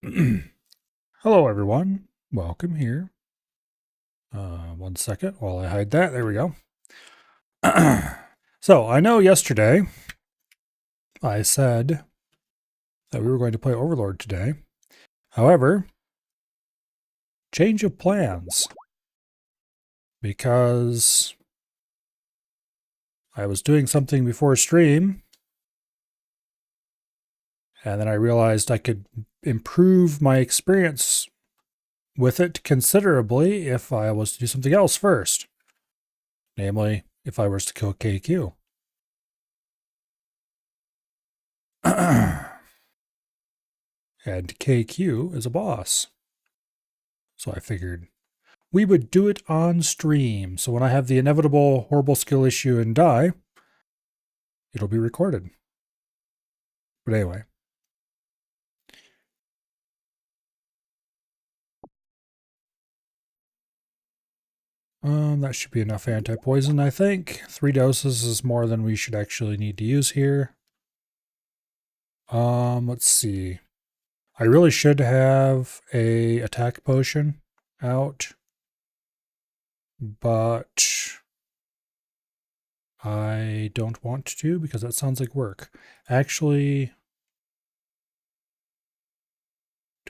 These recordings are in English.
Hello, everyone. Welcome here. 1 second while I hide that. There we go. So, I know yesterday I said that we were going to play Overlord today. However, change of plans. Because I was doing something before stream, and then I realized I could improve my experience with it considerably if I was to do something else first. Namely, if I was to kill KQ. And KQ is a boss. So I figured we would do it on stream. So when I have the inevitable horrible skill issue and die, it'll be recorded. But anyway. That should be enough anti-poison, I think. 3 doses is more than we should actually need to use here. Let's see. I really should have a attack potion out, but I don't want to because that sounds like work. Actually,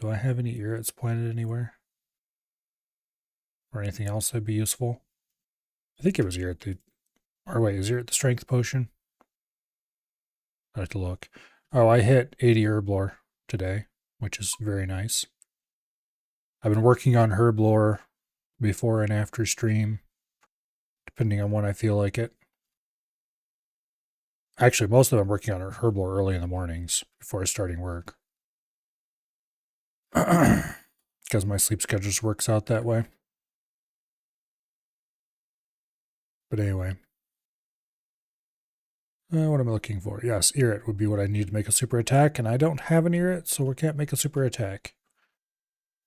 do I have any irrits planted anywhere? Or anything else that'd be useful? I think it was irrit the... Or wait, is irrit the strength potion? I have to look. Oh, I hit 80 herb lore today, which is very nice. I've been working on herb lore before and after stream, depending on when I feel like it. Actually, most of them I'm working on herb lore early in the mornings before starting work. Because my sleep schedule just works out that way. But anyway. What am I looking for? Yes, irrit would be what I need to make a super attack, and I don't have an irrit, so we can't make a super attack.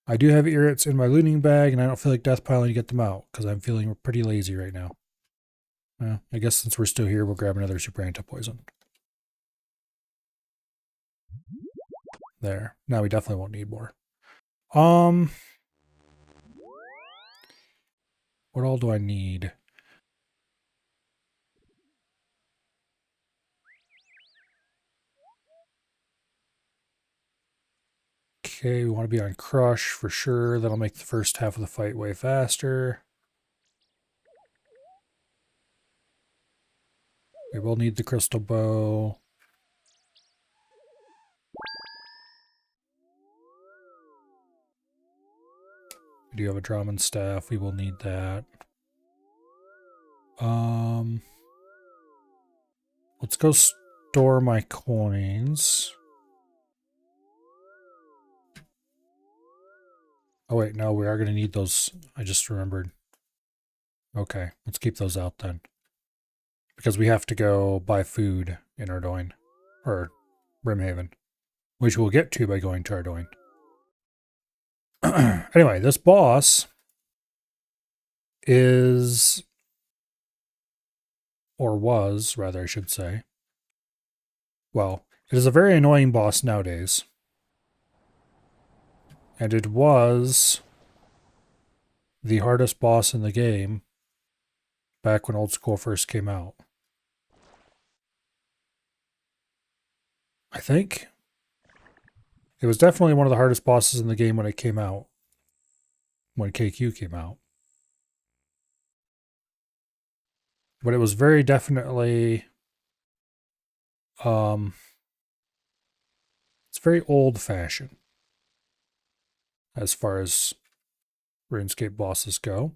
I do have irrits in my looting bag, and I don't feel like death piling to get them out, because I'm feeling pretty lazy right now. I guess since we're still here, we'll grab another super anti-poison. There. Now we definitely won't need more. What all do I need? Okay, we want to be on Crush for sure. That'll make the first half of the fight way faster. We will need the crystal bow. We do have a Drummond staff. We will need that. Let's go store my coins. Oh wait, no, we are going to need those. I just remembered. Okay, let's keep those out then. Because we have to go buy food in Ardoin. Or Brimhaven. Which we'll get to by going to Ardoin. Anyway, this boss is... Or was, rather, I should say. Well, it is a very annoying boss nowadays. And it was the hardest boss in the game back when Old School first came out. I think. It was definitely one of the hardest bosses in the game when it came out. When KQ came out. But it was very definitely... it's very old-fashioned. As far as RuneScape bosses go.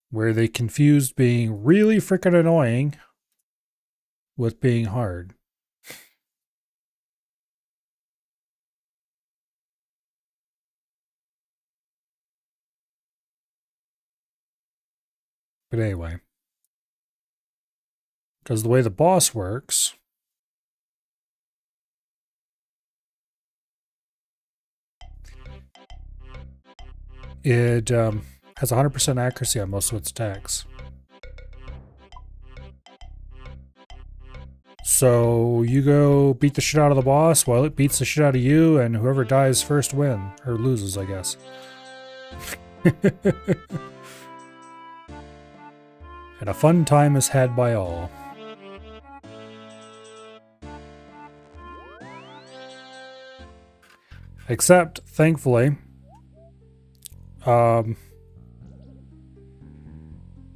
Where they confused being really freaking annoying with being hard. But anyway. Because the way the boss works... It has 100% accuracy on most of its attacks. So you go beat the shit out of the boss while it beats the shit out of you, and whoever dies first wins. Or loses, I guess. And a fun time is had by all. Except, thankfully,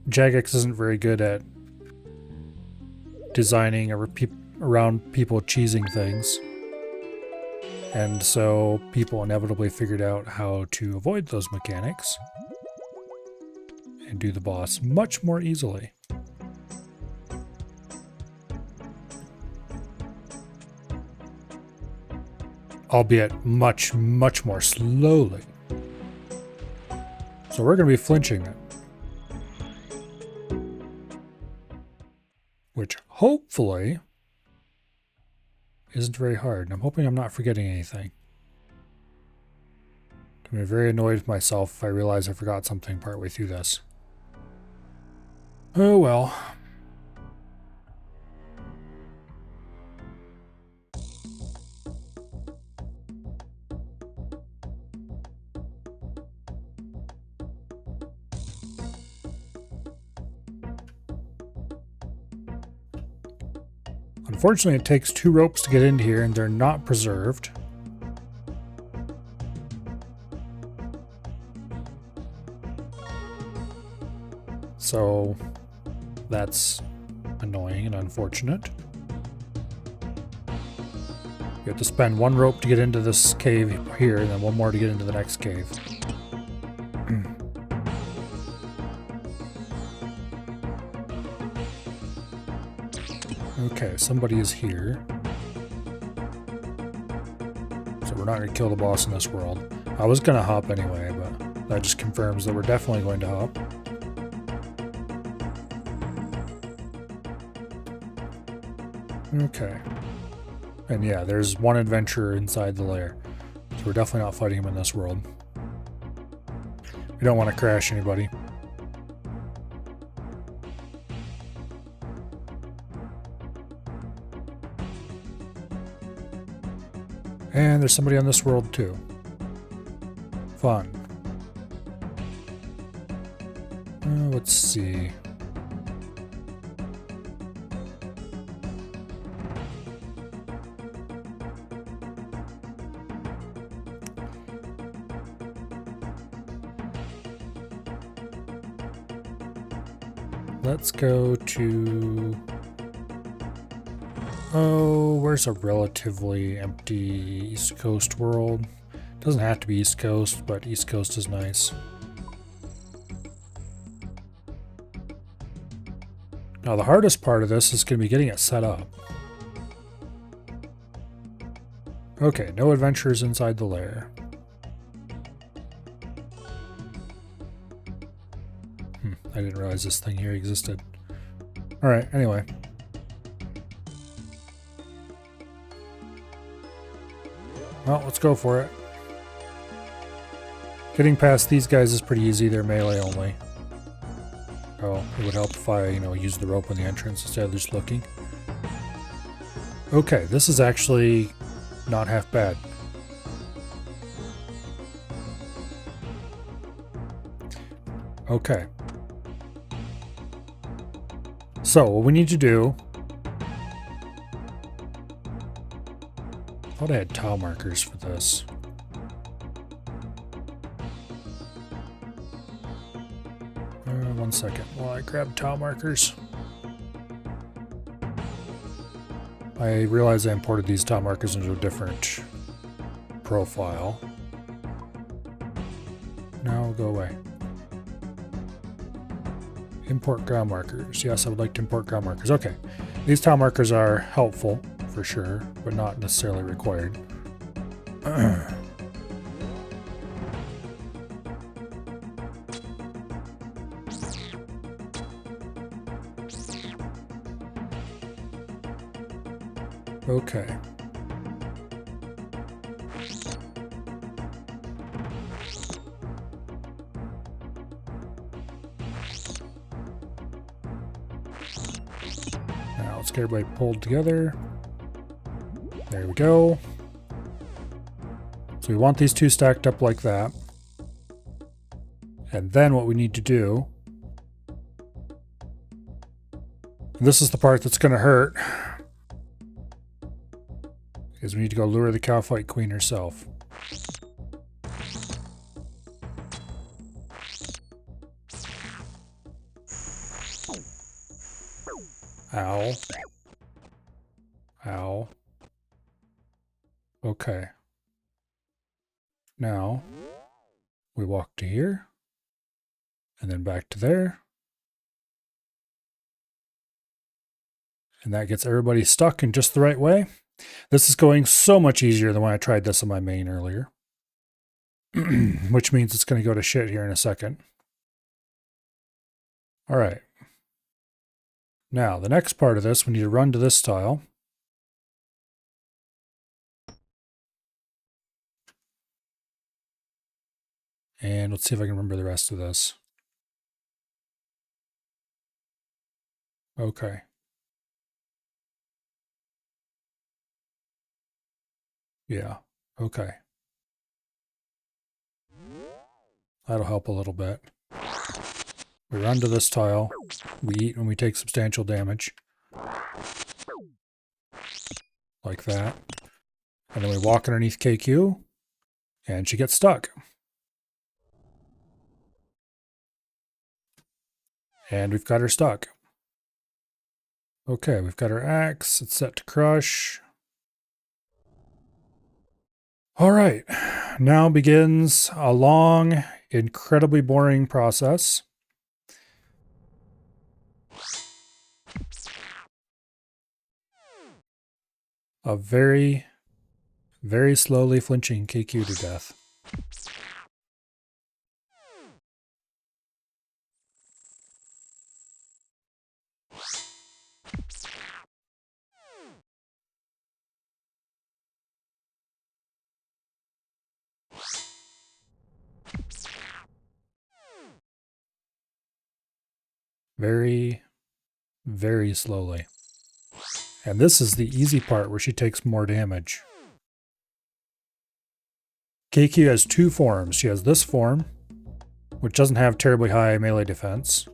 Jagex isn't very good at designing around people cheesing things. And so people inevitably figured out how to avoid those mechanics and do the boss much more easily. Albeit much, much more slowly. So we're going to be flinching it. Which hopefully isn't very hard. I'm hoping I'm not forgetting anything. I'm very annoyed with myself if I realize I forgot something partway through this. Oh well. Unfortunately, it takes 2 ropes to get into here, and they're not preserved. So that's annoying and unfortunate. You have to spend 1 rope to get into this cave here, and then 1 more to get into the next cave. Okay, somebody is here. So we're not going to kill the boss in this world. I was going to hop anyway, but that just confirms that we're definitely going to hop. Okay. And yeah, there's 1 adventurer inside the lair. So we're definitely not fighting him in this world. We don't want to crash anybody. And there's somebody on this world too. Fun. Let's see. Let's go to... Oh, where's a relatively empty East Coast world? Doesn't have to be East Coast, but East Coast is nice. Now the hardest part of this is going to be getting it set up. Okay, no adventures inside the lair. I didn't realize this thing here existed. Alright, anyway. Well, let's go for it. Getting past these guys is pretty easy, they're melee only. Oh, it would help if I, use the rope on the entrance instead of just looking. Okay, this is actually not half bad. Okay. So, what we need to do... I thought I had tile markers for this. One second while I grab tile markers. I realized I imported these tile markers into a different profile. Now go away. Import ground markers. Yes, I would like to import ground markers. Okay. These tile markers are helpful, for sure, but not necessarily required. Okay. Now let's Let's get everybody pulled together. There we go. So we want these two stacked up like that. And then what we need to do, and this is the part that's going to hurt, is we need to go lure the Cowfight Queen herself. Ow. Ow. Okay. Now, we walk to here, and then back to there. And that gets everybody stuck in just the right way. This is going so much easier than when I tried this on my main earlier. Which means it's going to go to shit here in a second. All right. Now, the next part of this, we need to run to this tile. And let's see if I can remember the rest of this. Okay. Yeah, okay. That'll help a little bit. We run to this tile. We eat when we take substantial damage. Like that. And then we walk underneath KQ, and she gets stuck. And we've got her stuck. Okay, we've got our axe. It's set to crush. All right, now begins a long, incredibly boring process. Of very, very slowly flinching KQ to death. Very, very slowly. And this is the easy part where she takes more damage. KQ has two forms. She has this form, which doesn't have terribly high melee defense.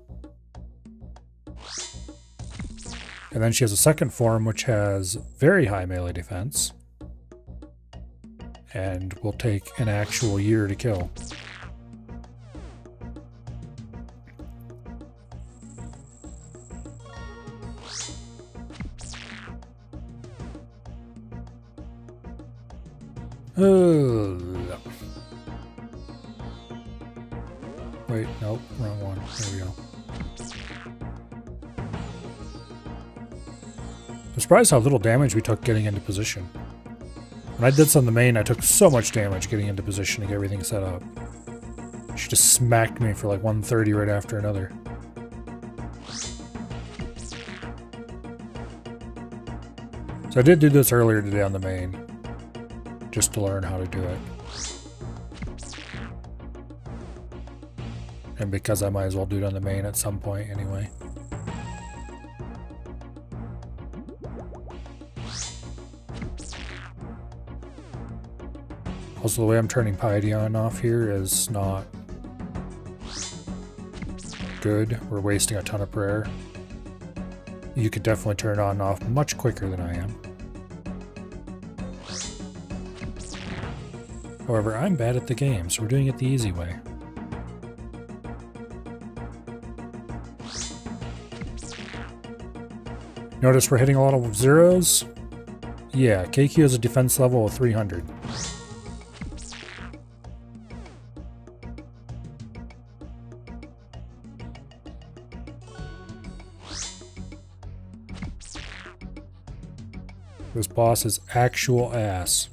And then she has a second form, which has very high melee defense. And will take an actual year to kill. Wait, nope, wrong one. There we go. I'm surprised how little damage we took getting into position. When I did this on the main, I took so much damage getting into position to get everything set up. She just smacked me for like 130 right after another. So I did do this earlier today on the main, just to learn how to do it. And because I might as well do it on the main at some point anyway. Also, the way I'm turning piety on and off here is not good. We're wasting a ton of prayer. You could definitely turn it on and off much quicker than I am. However, I'm bad at the game, so we're doing it the easy way. Notice we're hitting a lot of zeros? Yeah, KQ has a defense level of 300. This boss is actual ass.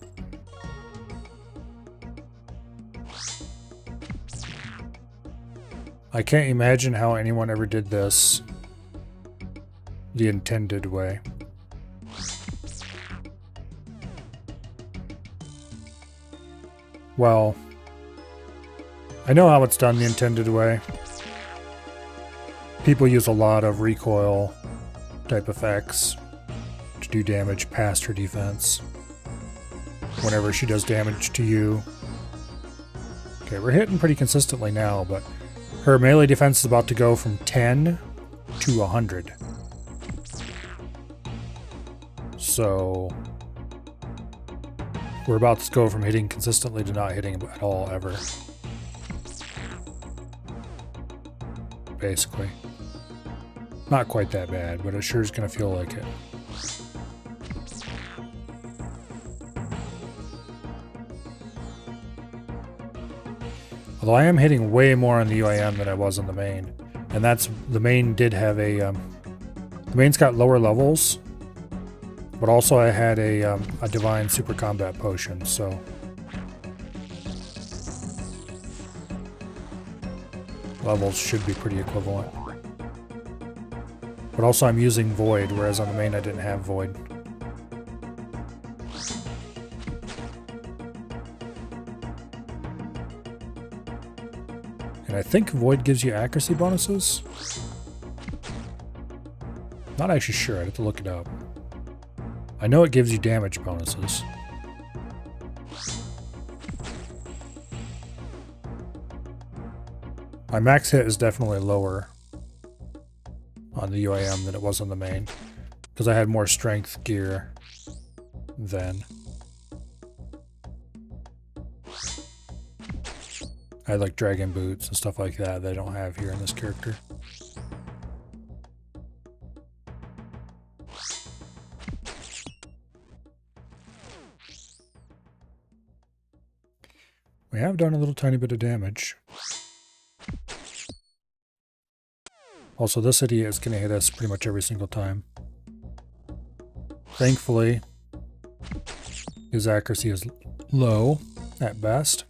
I can't imagine how anyone ever did this the intended way. Well, I know how it's done the intended way. People use a lot of recoil type effects to do damage past her defense whenever she does damage to you. Okay, we're hitting pretty consistently now, but her melee defense is about to go from 10 to 100. So we're about to go from hitting consistently to not hitting at all ever. Basically. Not quite that bad, but it sure is going to feel like it. Although I am hitting way more on the UIM than I was on the main. And that's, the main did have a, the main's got lower levels, but also I had a divine super combat potion, so. Levels should be pretty equivalent. But also I'm using Void, whereas on the main I didn't have Void. And I think Void gives you accuracy bonuses? Not actually sure, I'd have to look it up. I know it gives you damage bonuses. My max hit is definitely lower on the UIM than it was on the main, because I had more strength gear then. I had like dragon boots and stuff like that I don't have here in this character. We have done a little tiny bit of damage. Also, this idiot is going to hit us pretty much every single time. Thankfully, his accuracy is low at best.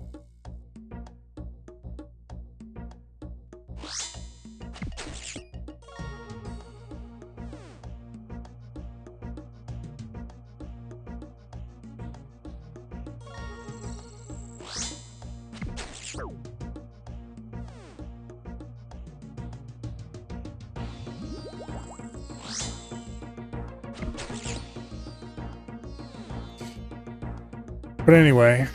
But anyway,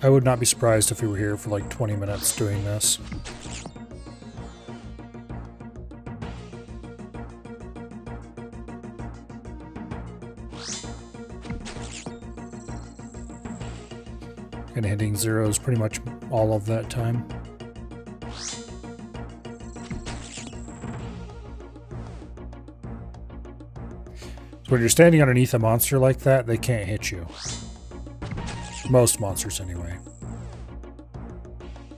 I would not be surprised if we were here for like 20 minutes doing this. And hitting zeros pretty much all of that time. So when you're standing underneath a monster like that, they can't hit you. Most monsters, anyway.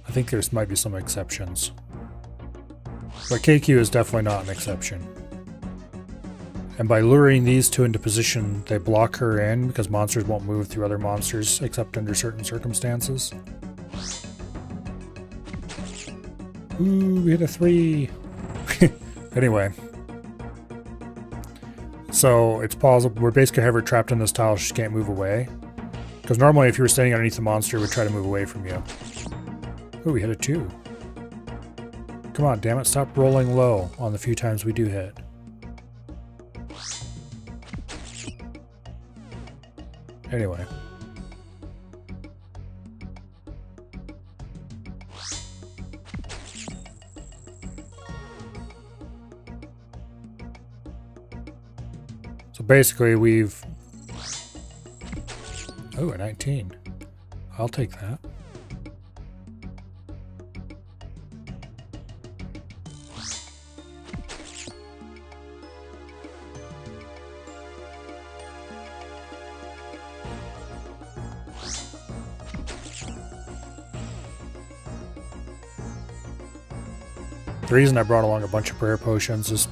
I think there's might be some exceptions. But KQ is definitely not an exception. And by luring these two into position, they block her in because monsters won't move through other monsters except under certain circumstances. Ooh, we hit a 3! Anyway. So, it's plausible. We're basically have her trapped in this tile, she can't move away. Because normally if you were standing underneath the monster, it would try to move away from you. Oh, we hit a 2. Come on, damn it, stop rolling low on the few times we do hit. Anyway. So basically we've... Oh, a 19. I'll take that. The reason I brought along a bunch of prayer potions is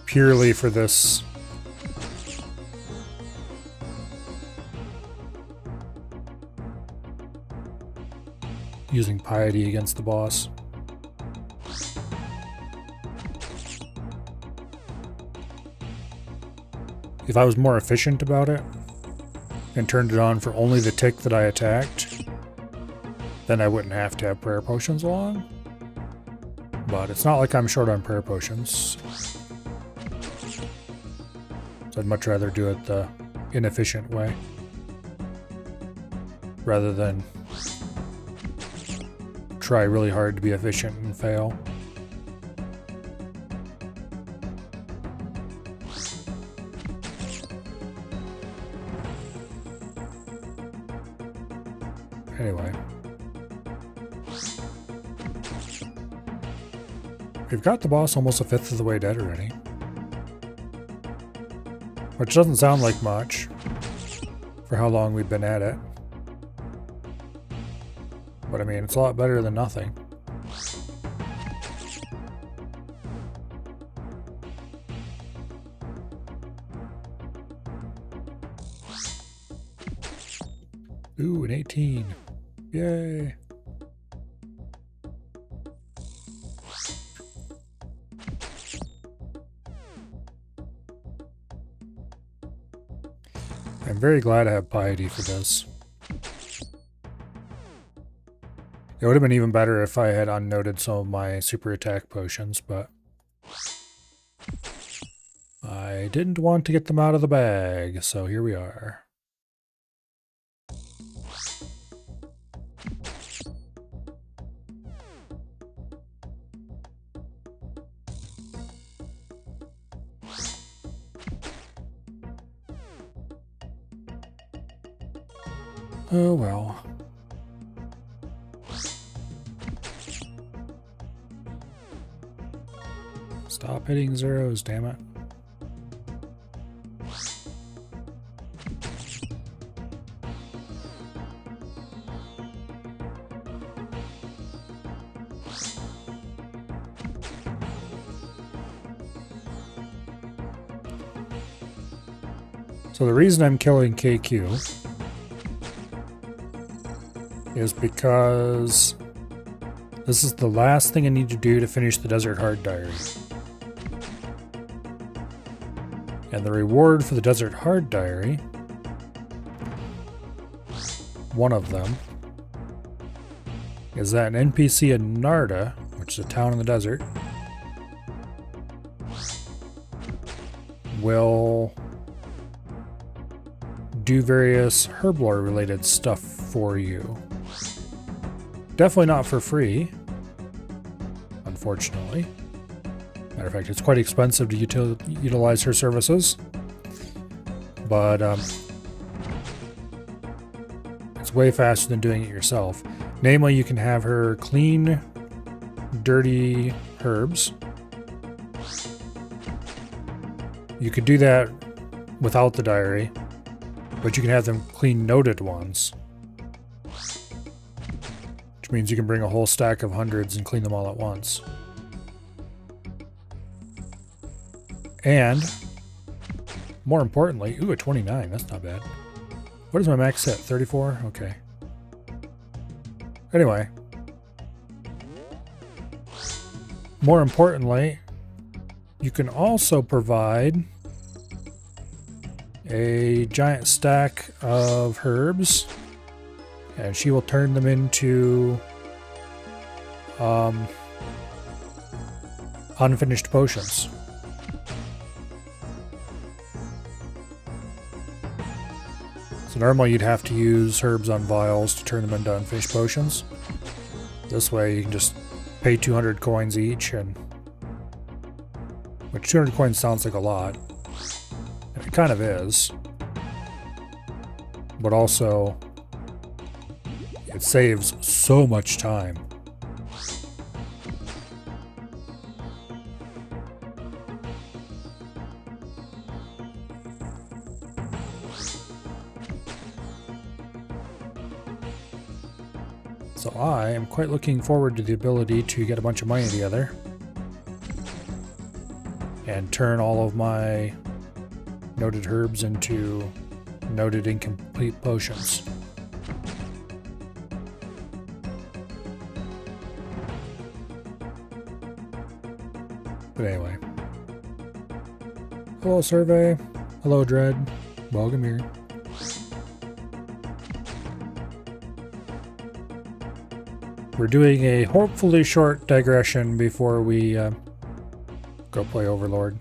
purely for this. Using piety against the boss. If I was more efficient about it and turned it on for only the tick that I attacked, then I wouldn't have to have prayer potions along. But it's not like I'm short on prayer potions. So I'd much rather do it the inefficient way, rather than try really hard to be efficient and fail. Anyway. We've got the boss almost a fifth of the way dead already. Which doesn't sound like much for how long we've been at it. But I mean, it's a lot better than nothing. Ooh, an 18. Yay. I'm very glad I have piety for this. It would have been even better if I had unnoted some of my super attack potions, but I didn't want to get them out of the bag, so here we are. Oh well. Stop hitting zeros, damn it. So the reason I'm killing KQ is because this is the last thing I need to do to finish the Desert Hard Diary. And the reward for the Desert Hard Diary, one of them, is that an NPC in Narda, which is a town in the desert, will do various herblore related stuff for you. Definitely not for free, unfortunately. Matter of fact, it's quite expensive to utilize her services, but it's way faster than doing it yourself. Namely, you can have her clean dirty herbs. You could do that without the diary, but you can have them clean noted ones. Which means you can bring a whole stack of hundreds and clean them all at once. And, more importantly, ooh, a 29, that's not bad. What is my max set? 34? Okay. Anyway. More importantly, you can also provide a giant stack of herbs, and she will turn them into unfinished potions. So normally you'd have to use herbs on vials to turn them into unfinished potions. This way you can just pay 200 coins each, and which 200 coins sounds like a lot, and it kind of is, but also it saves so much time. So I am quite looking forward to the ability to get a bunch of money together and turn all of my noted herbs into noted incomplete potions. But anyway. Hello, Survey. Hello, Dread. Welcome here. We're doing a hopefully short digression before we go play Overlord.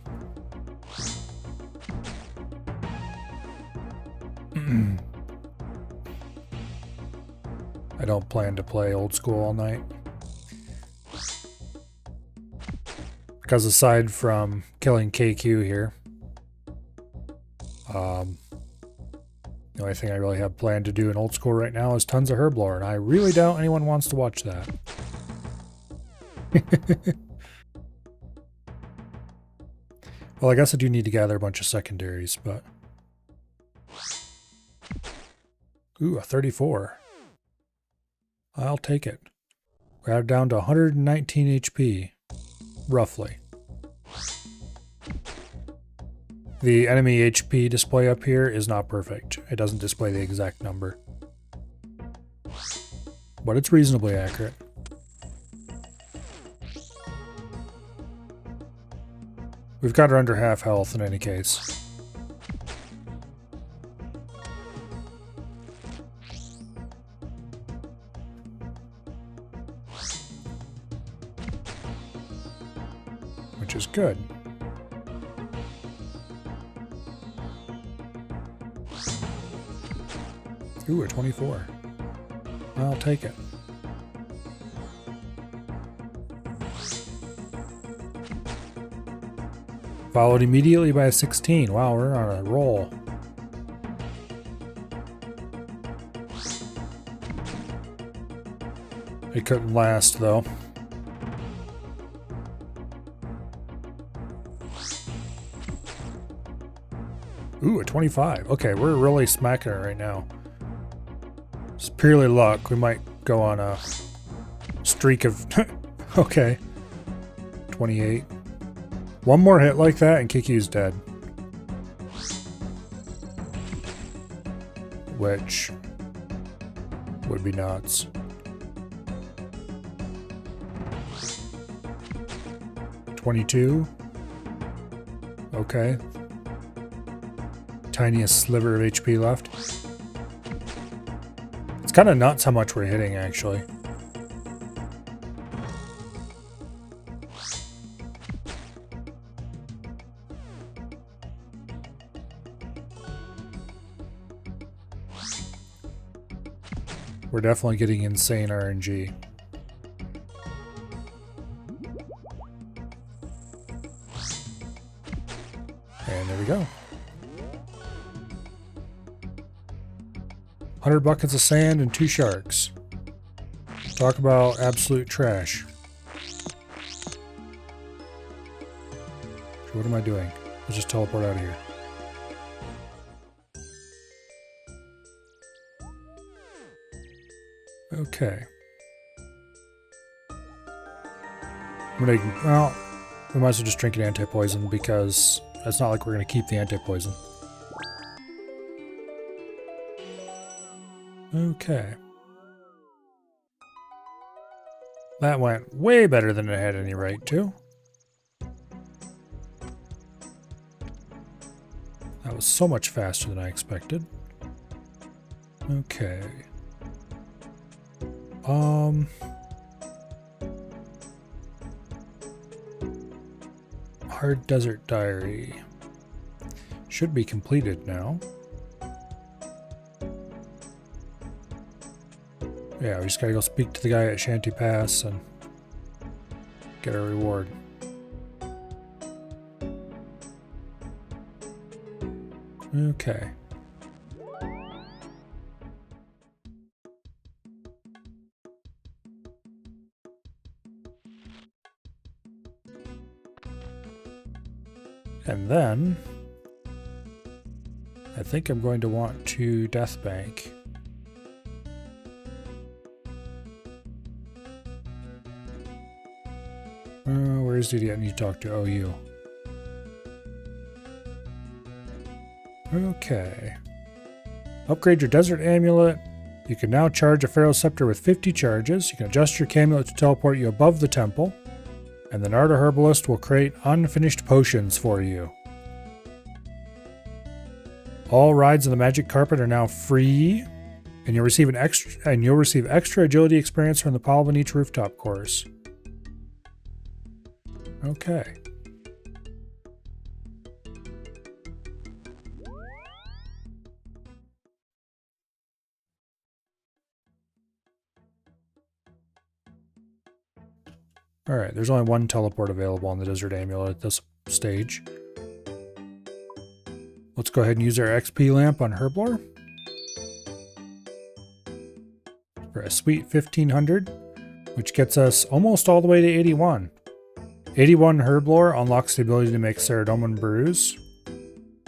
I don't plan to play old school all night. Because aside from killing KQ here, the only thing I really have planned to do in old school right now is tons of herblore, and I really doubt anyone wants to watch that. Well, I guess I do need to gather a bunch of secondaries, but... Ooh, a 34. I'll take it. Got it down to 119 HP, roughly. The enemy HP display up here is not perfect. It doesn't display the exact number. But it's reasonably accurate. We've got her under half health in any case. Which is good. Ooh, a 24. I'll take it. Followed immediately by a 16. Wow, we're on a roll. It couldn't last, though. Ooh, a 25. Okay, we're really smacking it right now. It's purely luck. We might go on a streak of... Okay. 28. One more hit like that and Kikyu's dead. Which would be nuts. $22. Okay. Tiniest sliver of HP left. It's kind of nuts how much we're hitting, actually. We're definitely getting insane RNG. And there we go. 100 buckets of sand and 2 sharks. Talk about absolute trash. What am I doing? Let's just teleport out of here. Okay. Well, we might as well just drink an anti-poison because it's not like we're going to keep the anti-poison. Okay. That went way better than it had any right to. That was so much faster than I expected. Okay. Hard Desert Diary. Should be completed now. Yeah, we just gotta go speak to the guy at Shanty Pass and get a reward. Okay. And then I think I'm going to want to Death Bank. Where's the idiot I need to talk to? Oh, you. Okay. Upgrade your Desert Amulet. You can now charge a Pharaoh Scepter with 50 charges. You can adjust your Camulet to teleport you above the temple. And the Narda Herbalist will create unfinished potions for you. All rides on the Magic Carpet are now free. And you'll receive extra agility experience from the Palvanich rooftop course. Okay. Alright, there's only one teleport available on the Desert Amulet at this stage. Let's go ahead and use our XP lamp on Herblore for a sweet 1500, which gets us almost all the way to 81. 81 Herblore unlocks the ability to make Saradomin brews,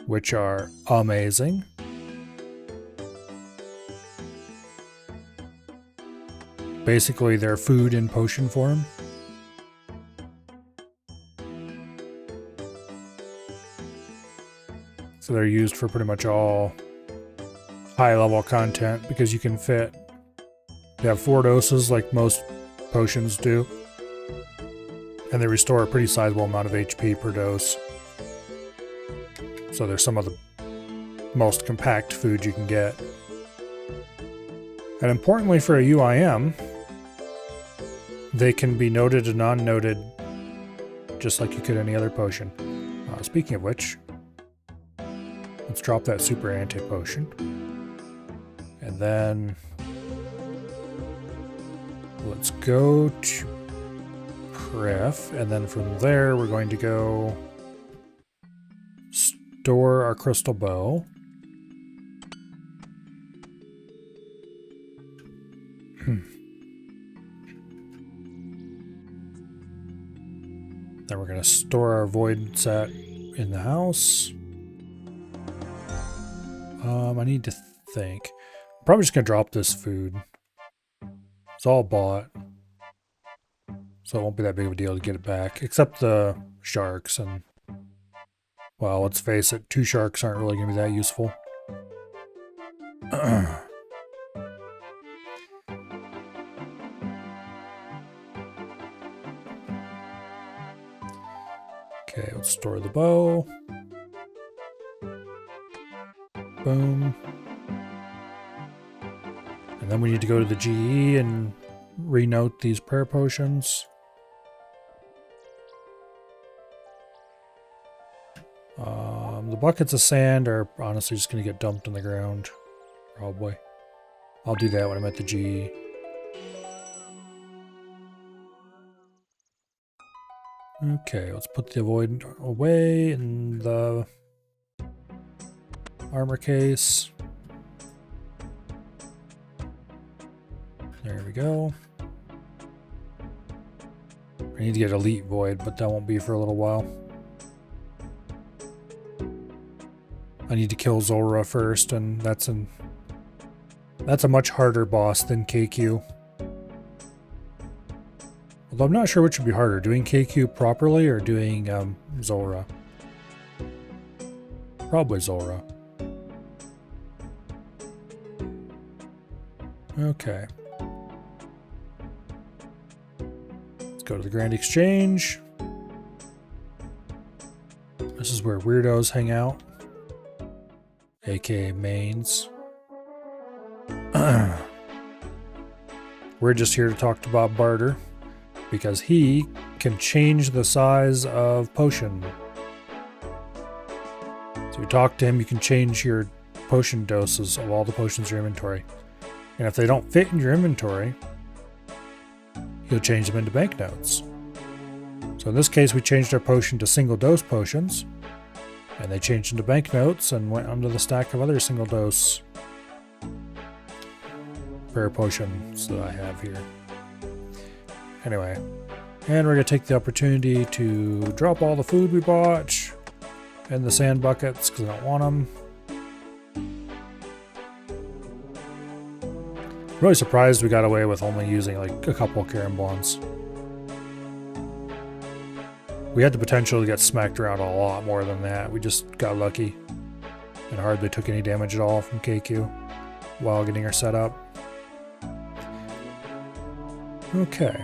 which are amazing. Basically, they're food in potion form. So they're used for pretty much all high-level content because you can fit. They have 4 doses like most potions do. And they restore a pretty sizable amount of HP per dose. So they're some of the most compact food you can get. And importantly for a UIM, they can be noted and non-noted just like you could any other potion. Speaking of which, let's drop that super anti-potion. And then let's go to Pref, and then from there we're going to go store our crystal bow. Then we're going to store our void set in the house. I need to think. I'm probably just going to drop this food. It's all bought. So it won't be that big of a deal to get it back. Except the sharks. And, well, let's face it, 2 sharks aren't really going to be that useful. Okay, let's store the bow. Boom. And then we need to go to the GE and renote these prayer potions. The buckets of sand are honestly just going to get dumped on the ground. Probably. I'll do that when I'm at the GE. Okay, let's put the void away in the armor case. There we go. I need to get elite void, but that won't be for a little while. I need to kill Zora first, and that's a much harder boss than KQ. Although I'm not sure which would be harder, doing KQ properly or doing Zora. Probably Zora. Okay. Let's go to the Grand Exchange. This is where weirdos hang out. AKA mains. We're just here to talk to Bob Barter because he can change the size of potion. So you talk to him, you can change your potion doses of all the potions in your inventory. And if they don't fit in your inventory, you'll change them into banknotes. So in this case, we changed our potion to single dose potions. And they changed into banknotes and went onto the stack of other single dose prayer potions that I have here. Anyway, and we're going to take the opportunity to drop all the food we bought in the sand buckets because I don't want them. I'm really surprised we got away with only using like a couple Caramblons. We had the potential to get smacked around a lot more than that. We just got lucky and hardly took any damage at all from KQ while getting her set up. Okay.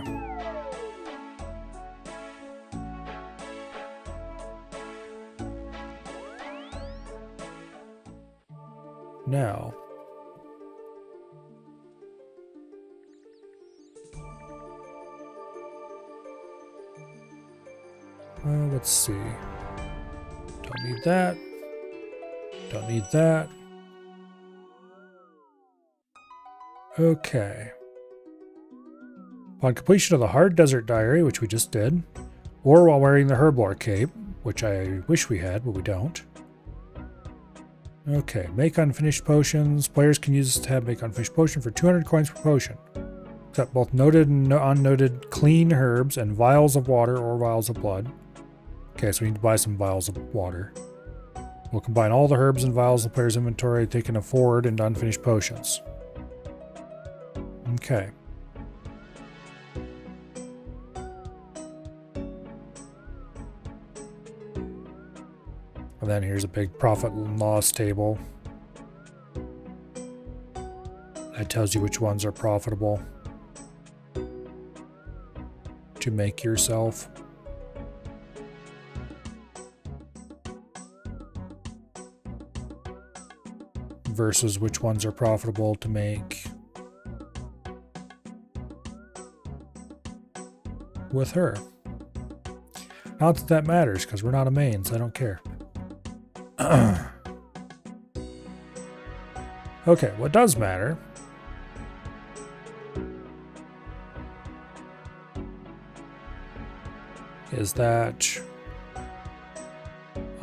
Now, let's see. Don't need that. Don't need that. Okay. Upon completion of the Hard Desert Diary, which we just did, or while wearing the Herblore Cape, which I wish we had, but we don't. Okay, make unfinished potions. Players can use this tab, make unfinished potion for 200 coins per potion. Accept both noted and unnoted clean herbs and vials of water or vials of blood. Okay, so we need to buy some vials of water. We'll combine all the herbs and vials in the player's inventory they can afford into unfinished potions. Okay. And then here's a big profit and loss table. That tells you which ones are profitable to make yourself. Versus which ones are profitable to make with her. Not that that matters, because we're not a main, so I don't care. Okay, what does matter is that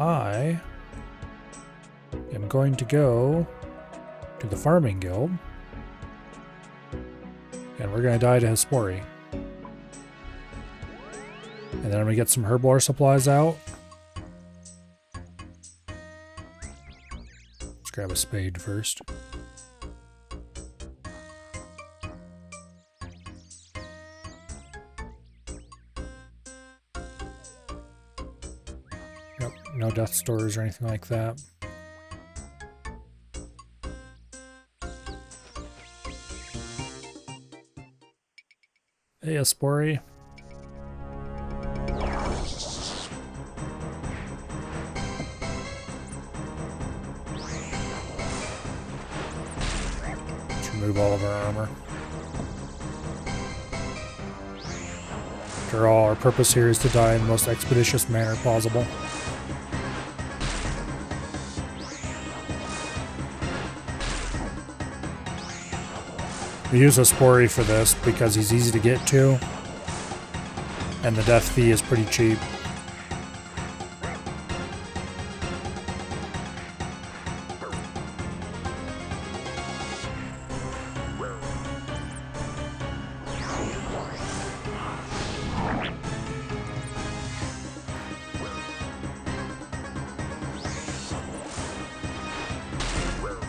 I am going to go to the farming guild, and we're going to die to Hespori. And then I'm going to get some herblore supplies out. Let's grab a spade first. Yep, no death stores or anything like that. Hey, Hespori. Remove all of our armor. After all, our purpose here is to die in the most expeditious manner possible. We use Hespori for this because he's easy to get to, and the death fee is pretty cheap.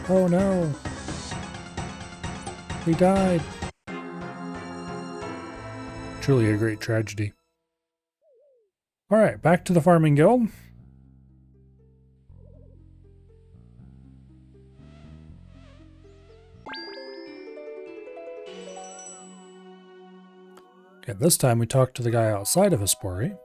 Oh no! We died! Truly a great tragedy. Alright, back to the farming guild. Okay, this time we talk to the guy outside of Hespori.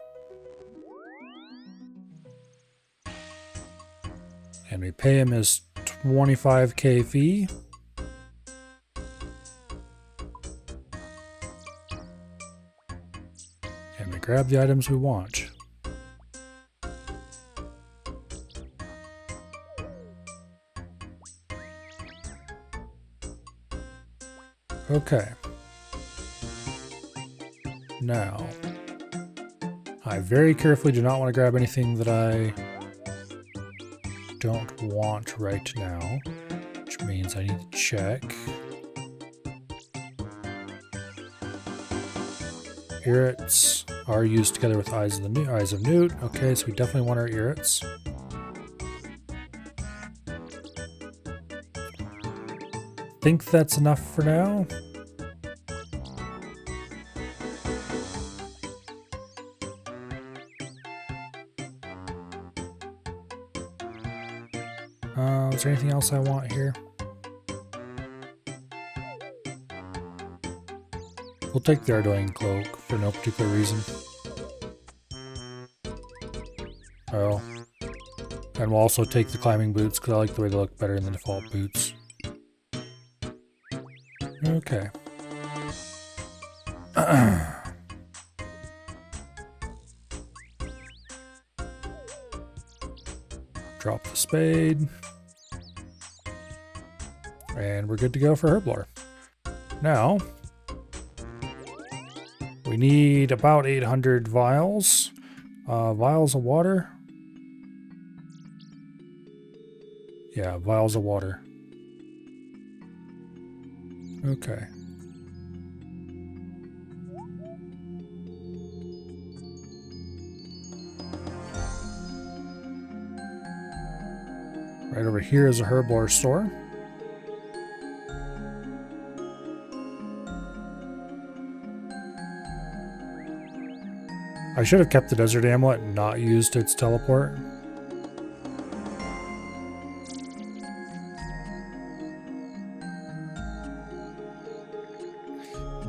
And we pay him his 25k fee. And we grab the items we want. Okay. Now, I very carefully do not want to grab anything that I don't want right now, which means I need to check. Irrits are used together with Eyes of Newt. Okay, so we definitely want our Irrits. Think that's enough for now. Is there anything else I want here? We'll take the Ardoin cloak for no particular reason. Oh. And we'll also take the climbing boots because I like the way they look better than the default boots. Okay. Drop the spade. And we're good to go for Herblore. Now, We need about 800 vials. Vials of water. Yeah, vials of water. Okay. Right over here is a herblore store. I should have kept the desert amulet and not used its teleport.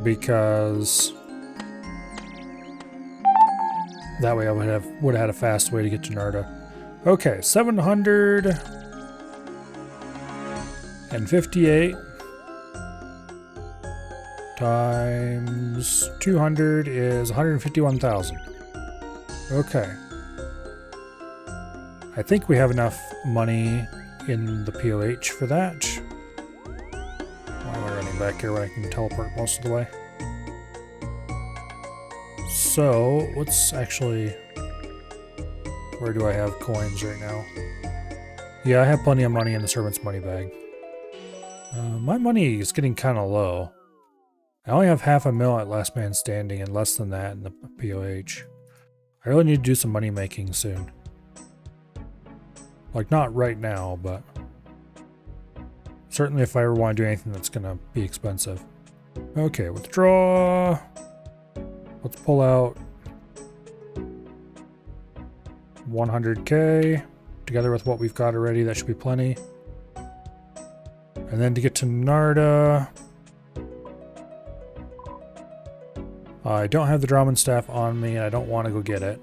Because that way I would have had a fast way to get to Narda. Okay, 758 times 200 is 151,000. Okay. I think we have enough money in the POH for that. Why am I running back here when I can teleport most of the way? So, let's actually... Where do I have coins right now? Yeah, I have plenty of money in the servant's money bag. My money is getting kind of low. I only have half a mil at last man standing and less than that in the POH. I really need to do some money making soon. Like, not right now, but certainly if I ever want to do anything that's going to be expensive. Okay, withdraw. Let's pull out 100k together with what we've got already. That should be plenty. And then to get to Narda, I don't have the Drahman staff on me and I don't want to go get it.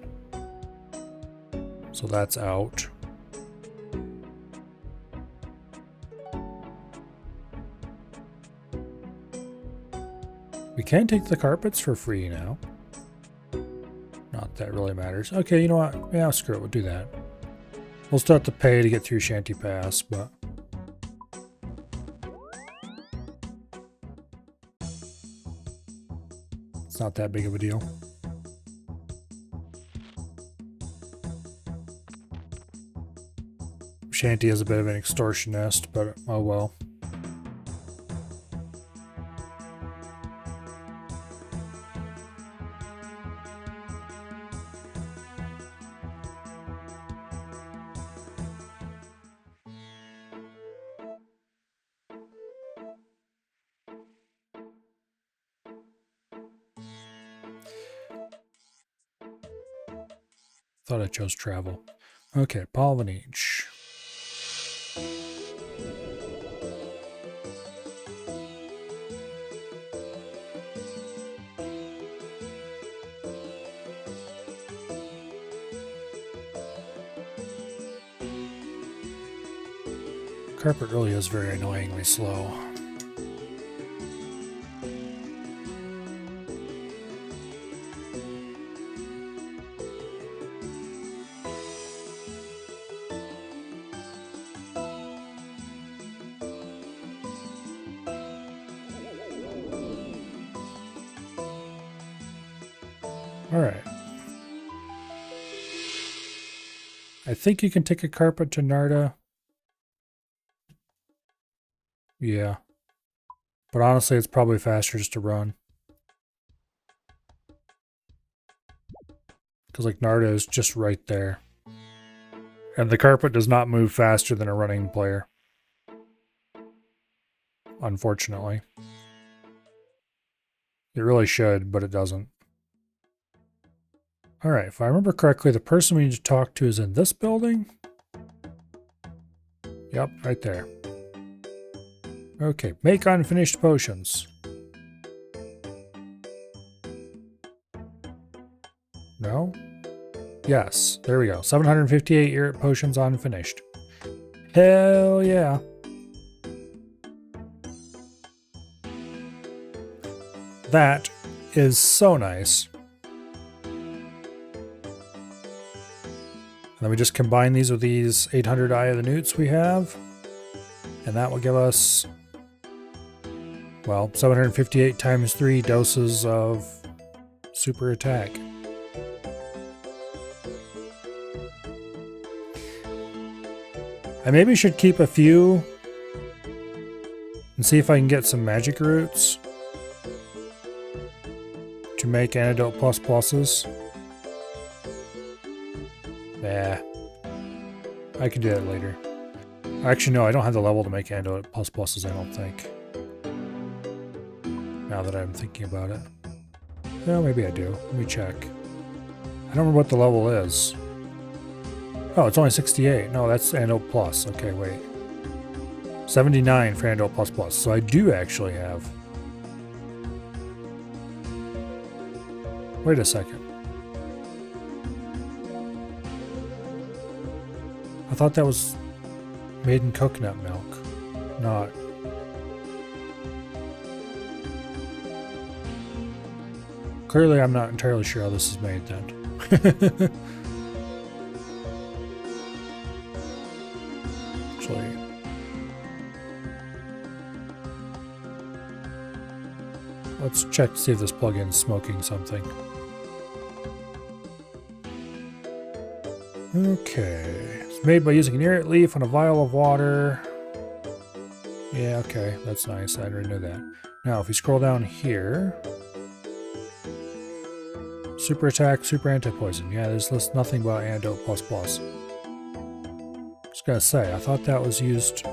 So that's out. We can take the carpets for free now. Not that really matters. Okay, you know what? Yeah, screw it. We'll do that. We'll still have to pay to get through Shanty Pass, but... it's not that big of a deal. Shanty is a bit of an extortionist, but oh well. Thought I chose travel. Okay, Polynesian. Carpet really is very annoyingly slow. Alright. I think you can take a carpet to Narda. Yeah. But honestly, it's probably faster just to run. Because, like, Narda is just right there. And the carpet does not move faster than a running player. Unfortunately. It really should, but it doesn't. Alright, if I remember correctly, the person we need to talk to is in this building? Yep, right there. Okay, make unfinished potions. No? Yes, there we go. 758 Irrit potions unfinished. Hell yeah. That is so nice. And then we just combine these with these 800 Eye of the Newts we have. And that will give us, well, 758 times 3 doses of super attack. I maybe should keep a few and see if I can get some magic roots to make antidote plus pluses. Yeah, I can do that later. Actually, no, I don't have the level to make antidote plus pluses, I don't think. Now that I'm thinking about it. Well, maybe I do. Let me check. I don't remember what the level is. Oh, it's only 68. No, that's antidote plus. Okay, wait. 79 for antidote plus plus. So I do actually have. Wait a second. I thought that was made in coconut milk. Not. Clearly, I'm not entirely sure how this is made then. Actually. Let's check to see if this plugin's smoking something. Okay. It's made by using an irrit leaf on a vial of water. Yeah, okay. That's nice. I already knew that. Now, if we scroll down here... Super attack, super anti-poison. Yeah, there's nothing about antidote plus plus. Just gotta say, I thought that was used...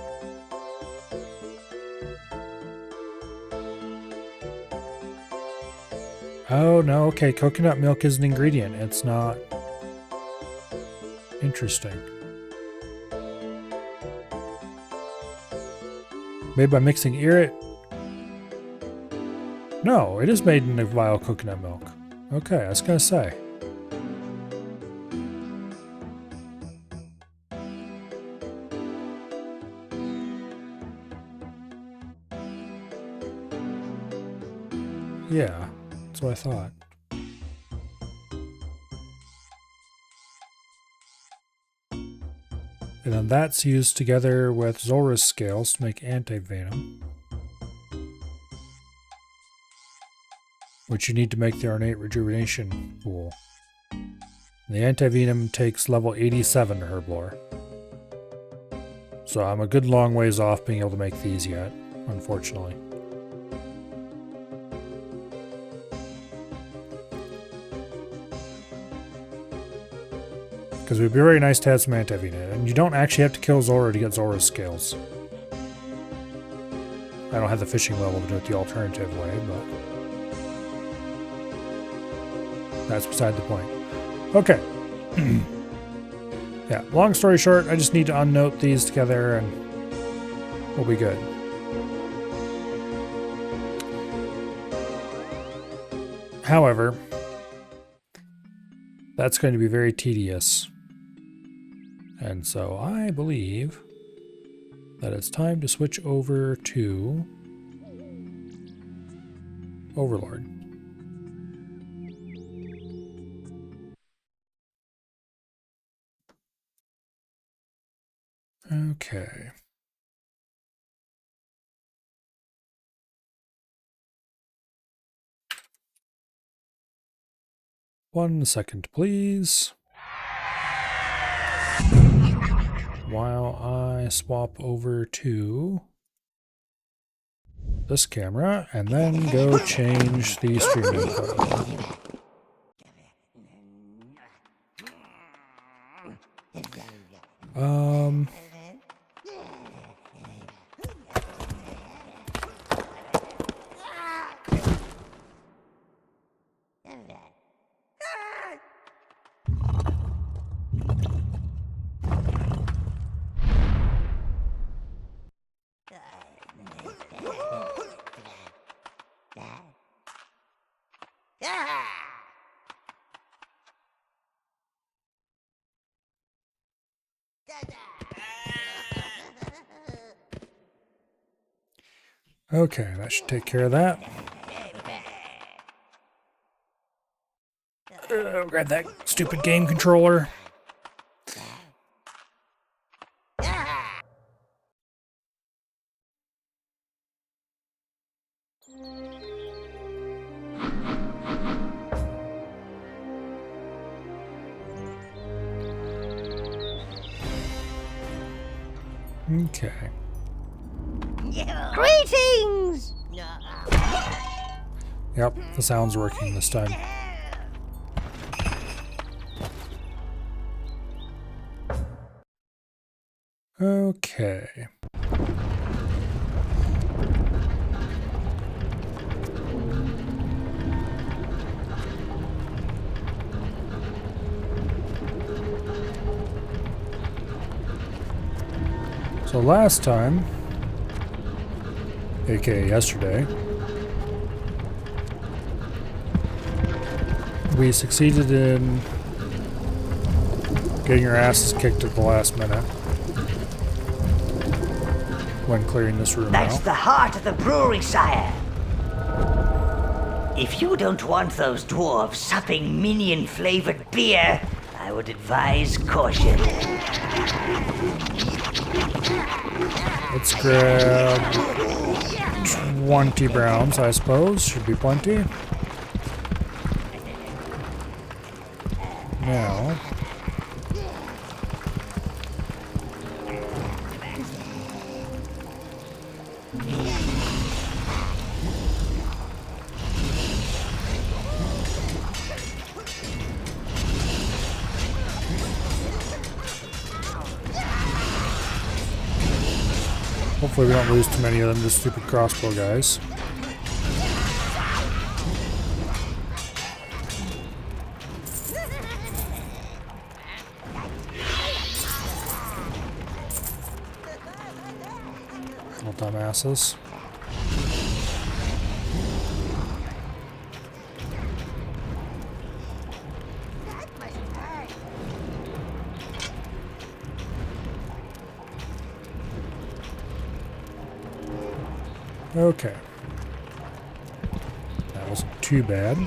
Oh, no, okay. Coconut milk is an ingredient. It's not... Interesting. Made by mixing irrit? No, it is made in a vial of coconut milk. Okay, I was gonna say. Yeah, that's what I thought. And then that's used together with Zora's scales to make anti-venom. Which you need to make the ornate rejuvenation pool. The anti-venom takes level 87 Herblore. So I'm a good long ways off being able to make these yet, unfortunately. Because it would be very nice to have some anti-venom. And you don't actually have to kill Zora to get Zora's scales. I don't have the fishing level to do it the alternative way, but... that's beside the point. Okay. Yeah, long story short, I just need to unnote these together and we'll be good. However, that's going to be very tedious. And so I believe that it's time to switch over to Overlord. Okay. One second, please. While I swap over to this camera and then go change the stream info. Okay, that should take care of that. Grab that stupid game controller. Okay. Greetings! Yep, the sound's working this time. Okay. So last time, aka yesterday, we succeeded in getting your asses kicked at the last minute when clearing this room That's out. the heart of the brewery, sire. If you don't want those dwarves supping minion-flavored beer, I would advise caution. Let's grab 20 browns, I suppose. Should be plenty. Now, hopefully we don't lose too many of them to stupid crossbow guys. Little dumbasses. Okay. That wasn't too bad.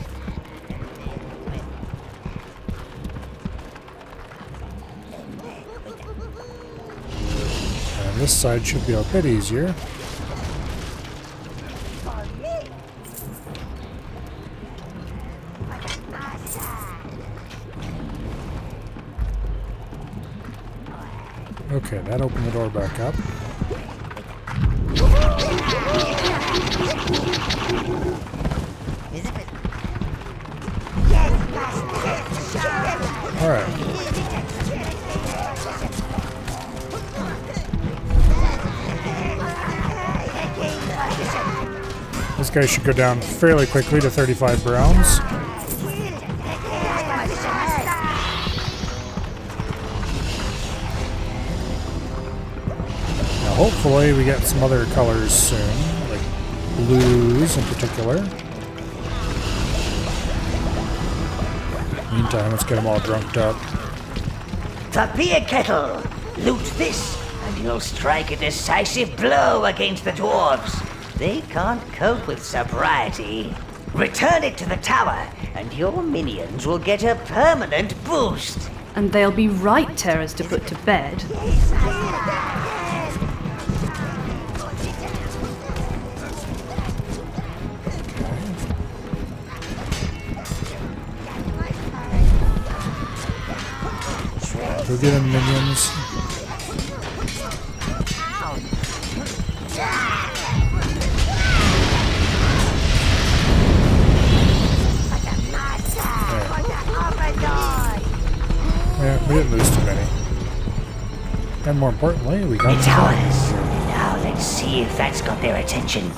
And this side should be a bit easier. Okay, that opened the door back up. Alright. This guy should go down fairly quickly to 35 browns. Now hopefully we get some other colors soon, like blues in particular. Meantime, let's get them all drunked up. The beer kettle! Loot this, and you'll strike a decisive blow against the dwarves. They can't cope with sobriety. Return it to the tower, and your minions will get a permanent boost. And they'll be right terrors to put to bed. Go get him, minions. Yeah, we didn't lose too many. And more importantly, we got It's ours. Now let's see if that's got their attention.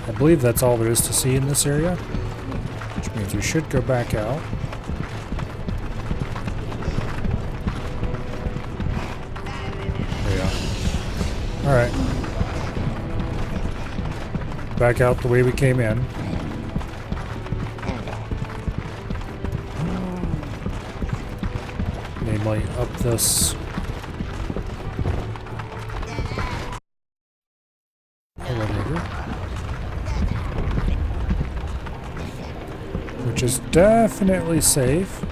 I believe that's all there is to see in this area, which means we should go back out. There we are. Alright. Back out the way we came in. Namely, up this elevator. Which is definitely safe.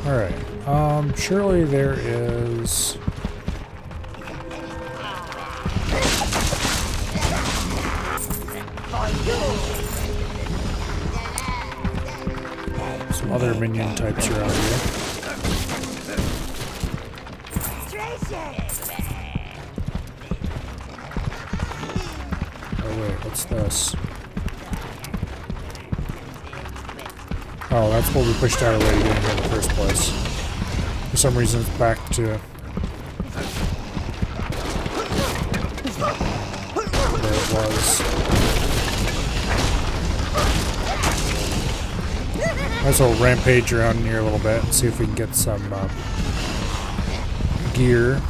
Alright, surely there is Some other minion types around here. Oh wait, what's this? Oh, that's what we pushed out of the way to get in here in the first place. For some reason, it's back to where it was. Might as well rampage around here a little bit and see if we can get some gear.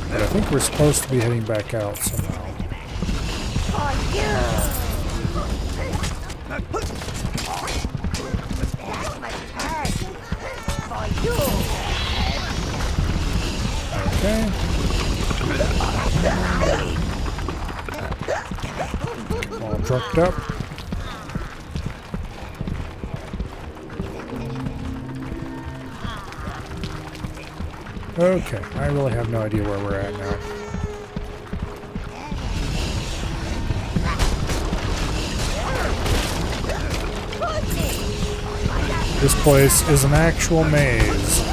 But I think we're supposed to be heading back out somehow. Okay. All trucked up. Okay, I really have no idea where we're at now. This place is an actual maze.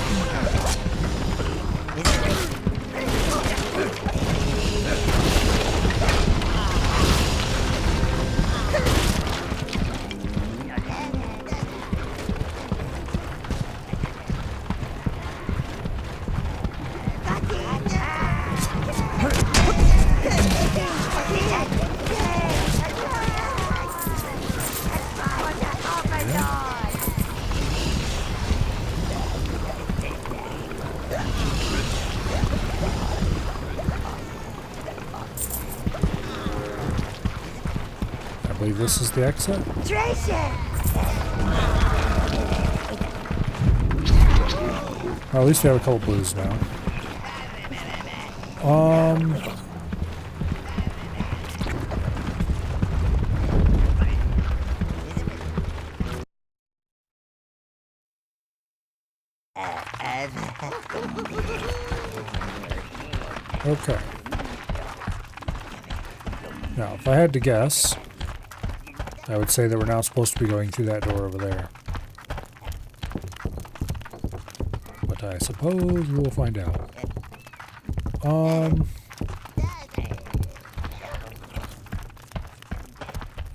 I believe this is the exit. Well, at least we have a couple blues now. Okay. Now, if I had to guess, I would say that we're now supposed to be going through that door over there. But I suppose we'll find out.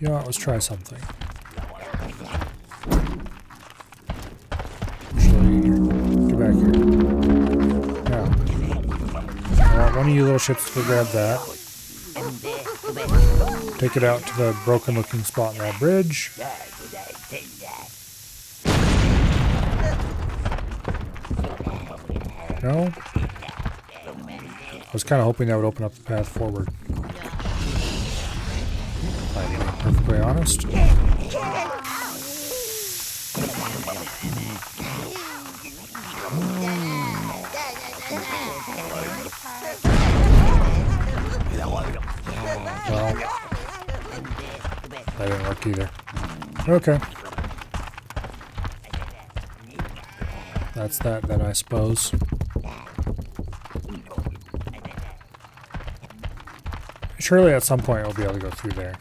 You know what, let's try something. Actually, get back here. Now, I want one of you little ships to grab that. Take it out to the broken looking spot in that bridge. No? I was kind of hoping that would open up the path forward. If I'm being perfectly honest. Well, that didn't work either. Okay. That's that then, I suppose. Surely at some point I'll be able to go through there.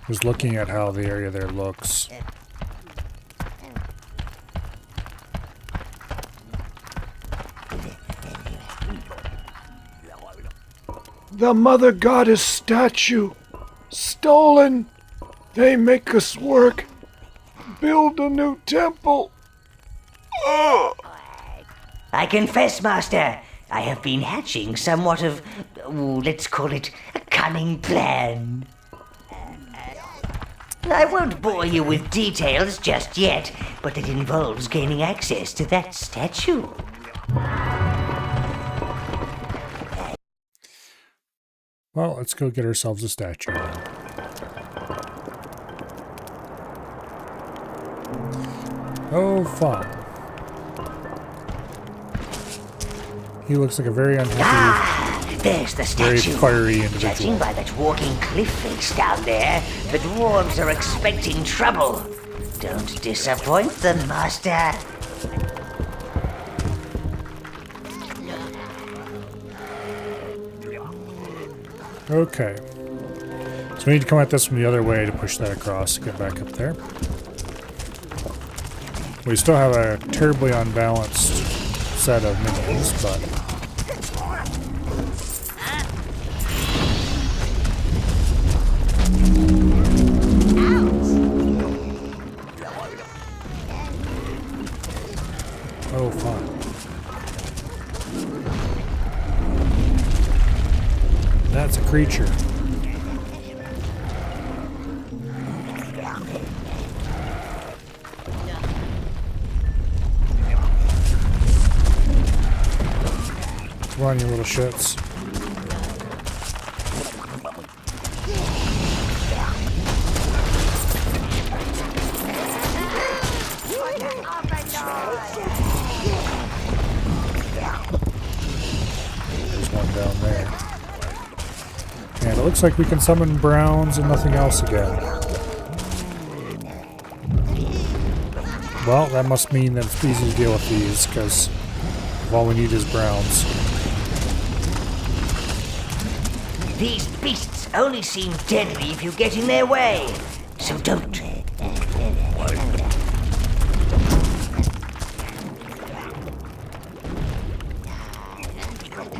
Just looking at how the area there looks. The Mother Goddess statue. Stolen. They make us work. Build a new temple. Ugh. I confess, Master, I have been hatching somewhat of, let's call it, a cunning plan. I won't bore you with details just yet, but it involves gaining access to that statue. Well, let's go get ourselves a statue. Oh, fun. He looks like a very unhappy, There's the very statue. fiery individual. Judging by that walking cliff face down there, the dwarves are expecting trouble. Don't disappoint them, Master. Okay. So we need to come at this from the other way to push that across to get back up there. We still have a terribly unbalanced set of minions, but... Oh, fun. That's a creature. Come on, you little shits. There's one down there. And it looks like we can summon browns and nothing else again. Well, that must mean that it's easy to deal with these, because all we need is browns. These beasts only seem deadly if you get in their way, so don't.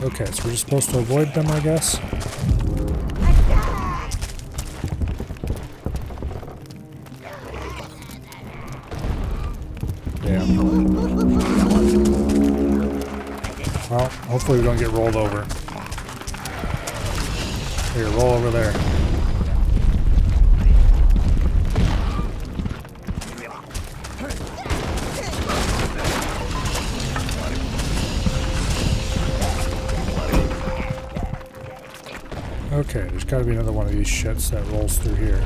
Okay, so we're just supposed to avoid them, I guess. Yeah. Well, hopefully we don't get rolled over. Here, roll over there. Okay, there's got to be another one of these shits that rolls through here.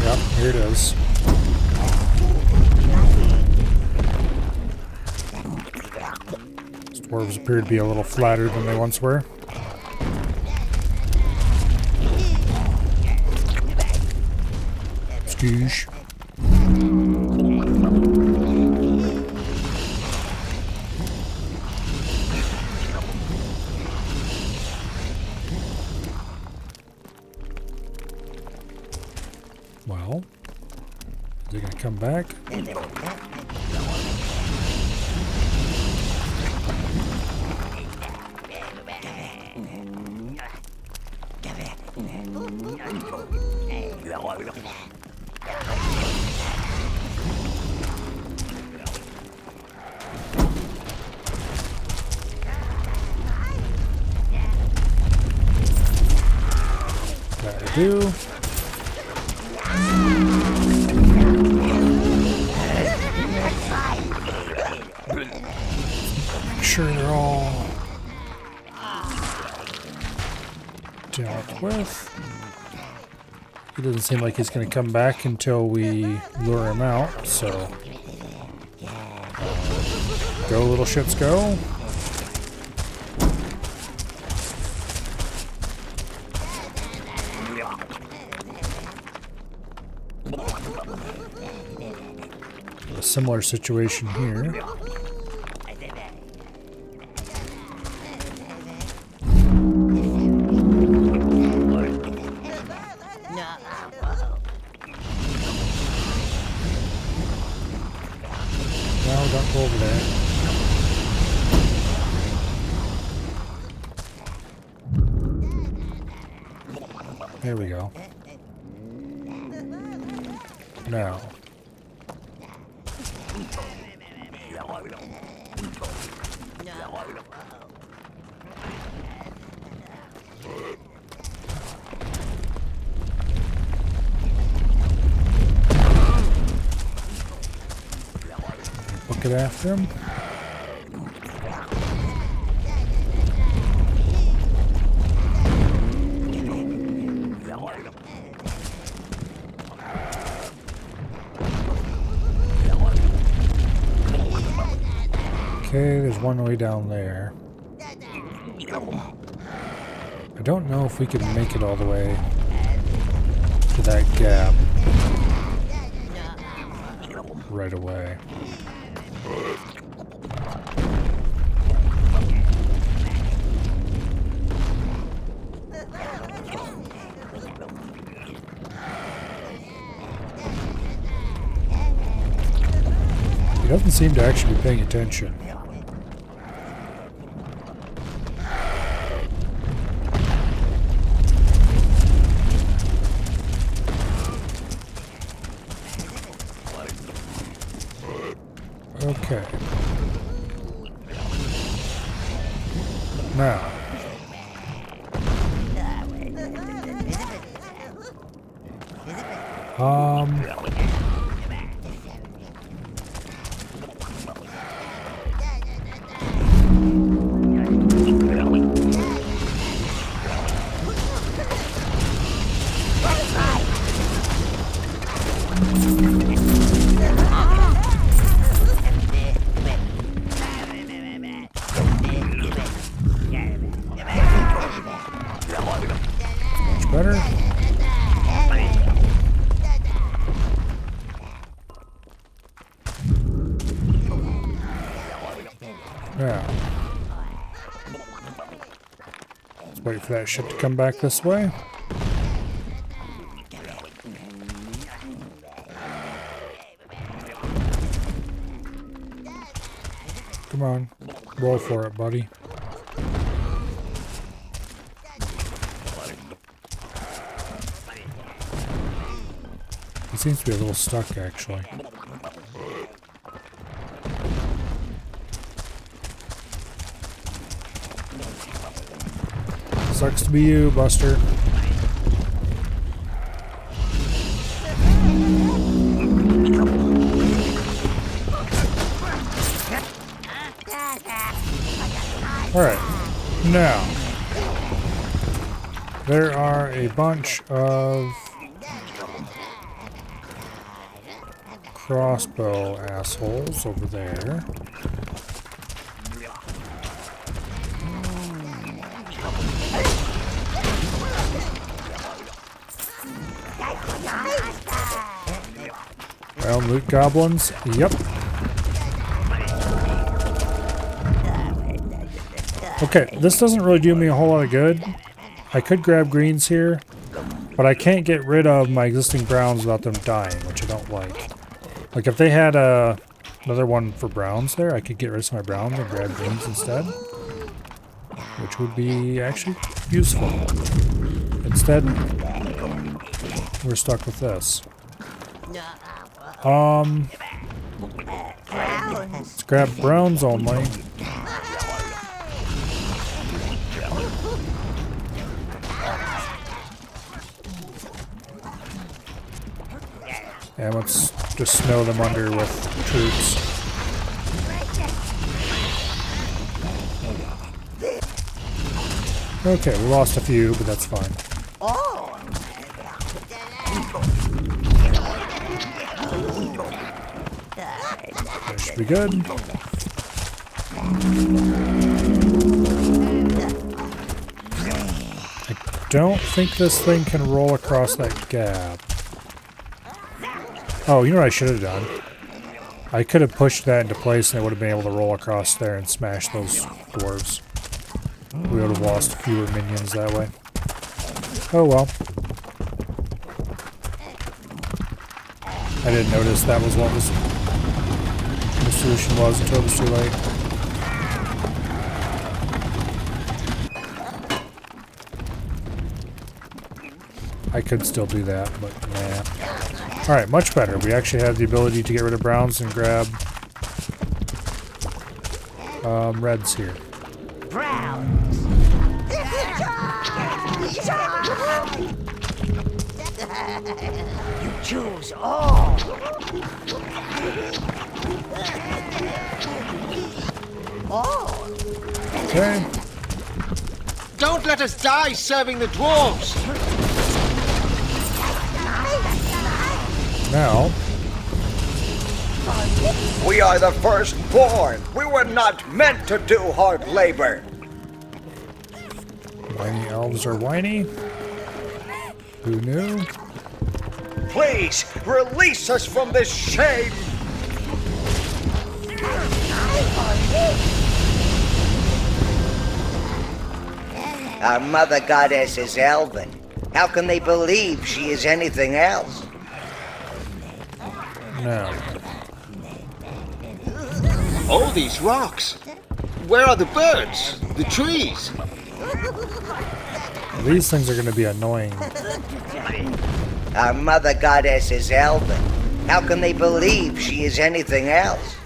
Yep, here it is. These dwarves appear to be a little flatter than they once were. Skoosh. Well, is he gonna come back? That'll do. Make sure they're all dealt with. He doesn't seem like he's going to come back until we lure him out, so go little shits go. A similar situation here. No, don't go over there. There we go. Now. Book it after him. Okay, there's one way down there. I don't know if we can make it all the way to that gap right away. He doesn't seem to actually be paying attention. Okay. Now. Better. Now, let's wait for that ship to come back this way. Come on, roll for it, buddy. He seems to be a little stuck, actually. Sucks to be you, Buster. Alright, now, there are a bunch of crossbow assholes over there. Well, loot goblins, yep. Okay, this doesn't really do me a whole lot of good. I could grab greens here, but I can't get rid of my existing browns without them dying, which I don't like. Like, if they had another one for browns there, I could get rid of some of my browns and grab greens instead. Which would be actually useful. Instead, we're stuck with this. Let's grab browns only. And let's just snow them under with troops. Okay, we lost a few, but that's fine. That should be good. I don't think this thing can roll across that gap. Oh, you know what I should have done? I could have pushed that into place and I would have been able to roll across there and smash those dwarves. We would have lost fewer minions that way. Oh well. I didn't notice that was what the solution was until it was too late. I could still do that, but nah. Alright, much better. We actually have the ability to get rid of browns and grab reds here. Browns. You choose all. Okay. Don't let us die serving the dwarves! Now, We are the firstborn. We were not meant to do hard labor. Whiny elves are whiny. Who knew? Please, release us from this shame! Our mother goddess is elven. How can they believe she is anything else? No. All these rocks. Where are the birds? The trees? These things are going to be annoying. Our mother goddess is elven. How can they believe she is anything else?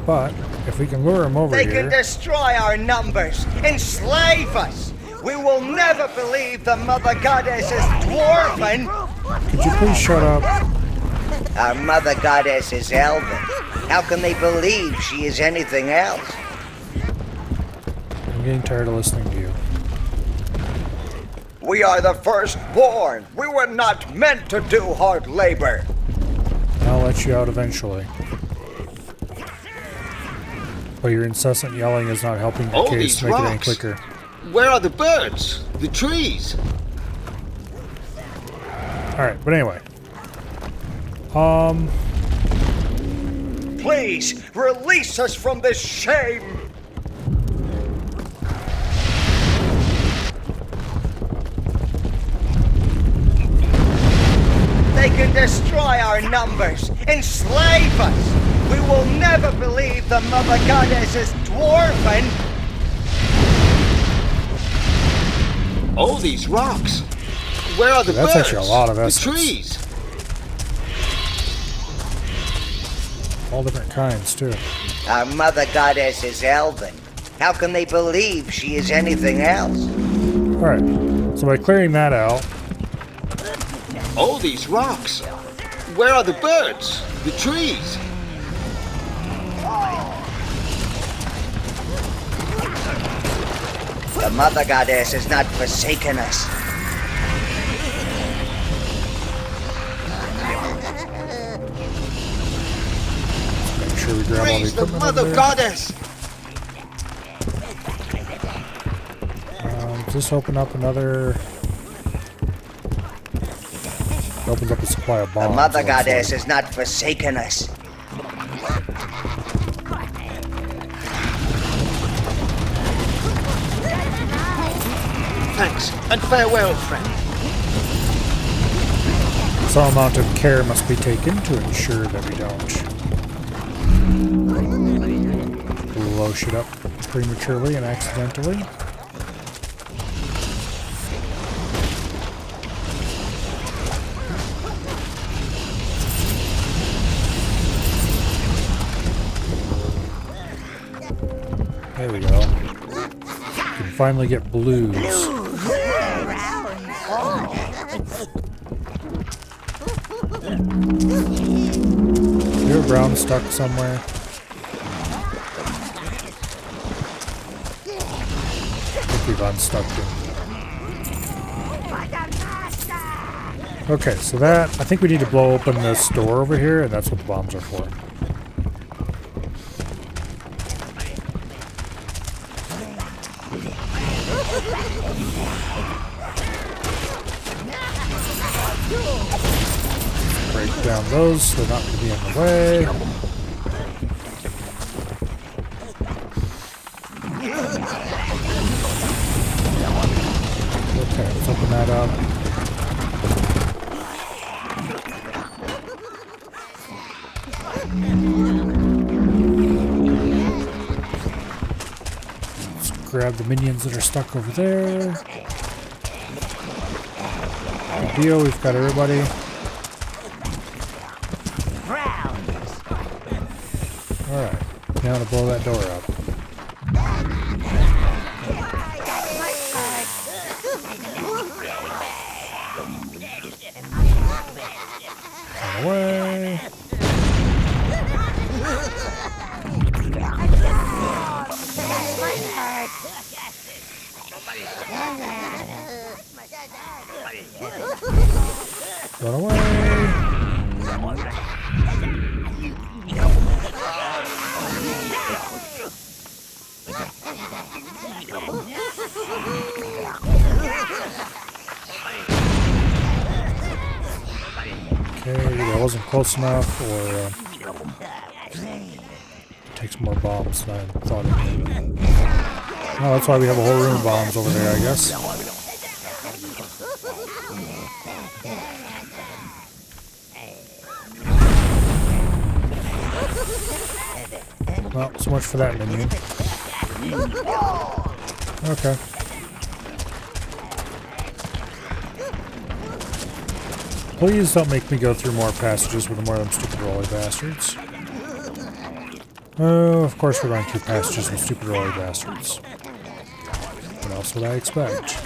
But if we can lure them over They here, can destroy our numbers, enslave us! We will never believe the Mother Goddess is dwarven! could you please shut up? Our mother goddess is elven. How can they believe she is anything else? I'm getting tired of listening to you. We are the firstborn! We were not meant to do hard labor! I'll let you out eventually. But your incessant yelling is not helping your All case these make it any rocks. quicker. Where are the birds? The trees? Alright, but anyway. Please, release us from this shame! They can destroy our numbers, enslave us! We will never believe the Mother Goddess is dwarven! All these rocks. Where are the That's birds? actually a lot of the essence. trees? All different kinds, too. Our mother goddess is elven. How can they believe she is anything else? Alright, so by clearing that out, All these rocks. Where are the birds? The trees? The mother goddess has not forsaken us. make sure we grab all the Praise the equipment over Mother there. Goddess! Does this open up another... It opens up a supply of The bombs. mother looks goddess like. has not forsaken us. Thanks, and farewell, friend. Some amount of care must be taken to ensure that we don't blow shit up prematurely and accidentally. There we go. We can finally get blues. Is there a brown stuck somewhere? I think we've unstuck him. Okay, so that, I think we need to blow open this door over here, and that's what the bombs are for. Break down those so they're not going to be in the way. Okay, let's open that up. Let's grab the minions that are stuck over there. Good deal, we've got everybody. Alright, now to blow that door up. Run away. Run away. wasn't close enough, or takes more bombs than I thought it would. Oh, that's why we have a whole room of bombs over there, I guess. Well, so much for that minion. Okay. Please don't make me go through more passages with more of them stupid rolly bastards. Oh, of course we're going through passages with stupid rolly bastards. What else would I expect?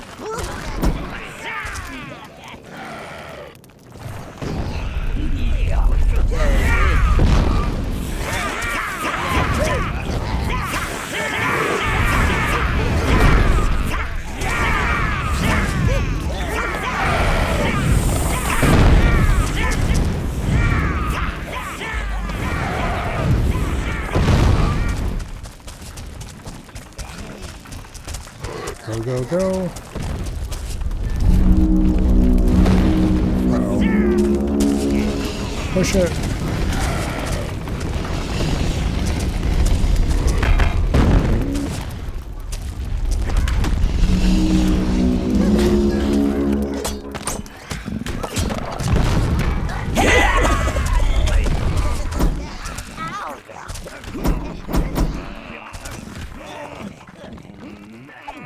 Go, go, go. Uh-oh. Push it.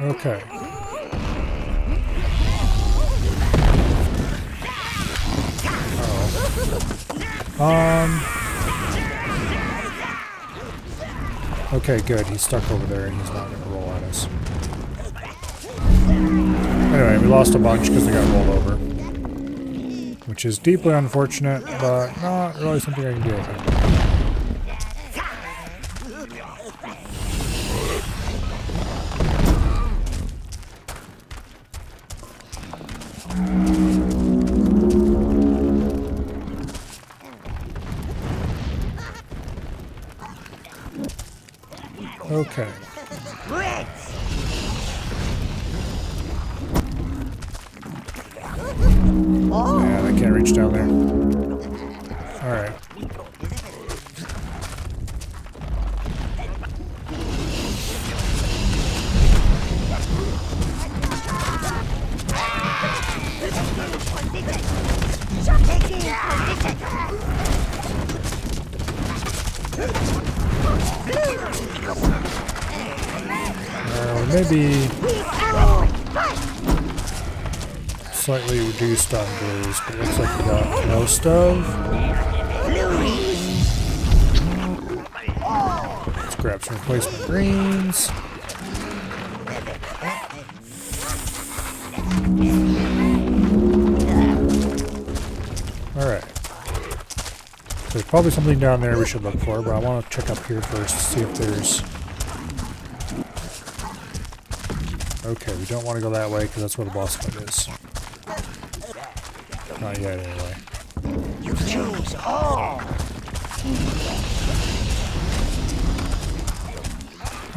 Okay. Okay, good. He's stuck over there and he's not going to roll at us. Anyway, we lost a bunch because they got rolled over. Which is deeply unfortunate, but not really something I can do with it. Okay. Yeah, I can't reach down there. Alright. Maybe slightly reduced on blues, but it looks like we got most of. Let's grab some replacement greens. Alright. So there's probably something down there we should look for, but I want to check up here first to see if there's... Okay, we don't want to go that way because that's where the boss fight is. Not yet, anyway. You choose all.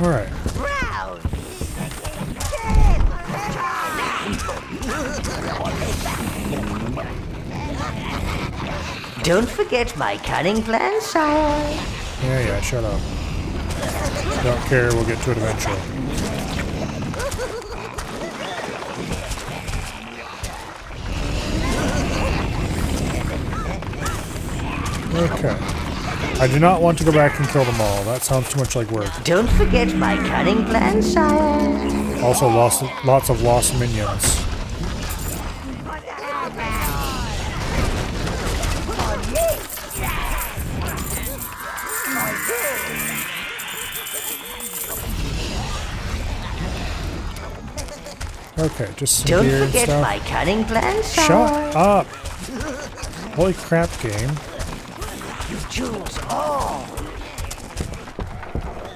Alright. Don't forget my cunning plan, sire. Yeah, shut up. Don't care, we'll get to it eventually. Okay. I do not want to go back and kill them all. That sounds too much like work. Don't forget my cunning plan, sire. Also, lots of lost minions. Okay, just some Don't gear and forget stuff. my cunning plan, sire. Shut up! Holy crap, game. You choose all.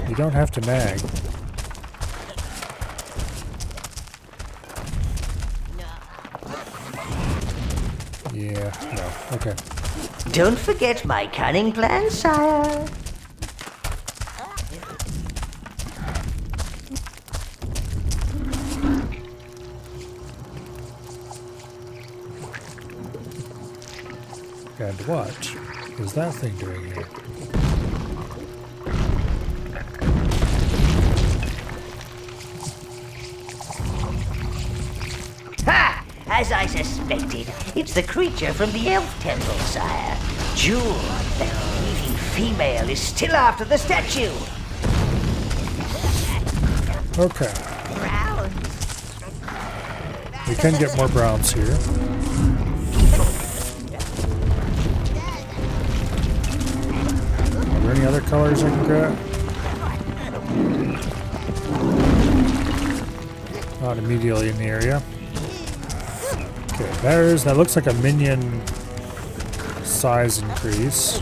You don't have to nag. Yeah, no, okay. Don't forget my cunning plan, sire. And what? is that thing doing here? Ha! As I suspected, it's the creature from the elf temple, sire. Jewel, that thieving female, is still after the statue. Okay. We can get more browns here. Are there any other colors I can grab? Not immediately in the area. Okay, that looks like a minion size increase.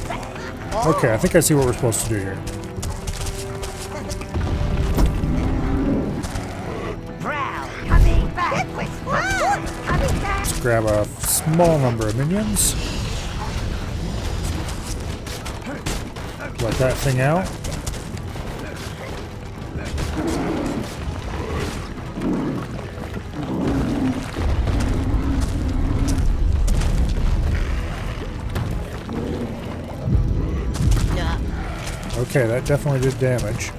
Okay, I think I see what we're supposed to do here. Let's grab a small number of minions. Let that thing out. Okay, that definitely did damage.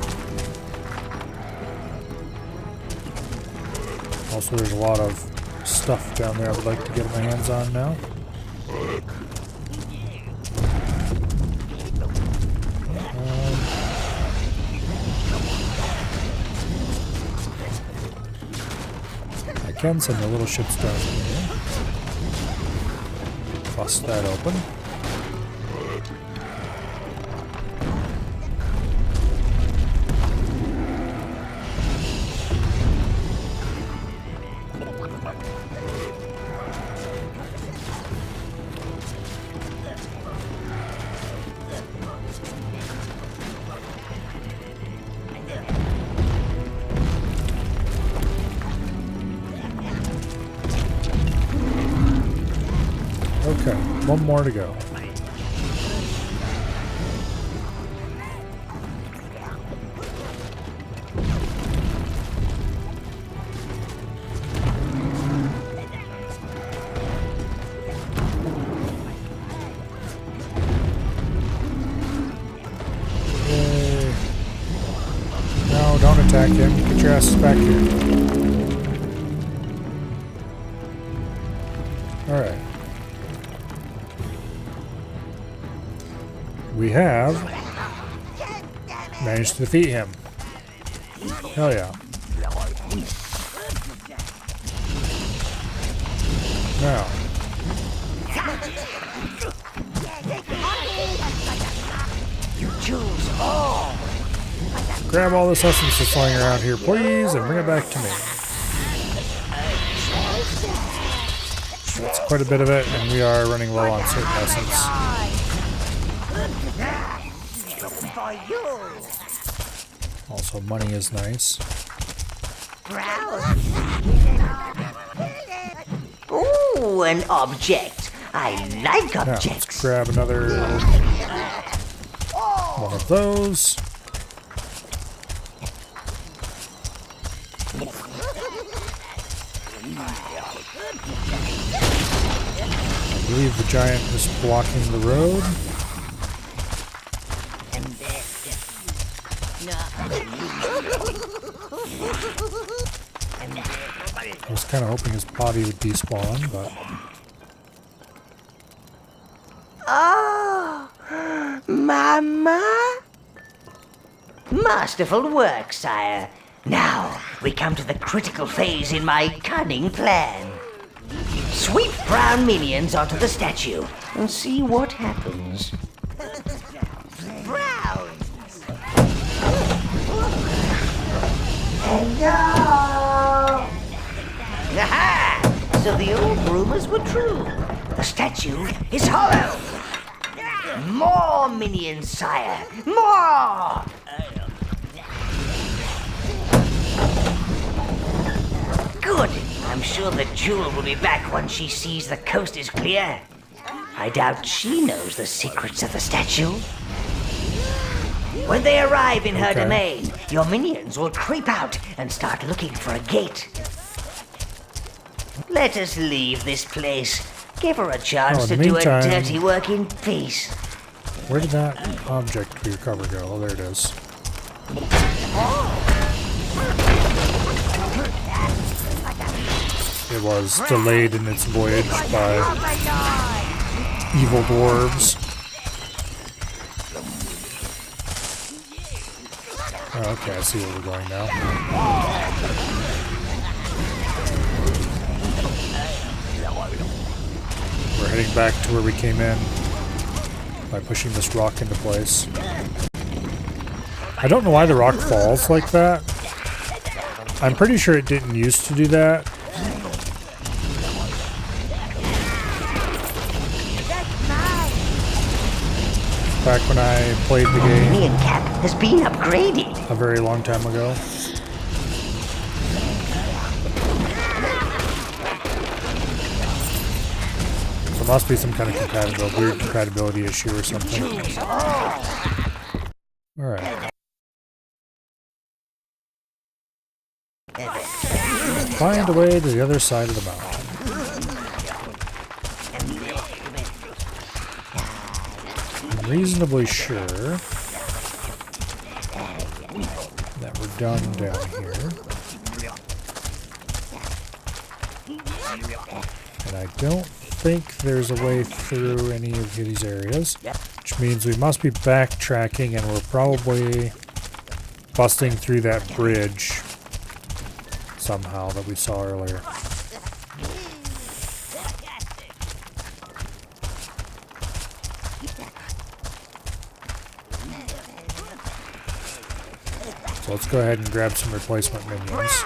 Also, there's a lot of stuff down there I would like to get my hands on now. I can send the little ships down here. Bust that open. Okay, one more to go. Yay. No, don't attack him. Get your asses back here. Alright. We have managed to defeat him. Hell yeah. Now. You choose all. Grab all this essence that's lying around here, please, and bring it back to me. That's quite a bit of it, and we are running low on certain essence. Also, money is nice. Ooh, an object. I like Now, let's objects. grab another one of those. I believe the giant is blocking the road. I was kind of hoping his body would despawn, but... Oh, Mama! Masterful work, sire. Now, we come to the critical phase in my cunning plan. Sweep brown minions onto the statue and see what happens. Brown! Hello! Aha! So the old rumors were true. The statue is hollow. More minions, sire. More! Good. I'm sure the jewel will be back once she sees the coast is clear. I doubt she knows the secrets of the statue. When they arrive in her domain, your minions will creep out and start looking for a gate. Let us leave this place. Give her a chance to do her dirty work in peace. Where did that object we recovered go? Oh, there it is. It was delayed in its voyage by evil dwarves. Oh, okay, I see where we're going now. We're heading back to where we came in by pushing this rock into place. I don't know why the rock falls like that. I'm pretty sure it didn't used to do that. Back when I played the game. Minion cap has been upgraded. A very long time ago. There must be some kind of weird compatibility issue or something. Alright. Find a way to the other side of the mountain. I'm reasonably sure that we're done down here. And I don't think there's a way through any of these areas, which means we must be backtracking, and we're probably busting through that bridge somehow that we saw earlier. So let's go ahead and grab some replacement minions.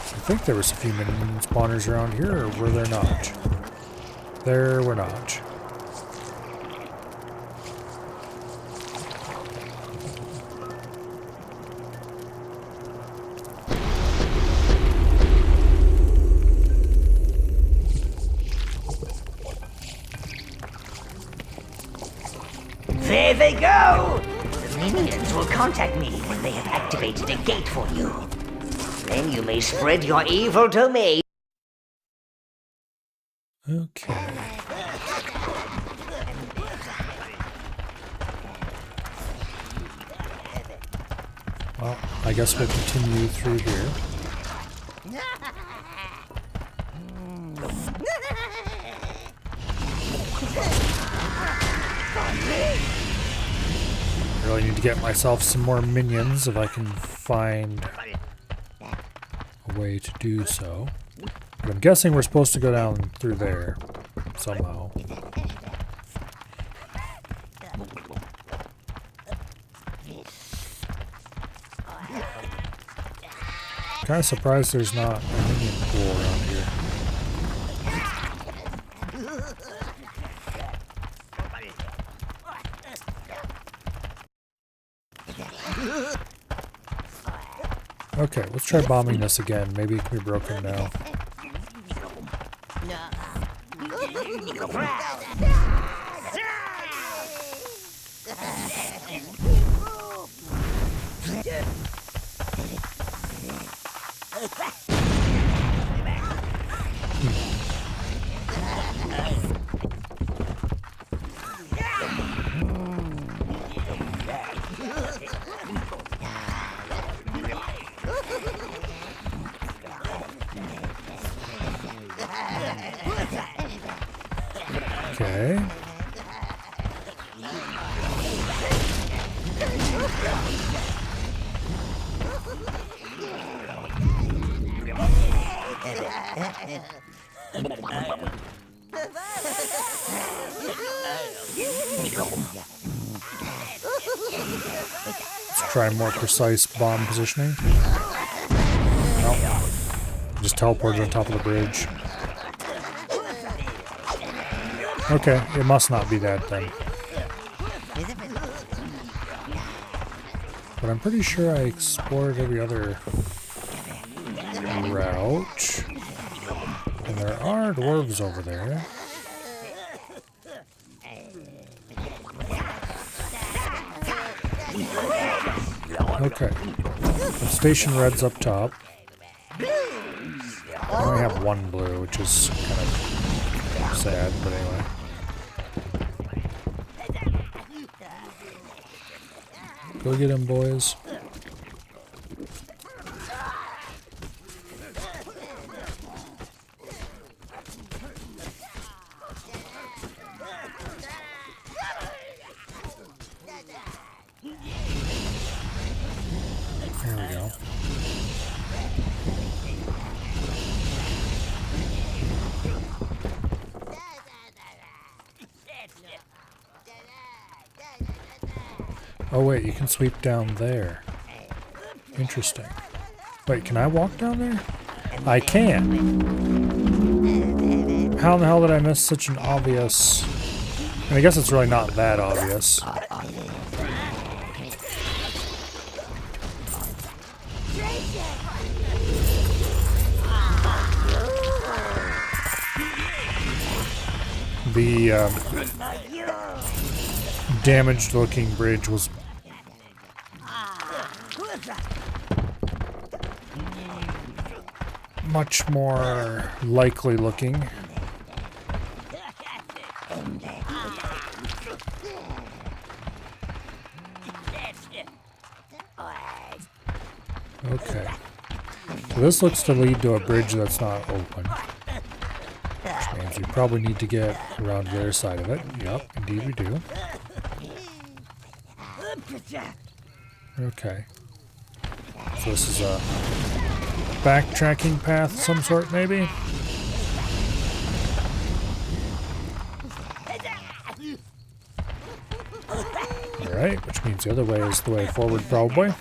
I think there was a few minion spawners around here, or were there not? There were not. There they go! The minions will contact me when they have activated a gate for you. Then you may spread your evil domain. Okay. Well, I guess we'll continue through here. I really need to get myself some more minions if I can find a way to do so. But I'm guessing we're supposed to go down through there somehow. Kind of surprised there's not a minion pool around here. Okay, let's try bombing this again. Maybe it can be broken now. Okay. Let's try more precise bomb positioning. Nope. Just teleported on top of the bridge. Okay, it must not be that then. But I'm pretty sure I explored every other route. And there are dwarves over there. Okay. The station red's up top. I only have one blue, which is kind of sad, but anyway. Go get him, boys. There we go. Oh wait, you can sweep down there. Interesting. Wait, can I walk down there? I can. How in the hell did I miss such an obvious... I guess it's really not that obvious. The damaged looking bridge was much more likely looking. Okay. So this looks to lead to a bridge that's not open. Which means we probably need to get around the other side of it. Yep, indeed we do. Okay. So this is a backtracking path of some sort, maybe? Alright, which means the other way is the way forward, probably.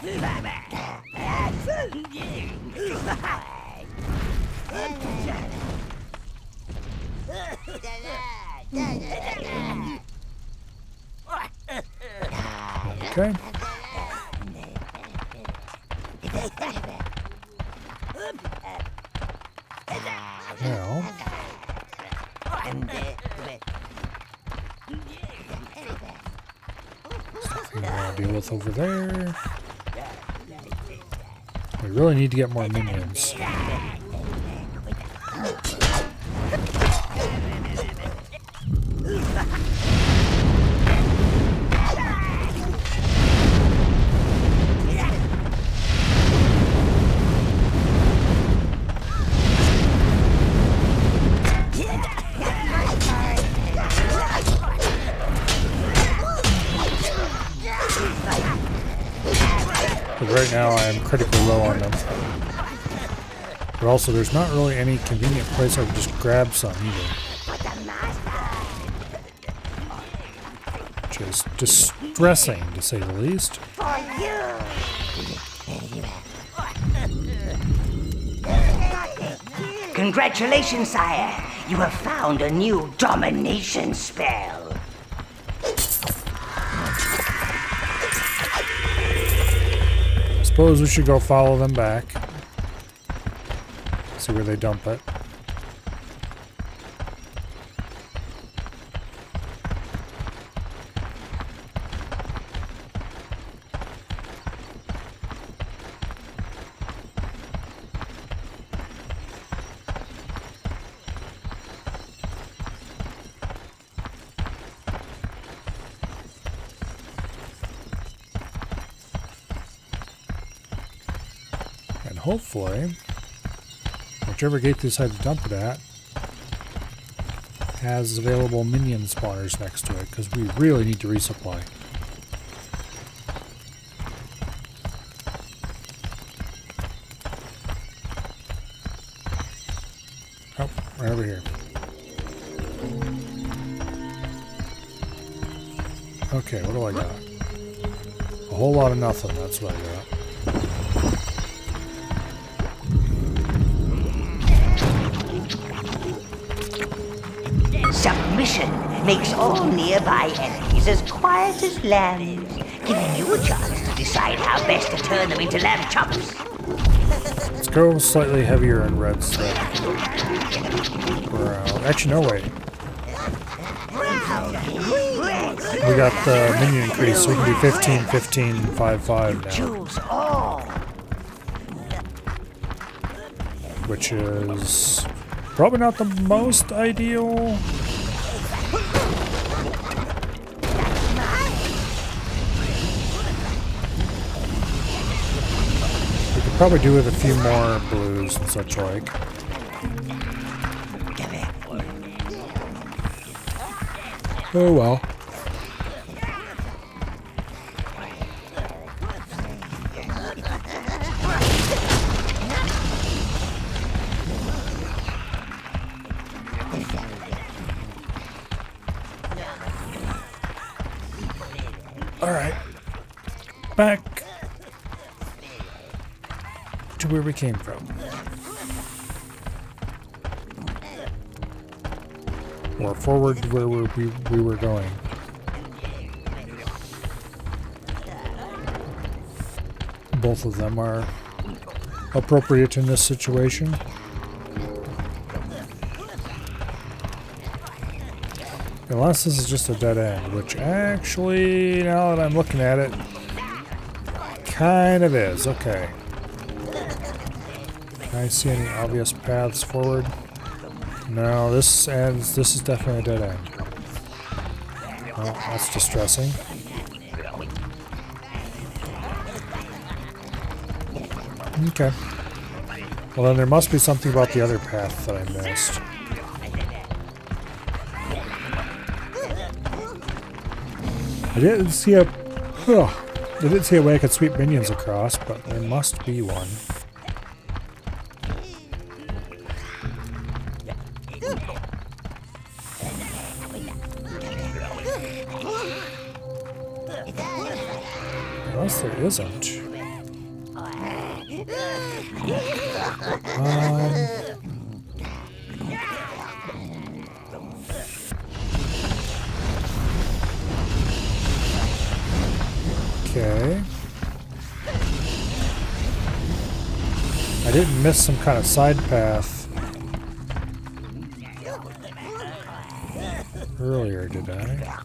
Okay. Now, something I'll deal with over there. We really need to get more minions. Right now I am critically low on them. But also there's not really any convenient place I can just grab some either. Which is distressing to say the least. Congratulations, sire. You have found a new domination spell. Suppose we should go follow them back. See where they dump it. Hopefully, whichever gate they decide to dump it at has available minion spawners next to it, because we really need to resupply. Oh, right over here. Okay, what do I got? A whole lot of nothing, that's what I got. Submission makes all nearby enemies as quiet as lambs, giving you a chance to decide how best to turn them into lamb chops. Let's go slightly heavier in reds. Actually, no, wait. We got the minion increase, so we can do 15, 15, 5, 5 now. Choose all. Which is probably not the most ideal. probably do with a few more blues and such like. Oh well. Alright. Back to where we came from. Or forward to where we were going. Both of them are appropriate in this situation. Unless this is just a dead end, which actually, now that I'm looking at it, kind of is. Okay. Can I see any obvious paths forward? No, this ends. This is definitely a dead end. Well, that's distressing. Okay. Well, then there must be something about the other path that I missed. I didn't see a... I didn't see a way I could sweep minions across, but there must be one. Unless there isn't. Okay. I didn't miss some kind of side path earlier, did I?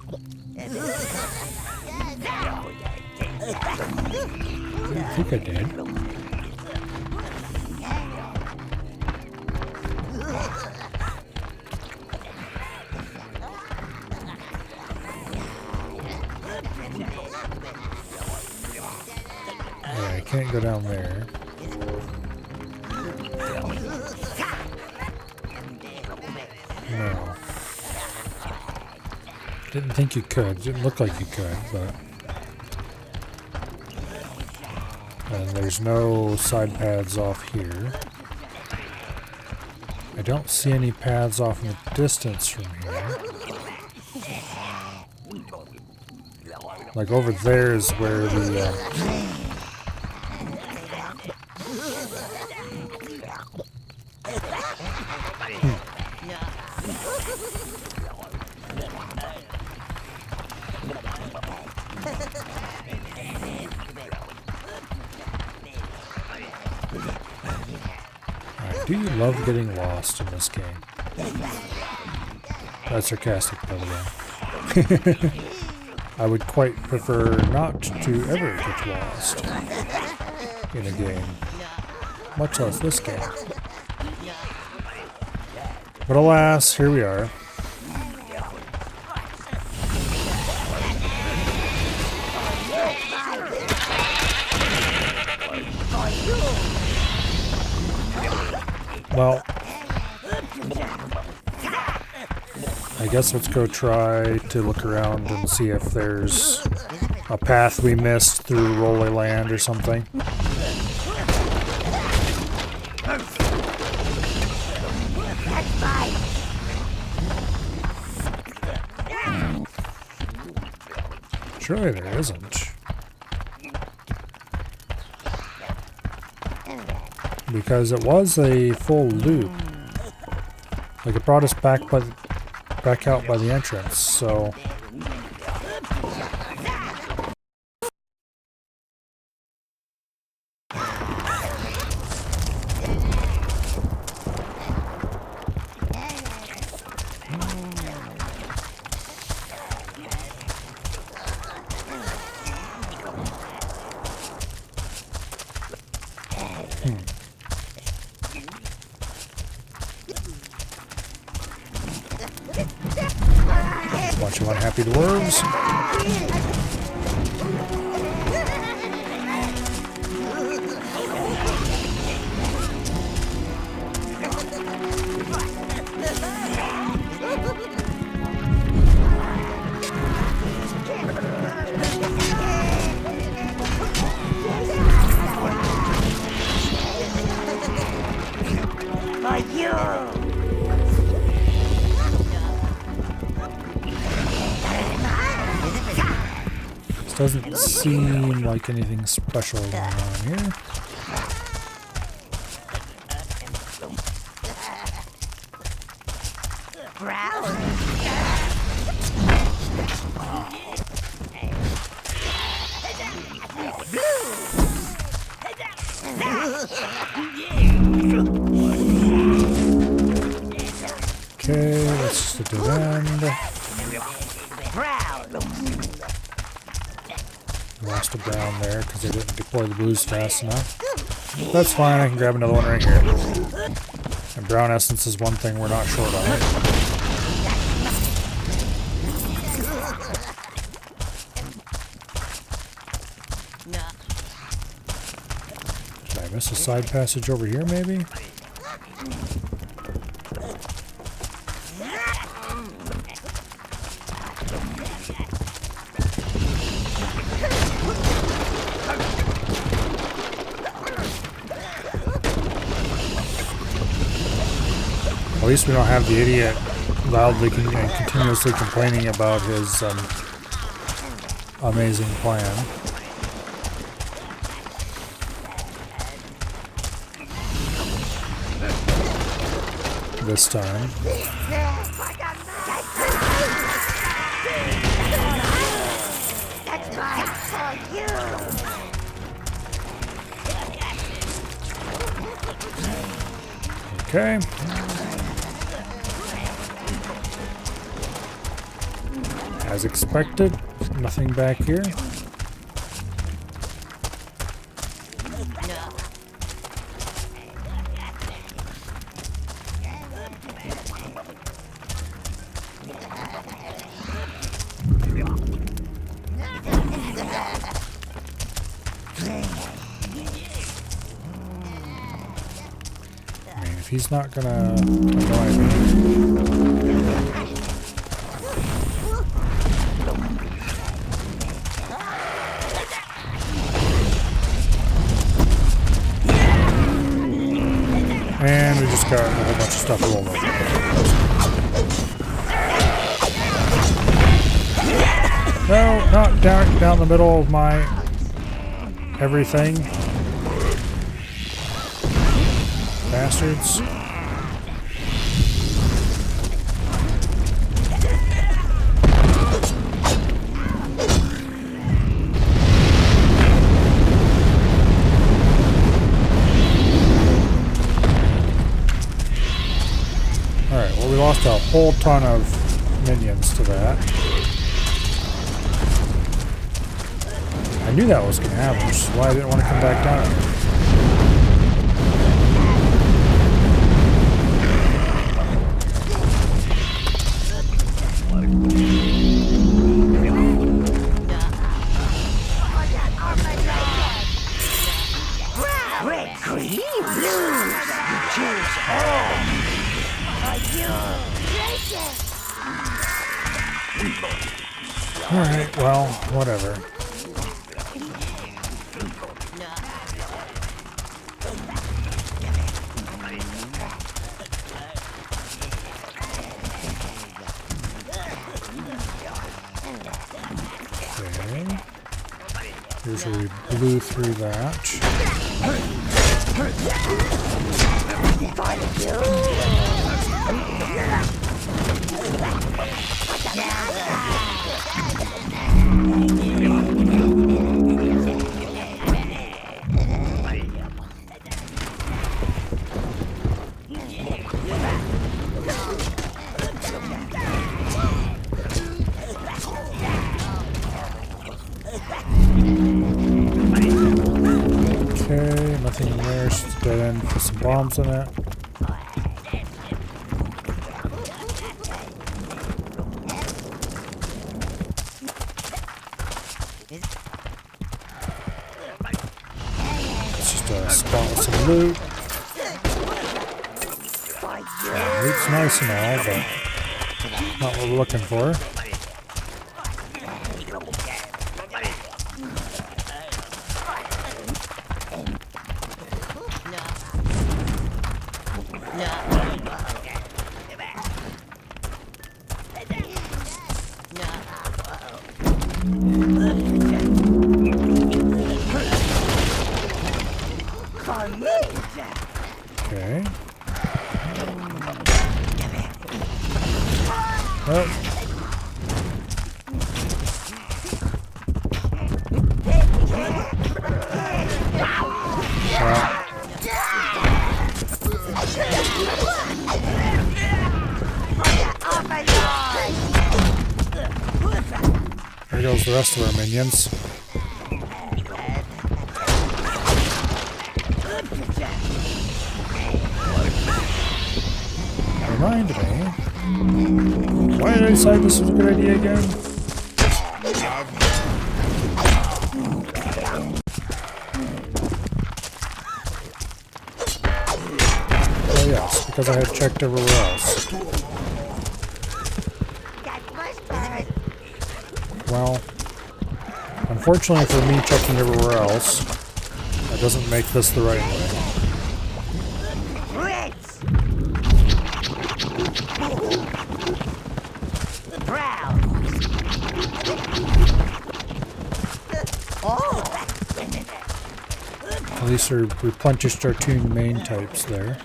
I think I did. I can't go down there. No. Didn't think you could. Didn't look like you could, but... And there's no side paths off here. I don't see any paths off in the distance from here. Like over there is where the... I do love getting lost in this game. That's sarcastic, by the way. I would quite prefer not to ever get lost in a game, much less this game. But alas, here we are. Well, I guess let's go try to look around and see if there's a path we missed through Rolly Land or something. Surely there isn't. Because it was a full loop. Like it brought us back out by the entrance, so... Bunch of unhappy dwarves. Doesn't seem like anything special going on here. Okay, let's just do that. Lost a brown there because I didn't deploy the blues fast enough. That's fine, I can grab another one right here. And brown essence is one thing we're not short on it. Did I miss a side passage over here maybe? At least we don't have the idiot loudly and continuously complaining about his amazing plan. This time. Okay. As expected, nothing back here. I mean, if he's not gonna annoy me. And we just got a whole bunch of stuff rolling over. No, not down the middle of my everything. Bastards. We lost a whole ton of minions to that. I knew that was going to happen, which is why I didn't want to come back down here. Red, green, blue. Choose all. Alright, well, whatever. Okay. Here's where we blew through that. Okay, nothing in there, it's just a dead end, put some bombs in it. It's just a spot with some loot. Yeah, loot's nice and all, but not what we're looking for. goes the rest of our minions. Remind me, why did I decide this was a good idea again? Oh yes, because I had checked everywhere else. Well, unfortunately for me checking everywhere else, that doesn't make this the right way. At least we replenished our two main types there.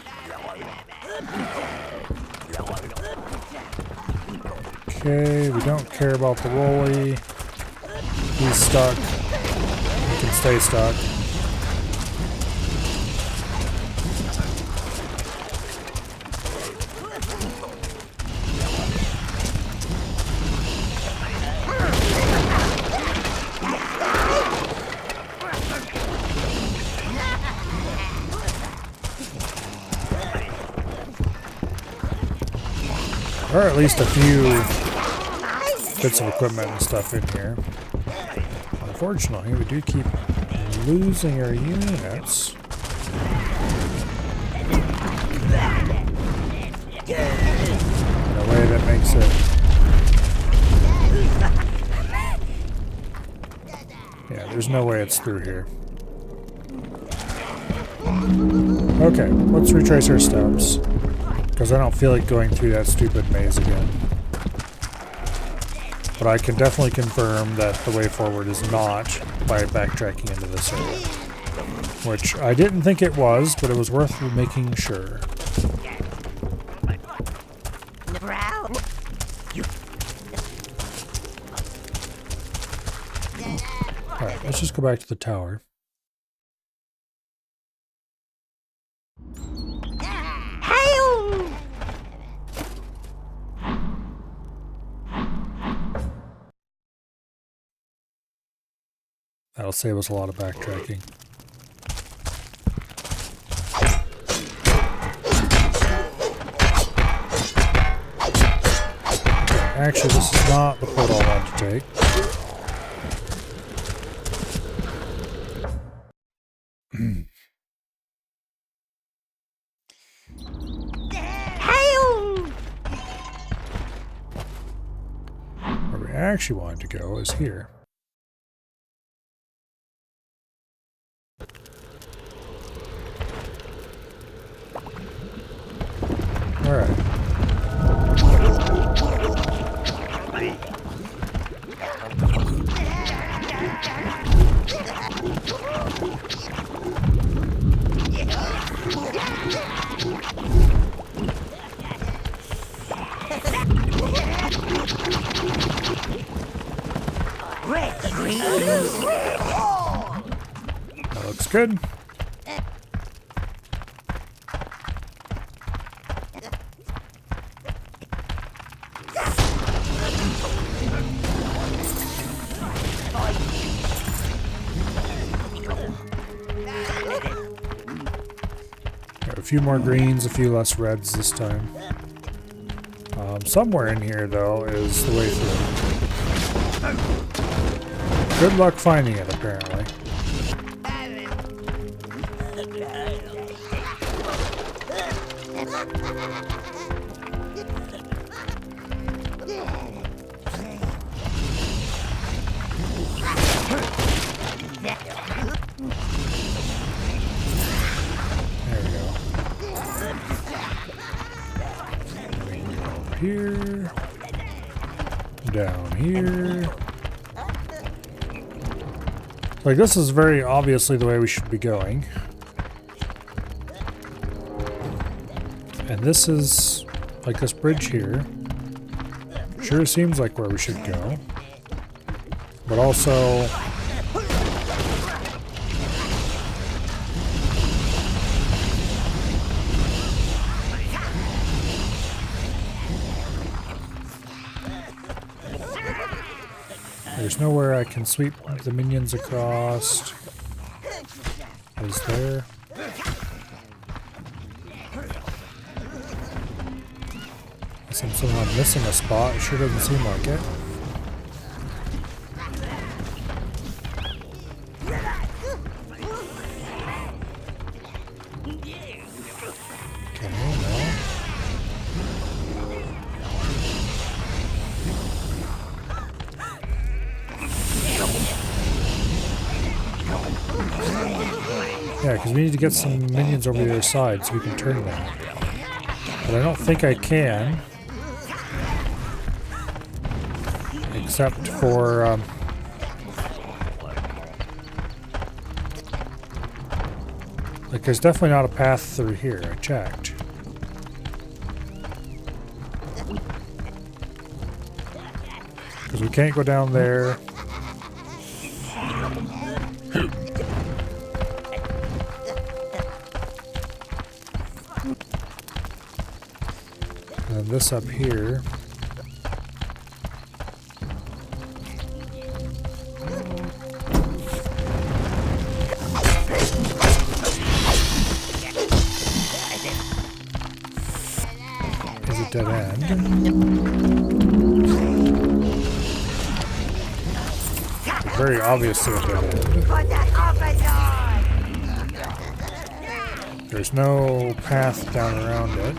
Okay, we don't care about the Rolly. He's stuck. He can stay stuck. Or at least a few bits of equipment and stuff in here. Unfortunately, we do keep losing our units. In a way that makes it... Yeah, there's no way it's through here. Okay, let's retrace our steps. Because I don't feel like going through that stupid maze again. But I can definitely confirm that the way forward is not by backtracking into this area. Which I didn't think it was, but it was worth making sure. Alright, let's just go back to the tower. That'll save us a lot of backtracking. Okay, actually, this is not the portal I want to take. Where we actually wanted to go is here. Alright. That looks good. A few more greens, a few less reds this time. Somewhere in here, though, is the way through. Good luck finding it, apparently. Here, down here. Like, this is very obviously the way we should be going. And this is, like, this bridge here. Sure seems like where we should go. But also... there's nowhere I can sweep the minions across. Is there? Unless I'm somehow missing a spot. It sure doesn't seem like it. Okay, no. Yeah, because we need to get some minions over the other side so we can turn them. But I don't think I can. Except for... like, there's definitely not a path through here. I checked. Because we can't go down there. And then this up here. Is a dead end. Very obviously a dead end. There's no path down around it.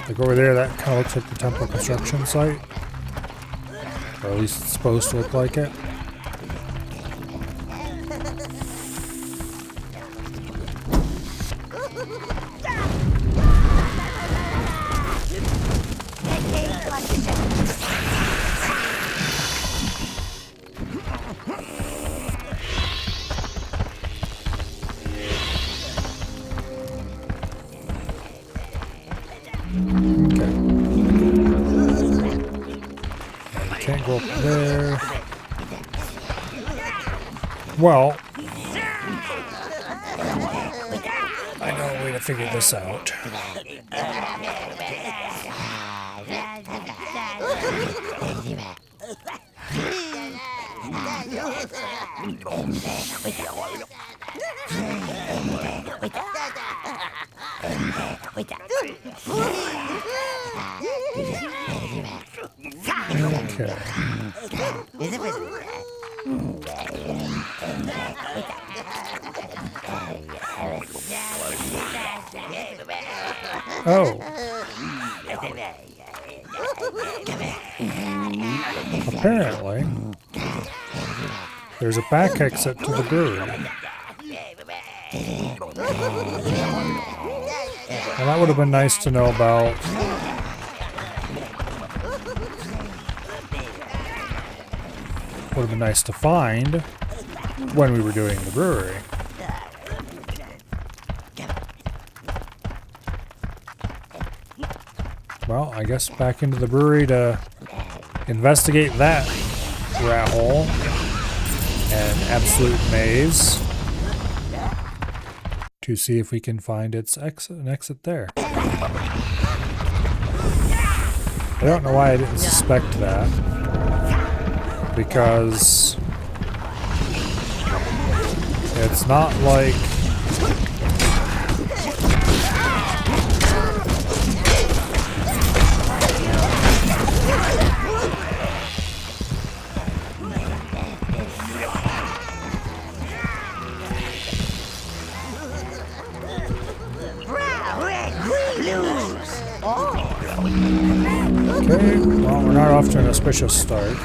Like over there, that kind of looks like the temple construction site. Or at least it's supposed to look like it. Can't go up there. Well, I know a way to figure this out. Okay. Oh. Apparently, there's a back exit to the brewery. Well, that would have been nice to know about. Would have been nice to find when we were doing the brewery. Well, I guess back into the brewery to investigate that rat hole and absolute maze to see if we can find its an exit there. I don't know why I didn't suspect that. Because it's not like okay, well, we're not off to an auspicious start.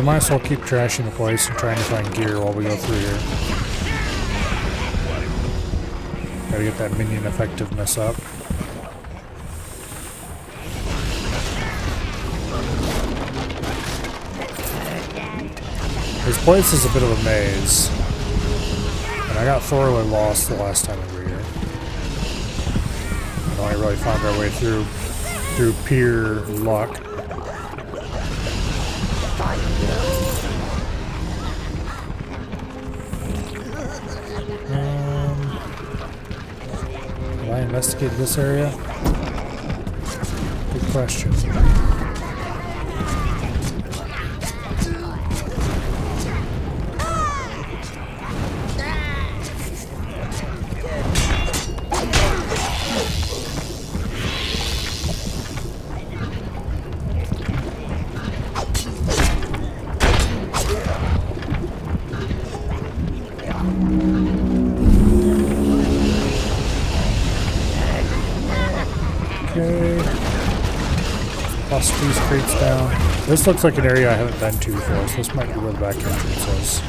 might as well keep trashing the place and trying to find gear while we go through here. Gotta get that minion effectiveness up. This place is a bit of a maze, and I got thoroughly lost the last time we were here. And only really found our way through pure luck. Have I investigated this area? Good question. Bust these crates down. This looks like an area I haven't been to before, so this might be where the back entrance is.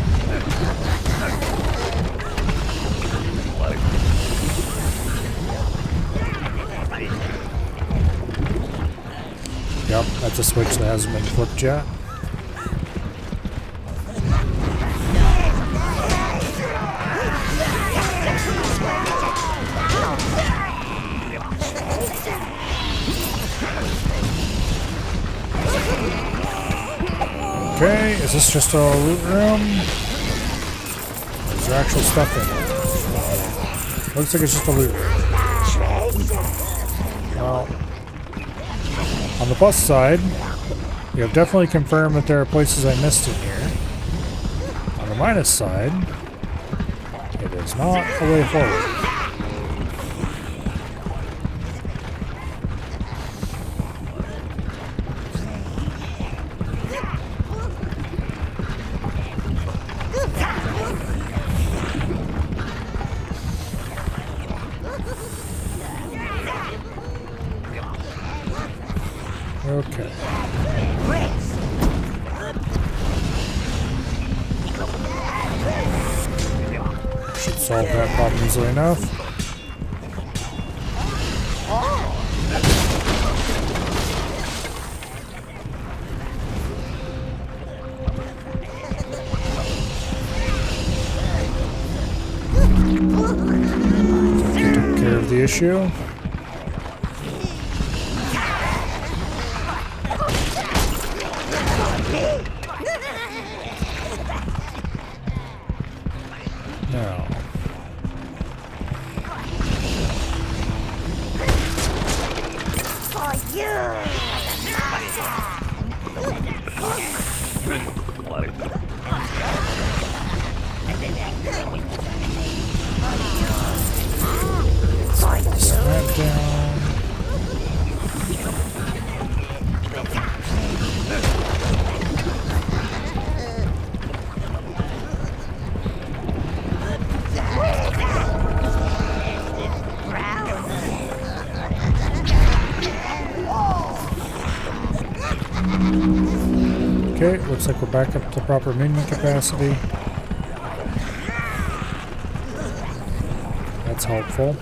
Yep, that's a switch that hasn't been flipped yet. Okay, is this just a loot room? Is there actual stuff in it? Looks like it's just a loot room. Well, on the plus side, you have definitely confirmed that there are places I missed in here. On the minus side, it is not a way forward. Okay. Should solve that problem easily enough. Took care of the issue. Okay, looks like we're back up to proper minion capacity. That's helpful.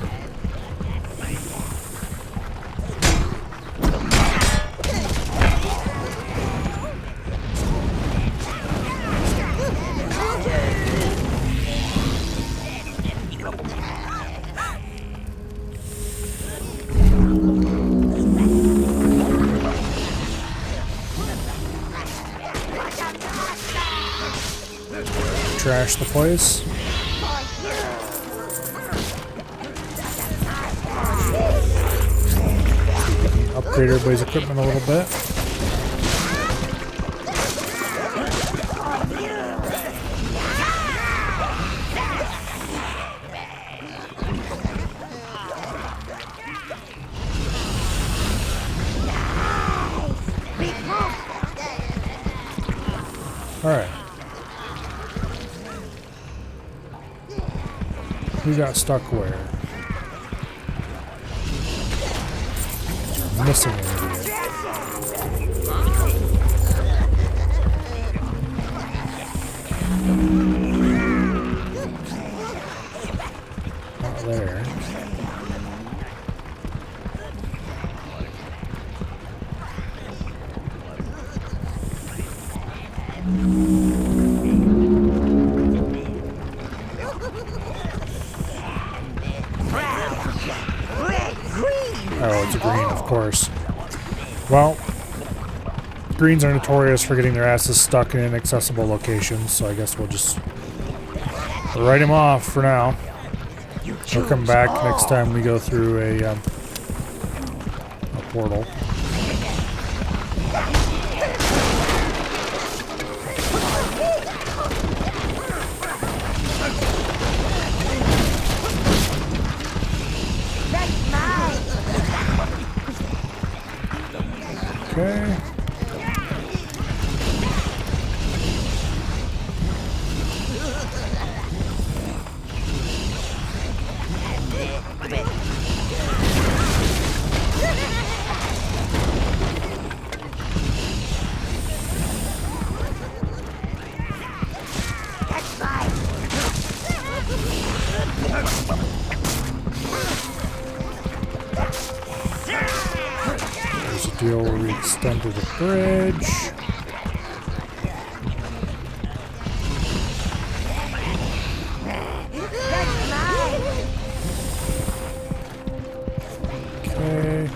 Trash the place. Upgrade everybody's equipment a little bit. All right. Who got stuck where? I'm missing an idiot. Not there. Oh, it's a green, of course. Well, greens are notorious for getting their asses stuck in inaccessible locations, so I guess we'll just write him off for now. We'll come back next time we go through a portal. Okay. There's a deal where we extended the bridge. Okay.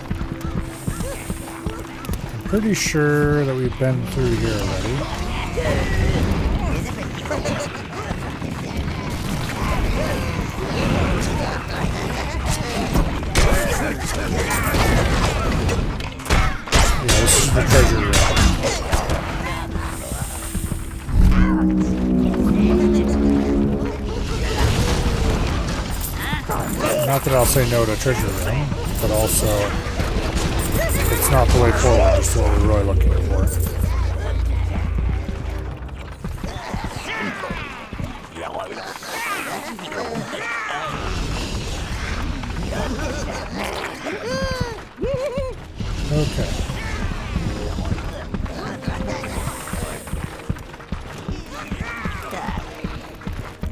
I'm pretty sure that we've been through here already. Yeah, this is the treasure room. Not that I'll say no to treasure room, but also it's not the way forward, just what we're really looking for. Okay.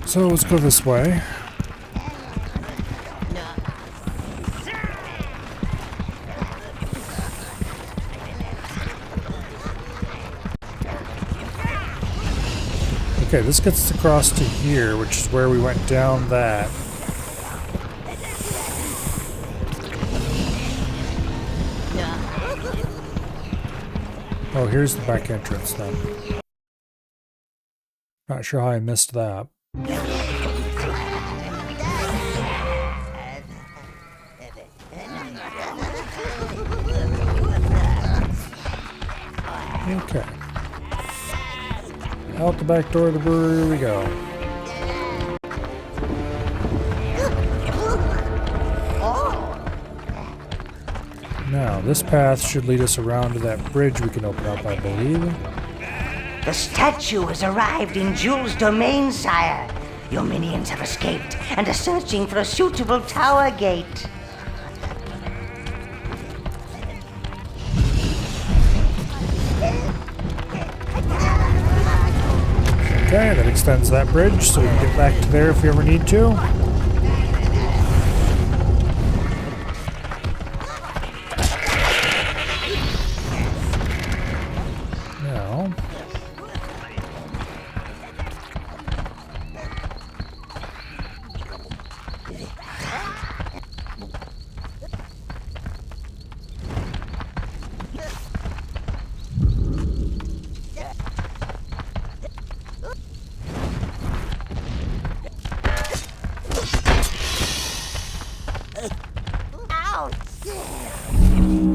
So let's go this way. Okay, this gets us across to here, which is where we went down that. Oh, here's the back entrance then. Not sure how I missed that. Okay. Out the back door of the brewery we go. Now, this path should lead us around to that bridge we can open up, I believe. The statue has arrived in Jules' domain, sire. Your minions have escaped and are searching for a suitable tower gate. Okay, that extends that bridge so we can get back to there if we ever need to. Now,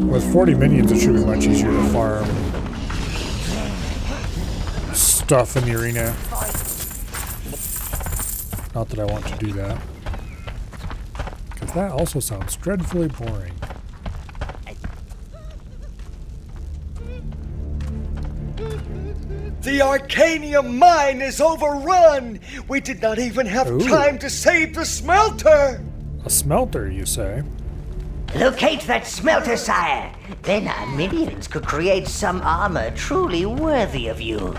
with 40 minions, it should be much easier to farm stuff in the arena. Not that I want to do that, because that also sounds dreadfully boring. The Arcanium mine is overrun! We did not even have Ooh. time to save the smelter! A smelter, you say? Locate that smelter, sire. Then our minions could create some armor truly worthy of you.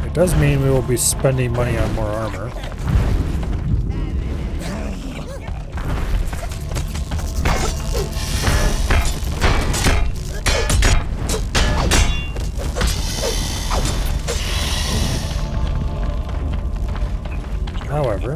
It does mean we will be spending money on more armor. However,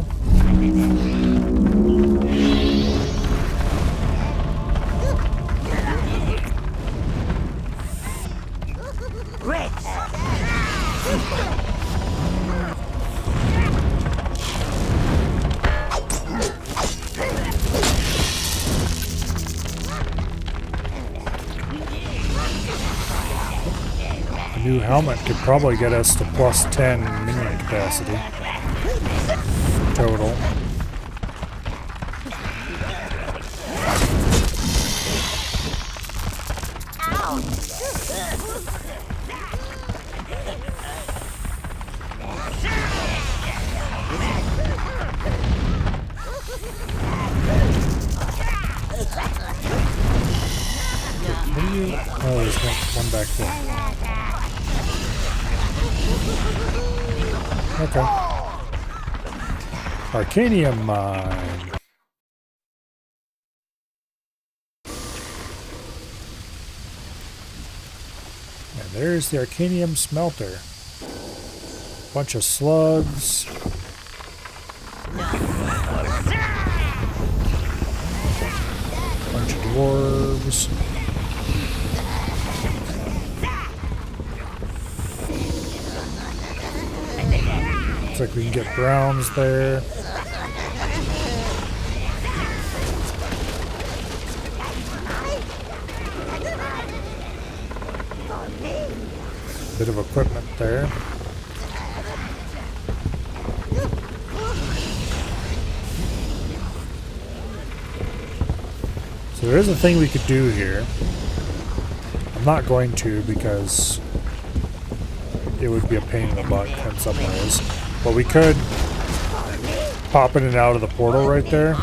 a new helmet could probably get us to plus 10 minion capacity total. Oh, there's one back there. Okay. Arcanium mine. And there's the Arcanium smelter. Bunch of slugs. Bunch of dwarves. Looks like we can get browns there. Bit of equipment there. So there is a thing we could do here. I'm not going to because it would be a pain in the butt in some ways. But we could pop in and out of the portal right there.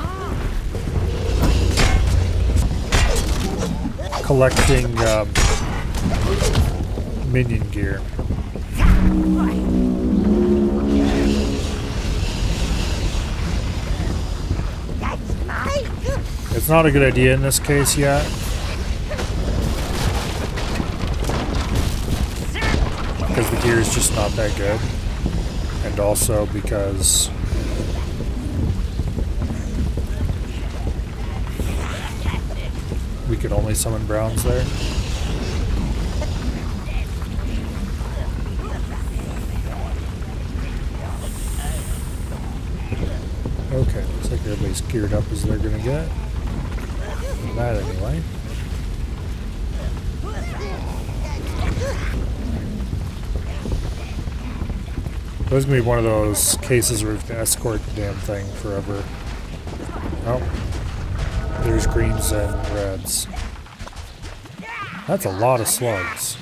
Collecting minion gear. It's not a good idea in this case yet. Because the gear is just not that good. And also because we could only summon browns there. Okay, looks like everybody's geared up as they're gonna get. That anyway. This is gonna be one of those cases where we have to escort the damn thing forever. Oh. There's greens and reds. That's a lot of slugs.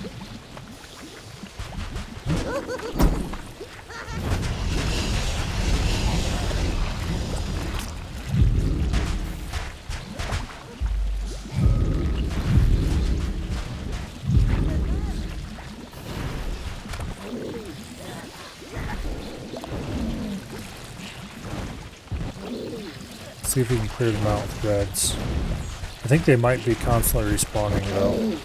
See if we can clear them out with reds. I think they might be constantly respawning though.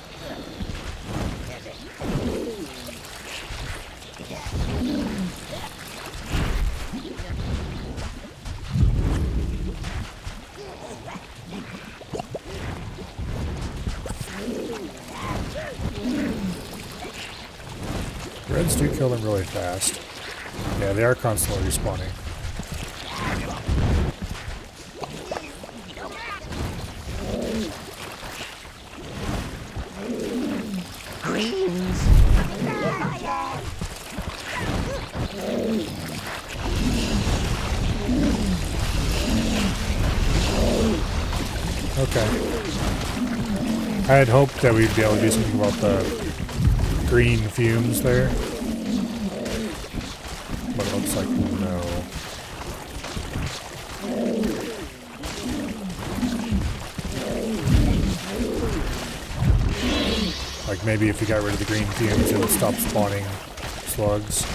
Reds do kill them really fast. Yeah, they are constantly respawning. Okay. I had hoped that we'd be able to do something about the green fumes there. But it looks like no. Like maybe if you got rid of the green fumes, it would stop spawning slugs.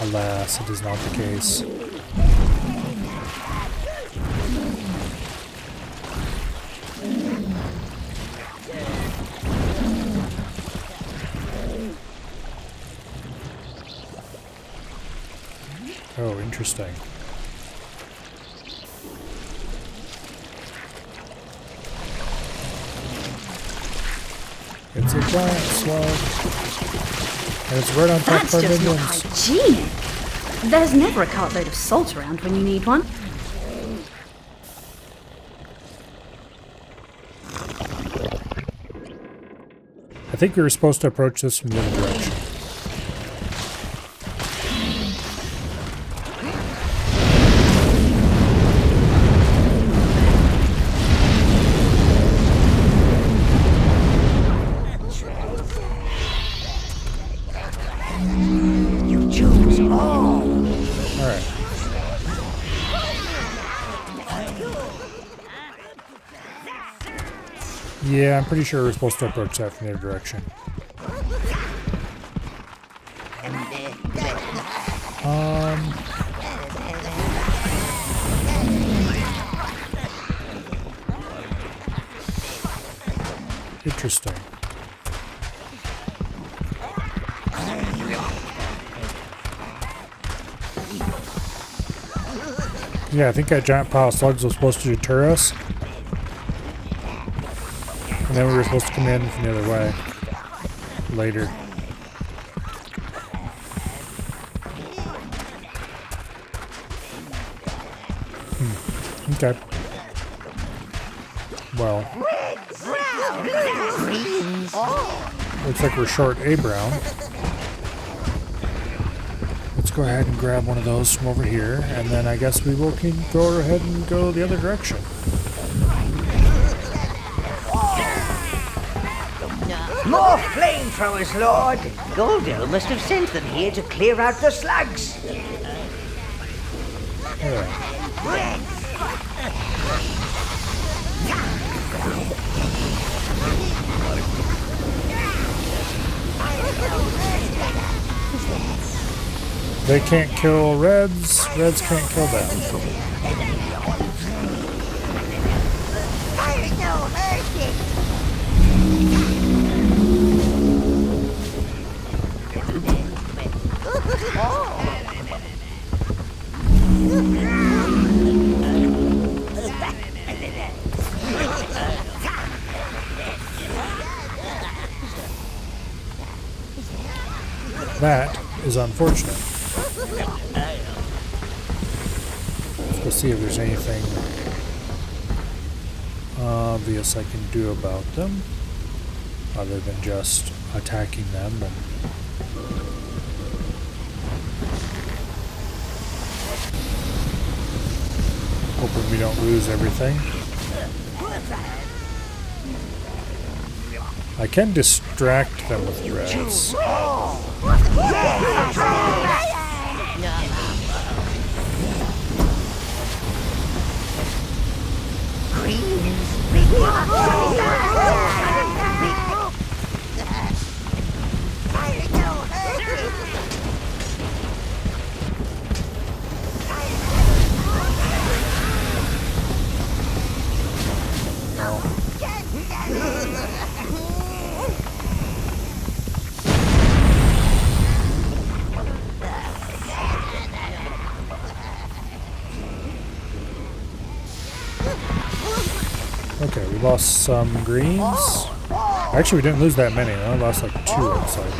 Alas, it is not the case. Oh, interesting. It's a giant slug. And it's right on top of That's our just not minions. hygienic. There's never a cartload of salt around when you need one. I think we were supposed to approach this from the other direction. You choose all. Alright. Yeah, I'm pretty sure we're supposed to approach that from the other direction. Interesting. Yeah, I think that giant pile of slugs was supposed to deter us. And then we were supposed to come in from the other way. Later. Okay. Well. Looks like we're short a brown. Let's go ahead and grab one of those from over here, and then I guess we will go ahead and go the other direction. More flamethrowers, Lord! Goldo must have sent them here to clear out the slugs. Alright. They can't kill reds, reds can't kill them. That is unfortunate. Let's see if there's anything obvious I can do about them, other than just attacking them. And hoping we don't lose everything. I can distract them with reds. Okay, we lost some greens. Actually, we didn't lose that many. We only lost like 2 outside.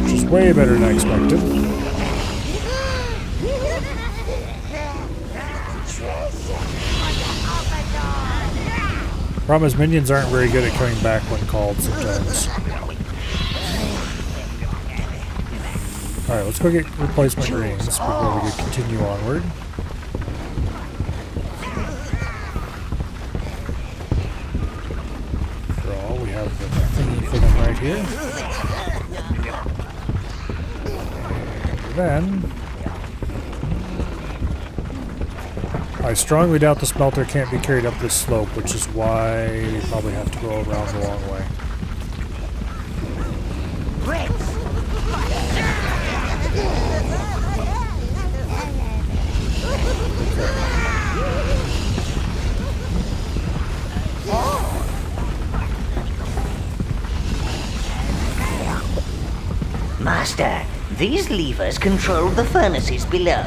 Which is way better than I expected. Problem is, minions aren't very good at coming back when called sometimes. Alright, let's go get replacement greens before we can continue onward. For them right here. And then I strongly doubt the smelter can't be carried up this slope, which is why we probably have to go around the long way. Master, these levers control the furnaces below.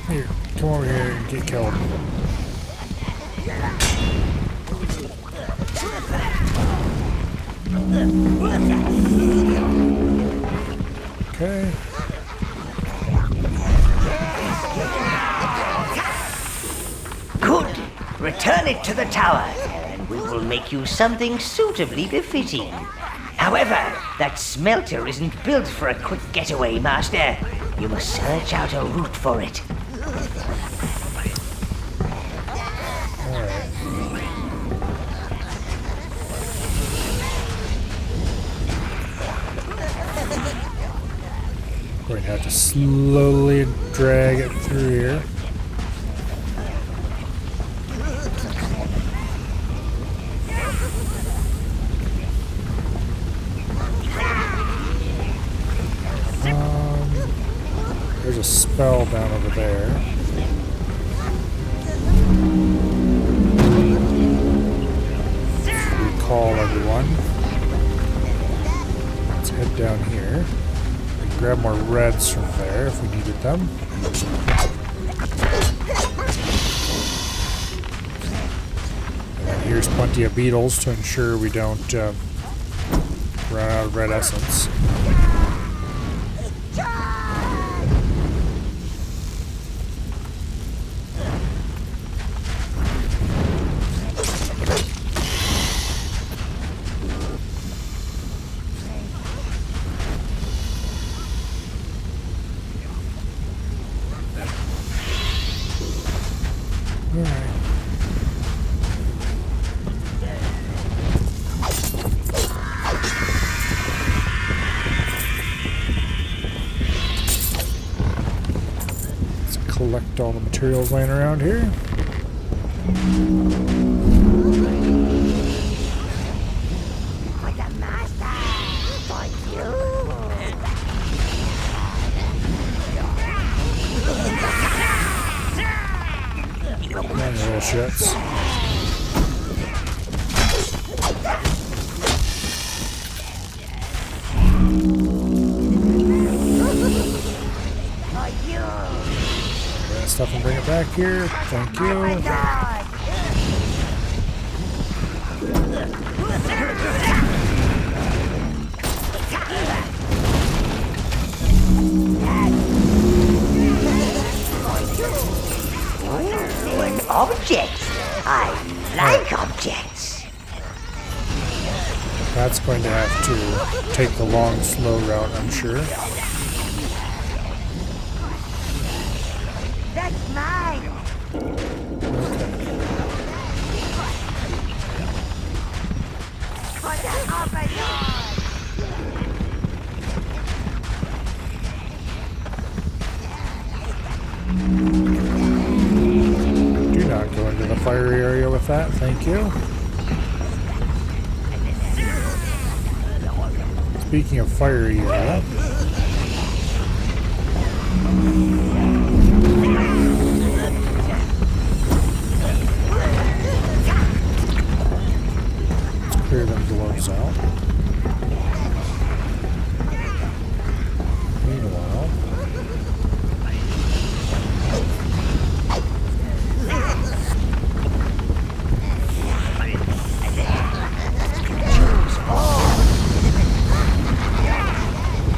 Here, come over here and get killed. Okay. Good. Return it to the tower, and we will make you something suitably befitting. However, that smelter isn't built for a quick getaway, Master. You must search out a route for it. Going to have to slowly drag it through here. There's a spell down over there. Recall everyone. Let's head down here. Grab more reds from there if we needed them. And then here's plenty of beetles to ensure we don't run out of red essence. Collect all the materials laying around here. Come on, you little shits. Stuff and bring it back here. Thank you. An object. I like objects. That's going to have to take the long, slow route, I'm sure. That's mine. For the Overlord. Do not go into the fiery area with that, thank you. Speaking of fiery area, let's clear them dwarves out. Meanwhile,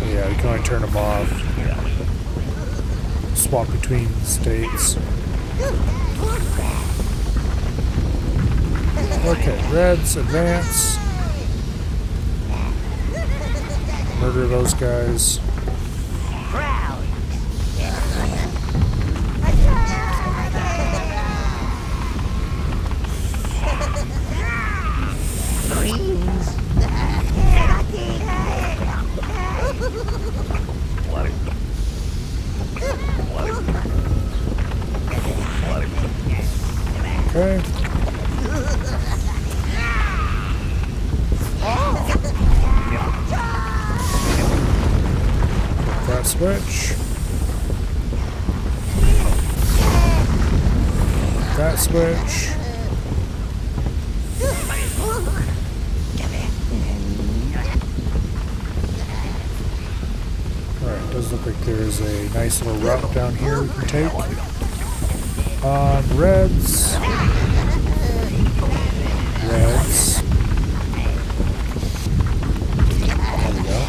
yeah, we can only turn them off. Swap between states. Okay, reds, advance. Murder those guys. that switch. That switch. Alright, does look like there's a nice little route down here we can take. On reds. Reds. There we go.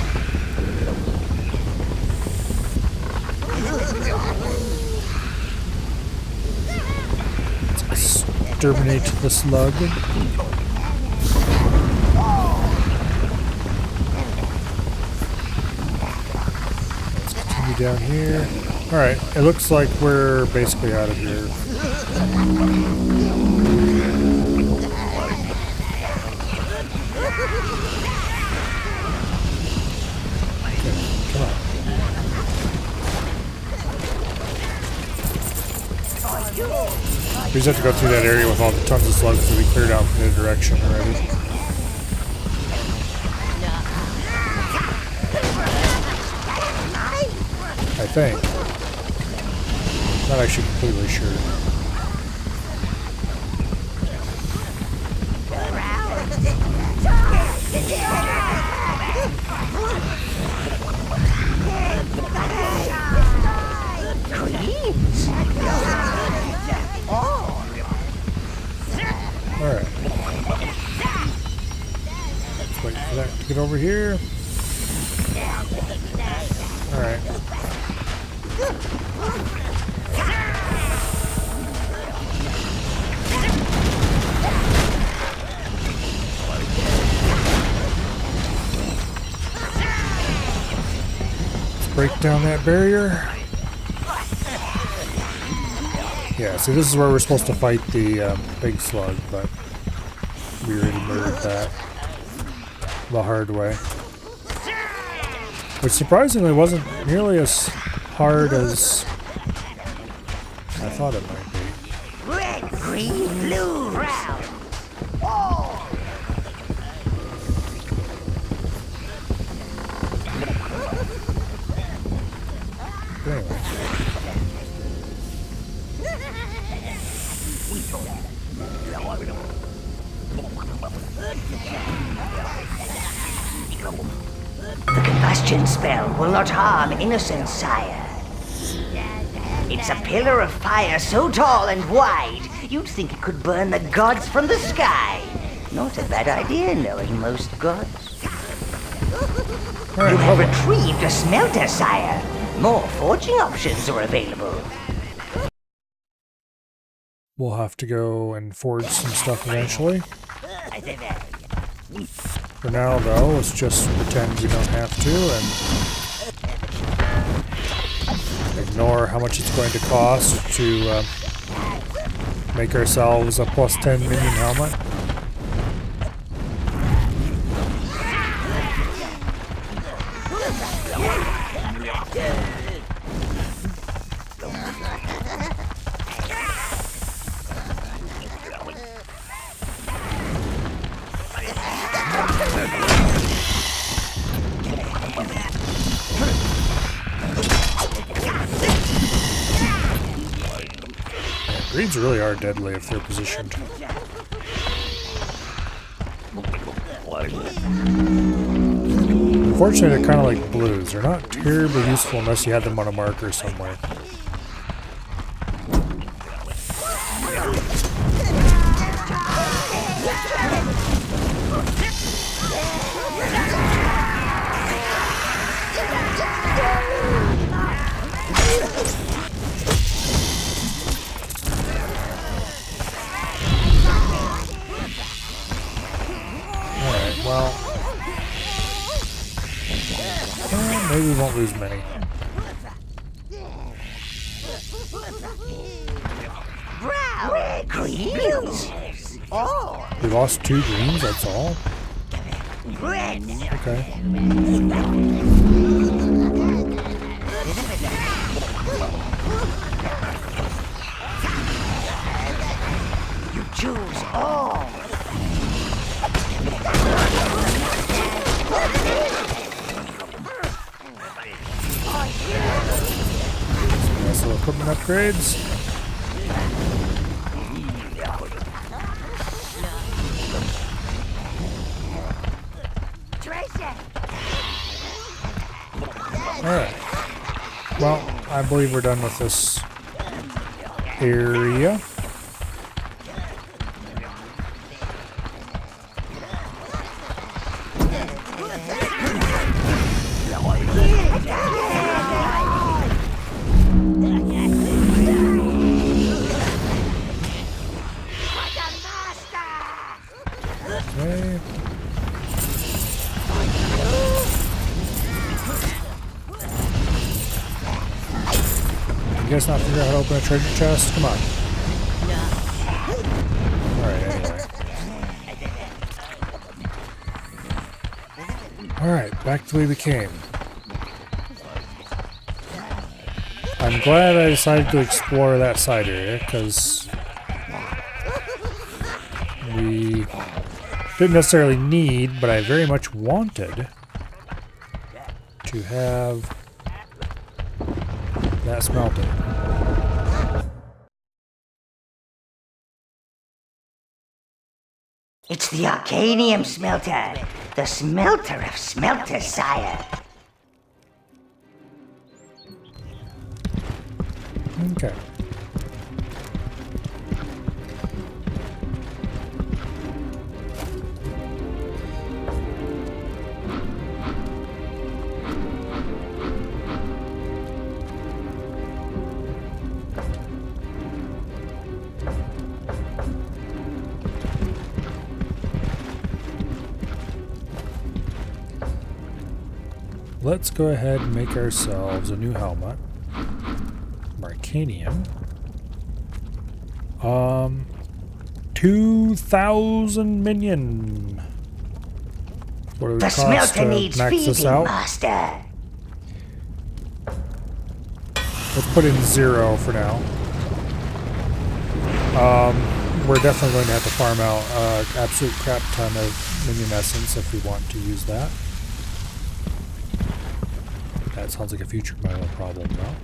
Let's exterminate the slug. Down here. Alright, it looks like we're basically out of here. Okay, come on. We just have to go through that area with all the tons of slugs that we cleared out from the direction already. I think. Not actually completely sure. Alright. Let's wait for that to get over here. Alright. Let's break down that barrier. Yeah, see, this is where we're supposed to fight the big slug, but we already murdered that the hard way. Which surprisingly wasn't nearly as hard as I thought it might be. Red, green, blue, brown. Oh. But anyway. The combustion spell will not harm innocent, sire. It's a pillar of fire so tall and wide, you'd think it could burn the gods from the sky. Not a bad idea, knowing most gods. Right, You have retrieved a smelter, sire. More forging options are available. We'll have to go and forge some stuff eventually. For now, though, let's just pretend we don't have to and ignore how much it's going to cost to make ourselves a plus 10 minion helmet. Greens really are deadly if they're positioned. Unfortunately, they're kind of like blues. They're not terribly useful unless you have them on a marker somewhere. Well, maybe we won't lose many. Red, greens. Oh, We lost 2 greens, that's all. red. Okay. You choose all. equipment upgrades. Alright. Well, I believe we're done with this area. Okay. You guys not figure out how to open a treasure chest? Come on. Alright, anyway. Alright, back to the way we came. I'm glad I decided to explore that side area, because we didn't necessarily need, but I very much wanted to have that smelter. It's the Arcanium smelter. The smelter of smelters, sire. Okay. Let's go ahead and make ourselves a new helmet. Arcanium. 2,000 minion. What would it The cost smelter to needs max this feeding, out? master. Let's put in 0 for now. We're definitely going to have to farm out absolute crap ton of minion essence if we want to use that. That sounds like a future meta problem, though.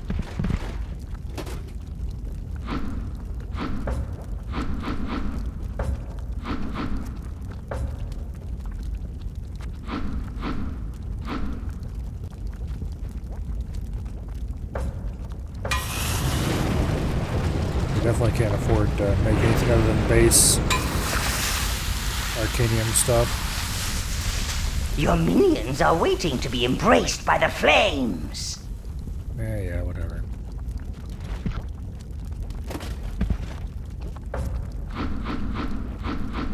Definitely can't afford to make anything other than base Arcanium stuff. Your minions are waiting to be embraced by the flames. Yeah, whatever.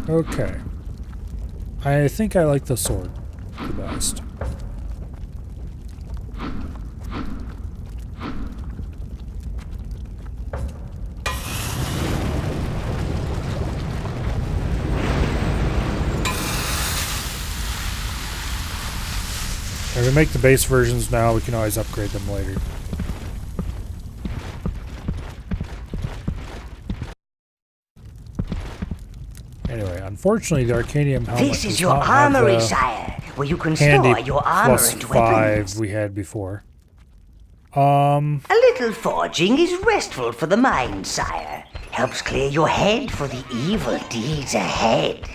Okay. I think I like the sword the best. If we make the base versions now, we can always upgrade them later. Anyway, unfortunately, the Arcanium helmet This is does your not have armory, the sire, where you can handy store your armor plus and 5 weapons. we had before. A little forging is restful for the mind, sire. Helps clear your head for the evil deeds ahead.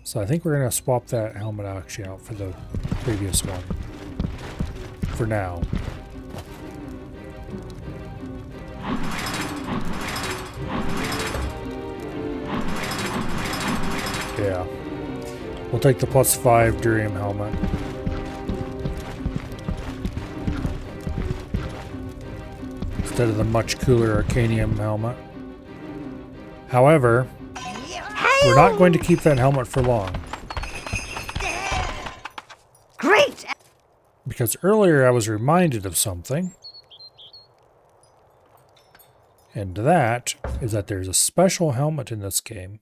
So I think we're going to swap that helmet actually out for the previous one. For now. Yeah. We'll take the plus 5 Durium helmet. Instead of the much cooler Arcanium helmet. However, we're not going to keep that helmet for long. Great! Because earlier I was reminded of something. And that is that there's a special helmet in this game.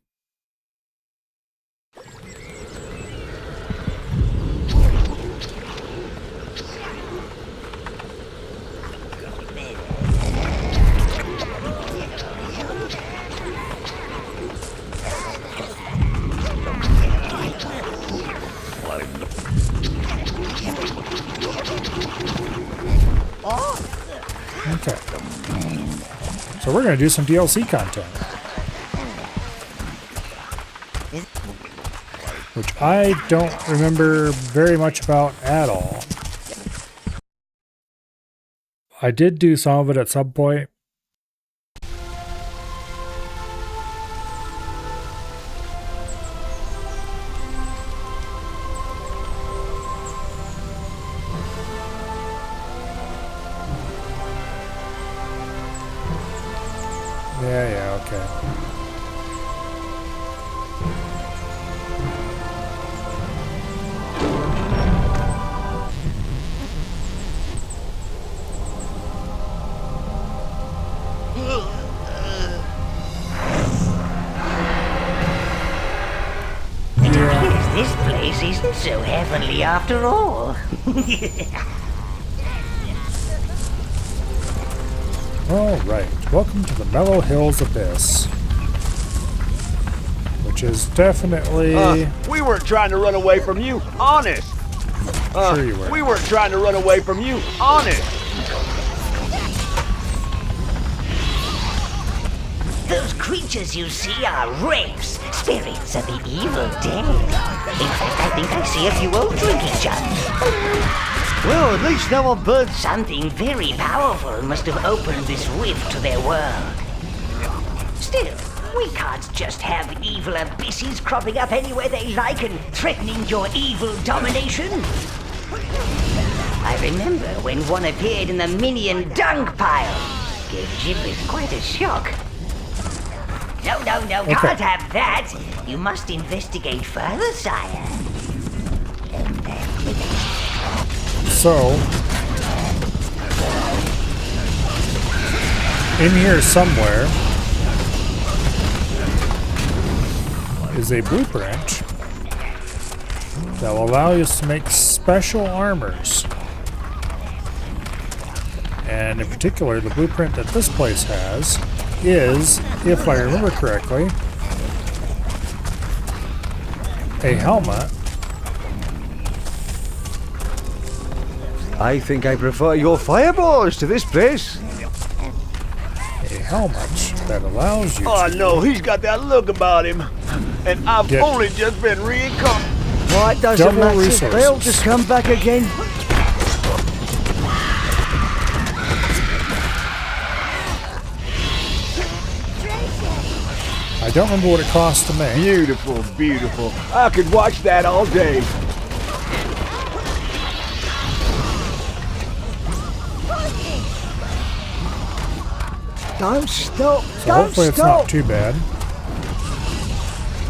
Okay. So we're going to do some DLC content. Which I don't remember very much about at all. I did do some of it at some point. Yeah, okay. This place isn't so heavenly after all. Alright, welcome to the Mellow Hills Abyss. Which is definitely... We weren't trying to run away from you, honest. Sure you were. We weren't trying to run away from you, honest. Those creatures you see are wraiths, spirits of the evil dead. In fact, I think I see a few old drinking jars. Well, at least no one burned. Something very powerful must have opened this rift to their world. Still, we can't just have evil abysses cropping up anywhere they like and threatening your evil domination. I remember when one appeared in the minion dung pile. Gave Gibbet quite a shock. No, can't have that. You must investigate further, sire. So, in here somewhere is a blueprint that will allow us to make special armors. And in particular, the blueprint that this place has is, if I remember correctly, a helmet. I think I prefer your fireballs to this place. A helmet that allows you Oh to no, he's got that look about him. And I've Get only just been reincarnated. Why does double it matter? resources. They'll just come back again. I don't remember what it costs to make. Beautiful, beautiful. I could watch that all day. Don't stop. So hopefully it's not too bad.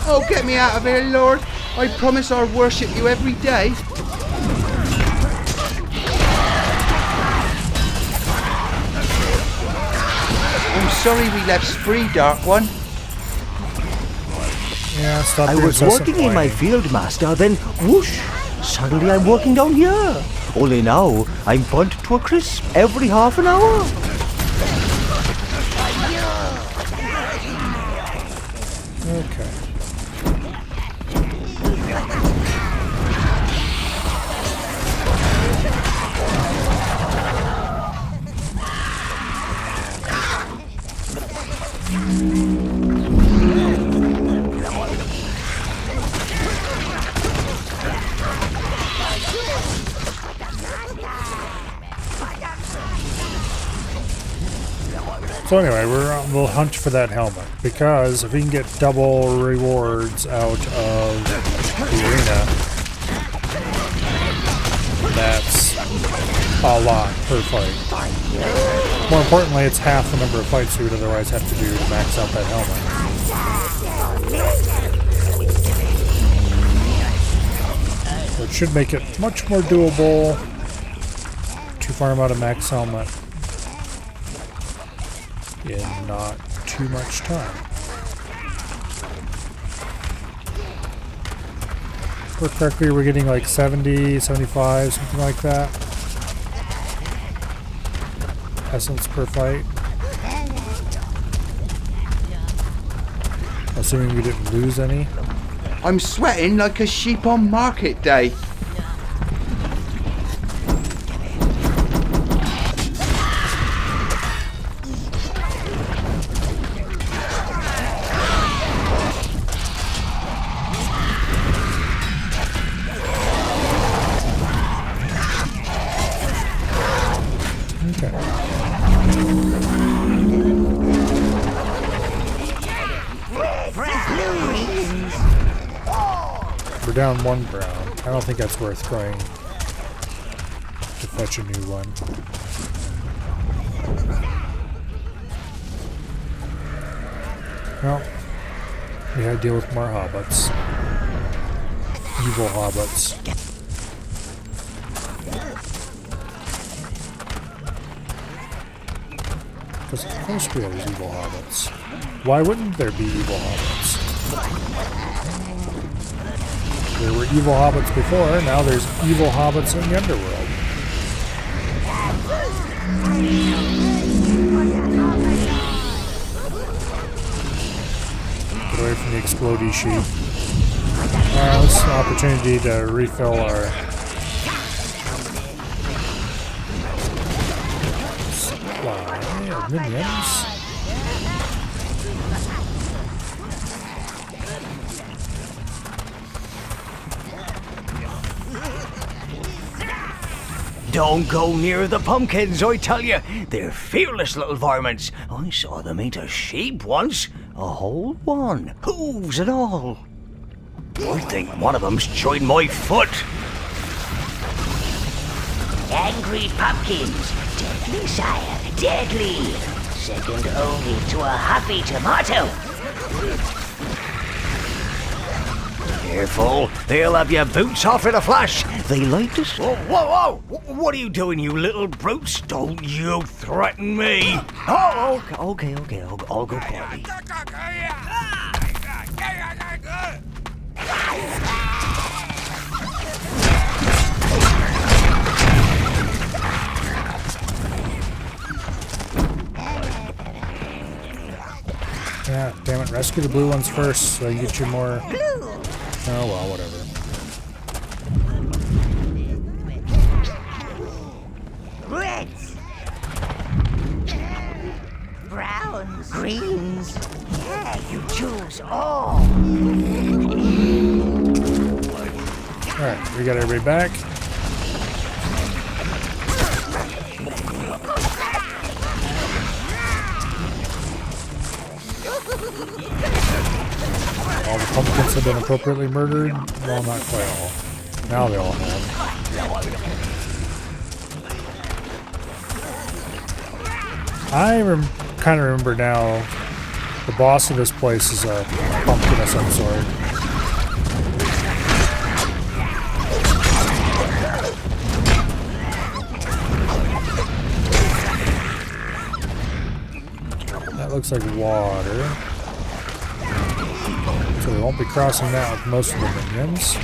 Oh, get me out of here, Lord. I promise I'll worship you every day. I'm sorry we left Spree, Dark One. Yeah, stop I your was incessant working in my whining. field, Master, then whoosh! Suddenly I'm working down here. Only now I'm burnt to a crisp every half an hour. Okay. So anyway, we'll hunt for that helmet, because if we can get double rewards out of the arena, that's a lot per fight. More importantly, it's half the number of fights we would otherwise have to do to max out that helmet. So it should make it much more doable to farm out a max helmet in not too much time. If we're correctly, we're getting like 70, 75, something like that. Essence per fight. Assuming we didn't lose any. I'm sweating like a sheep on market day. down 1 brown. I don't think that's worth going to fetch a new one. Well, we had to deal with more hobbits. Evil hobbits. Because of course we have evil hobbits. Why wouldn't there be evil hobbits? There were evil hobbits before, now there's evil hobbits in the underworld. Get away from the explodey sheep. This is an opportunity to refill our supply of minions. Don't go near the pumpkins, I tell you. They're fearless little varmints. I saw them eat a sheep once. A whole one. Hooves and all. I think one of them's joined my foot. Angry pumpkins. Deadly, sire. Deadly. Second only to a huffy tomato. Careful, they'll have your boots off in a flash. They like to... Whoa, whoa, whoa! What are you doing, you little brutes? Don't you threaten me. Oh, okay, I'll go party. Yeah, damn it, rescue the blue ones first so I can get you more... Oh well, whatever. Reds. Browns. Greens. Yeah, you choose all. Alright, we got everybody back. All the pumpkins have been appropriately murdered. Well, not quite all. Now they all have. I kind of remember now the boss of this place is a pumpkin of some sort. That looks like water. So we won't be crossing that with most of the minions.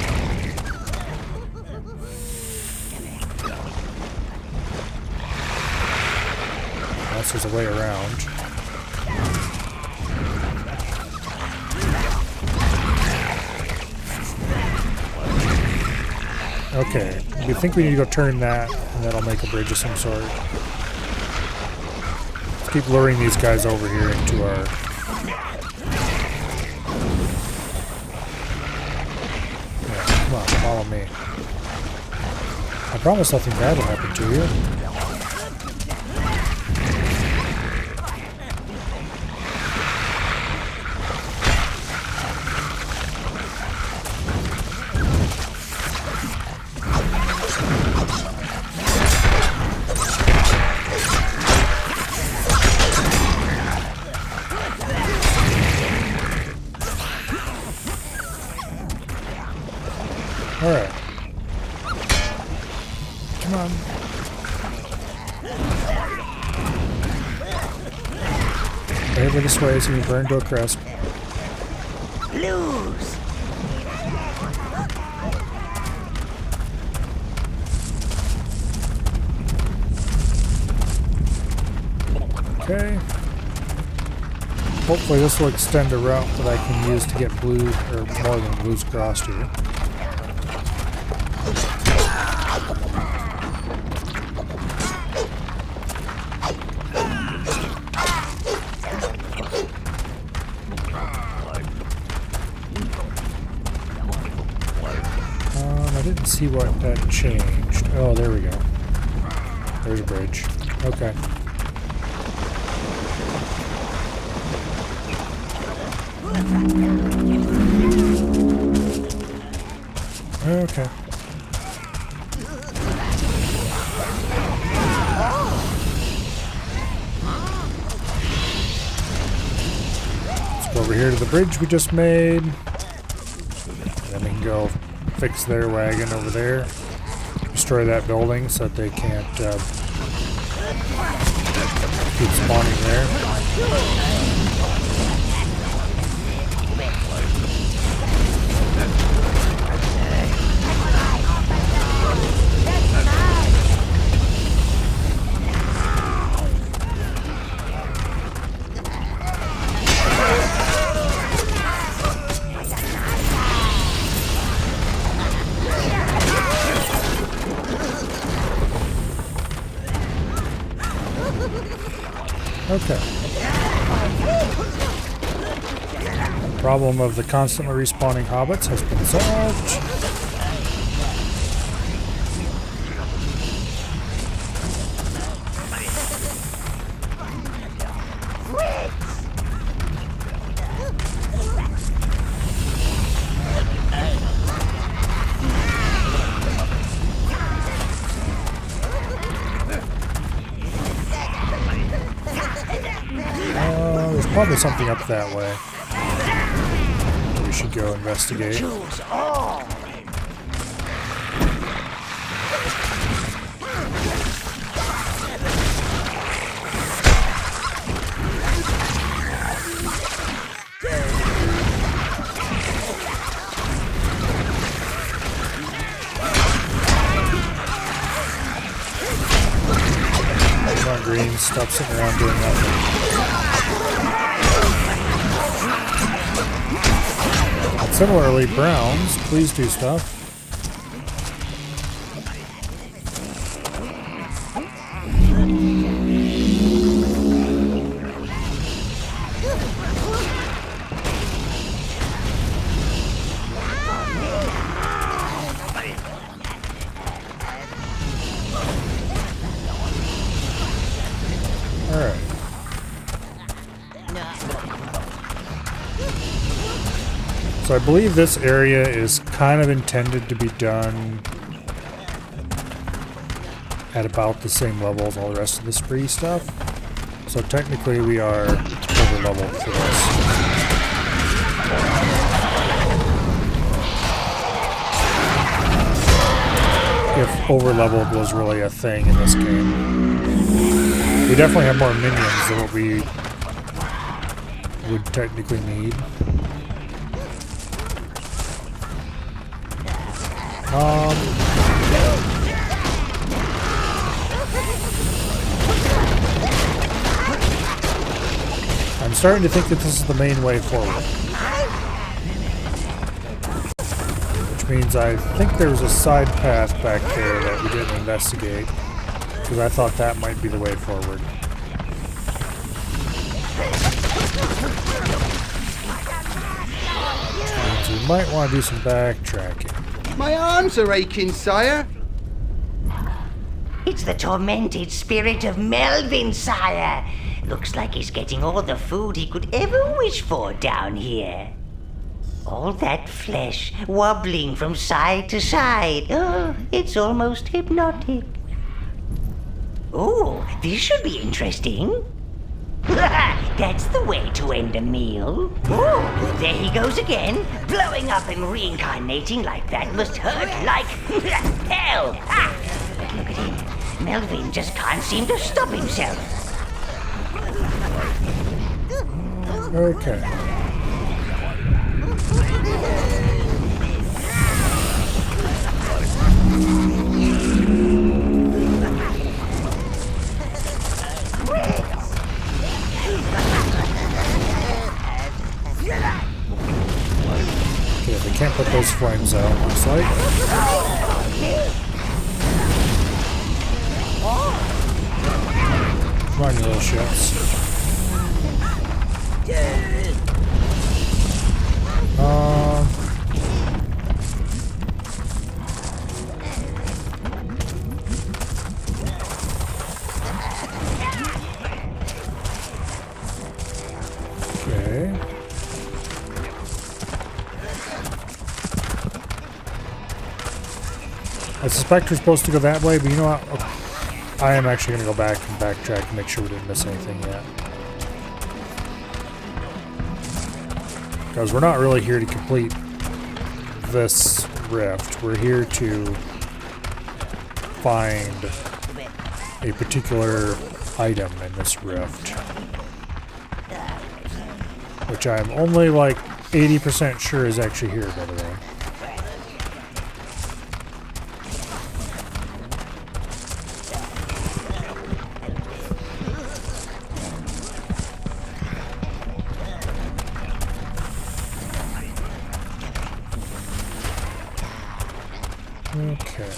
Unless there's a way around. Okay, we think we need to go turn that, and that'll make a bridge of some sort. Let's keep luring these guys over here into our... Come on, follow me. I promise nothing bad will happen to you. Alright. Come on. Over this way so you can burn to a crisp. Blues. Okay. Hopefully this will extend a route that I can use to get blue, or more than blues crossed here. I didn't see what that changed. Oh, there we go. There's a bridge. Okay. Okay. Let's go over here to the bridge we just made. Then we can go fix their wagon over there. Destroy that building so that they can't keep spawning there. Okay. Problem of the constantly respawning hobbits has been solved. There's probably something up that way. We should go investigate. Come on, green. Stop sitting around doing nothing. Similarly, browns, please do stuff. Alright. So I believe this area is kind of intended to be done at about the same level as all the rest of the spree stuff. So technically we are over leveled for this. If over leveled was really a thing in this game. We definitely have more minions than what we would technically need. I'm starting to think that this is the main way forward. Which means I think there was a side path back there that we didn't investigate. Because I thought that might be the way forward. Which means we might want to do some backtracking. My arms are aching, sire. It's the tormented spirit of Melvin, sire. Looks like he's getting all the food he could ever wish for down here. All that flesh wobbling from side to side. Oh, it's almost hypnotic. Oh, this should be interesting. That's the way to end a meal. Oh, there he goes again. Blowing up and reincarnating like that must hurt like hell. Ah, but look at him. Melvin just can't seem to stop himself. Okay. Okay, they can't put those flames out, looks like. Come on, you little shits. Okay. I suspect we're supposed to go that way, but you know what? Okay. I am actually going to go back and backtrack and make sure we didn't miss anything yet. Because we're not really here to complete this rift. We're here to find a particular item in this rift. Which I'm only like 80% sure is actually here, by the way. Okay.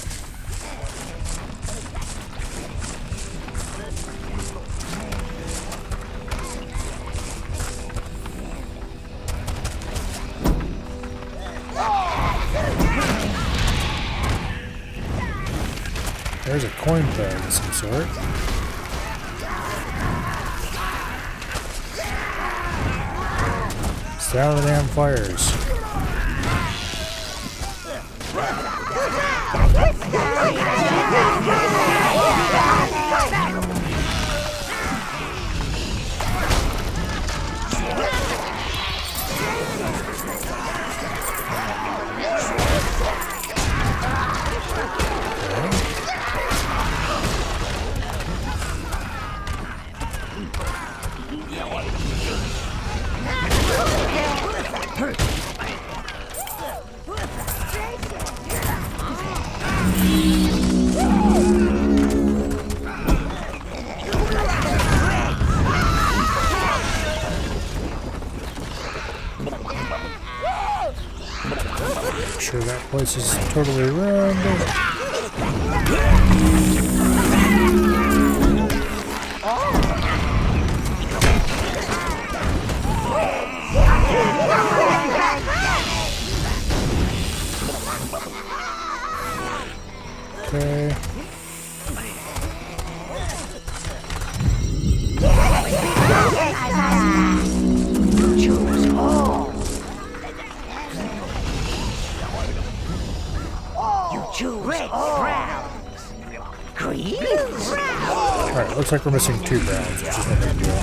There's a coin bag of some sort. Stay out of the damn fires. Make sure that place is totally ruined. Okay. Choose all. You choose red, browns, greens. Alright, looks like we're missing 2 browns, which is no big deal.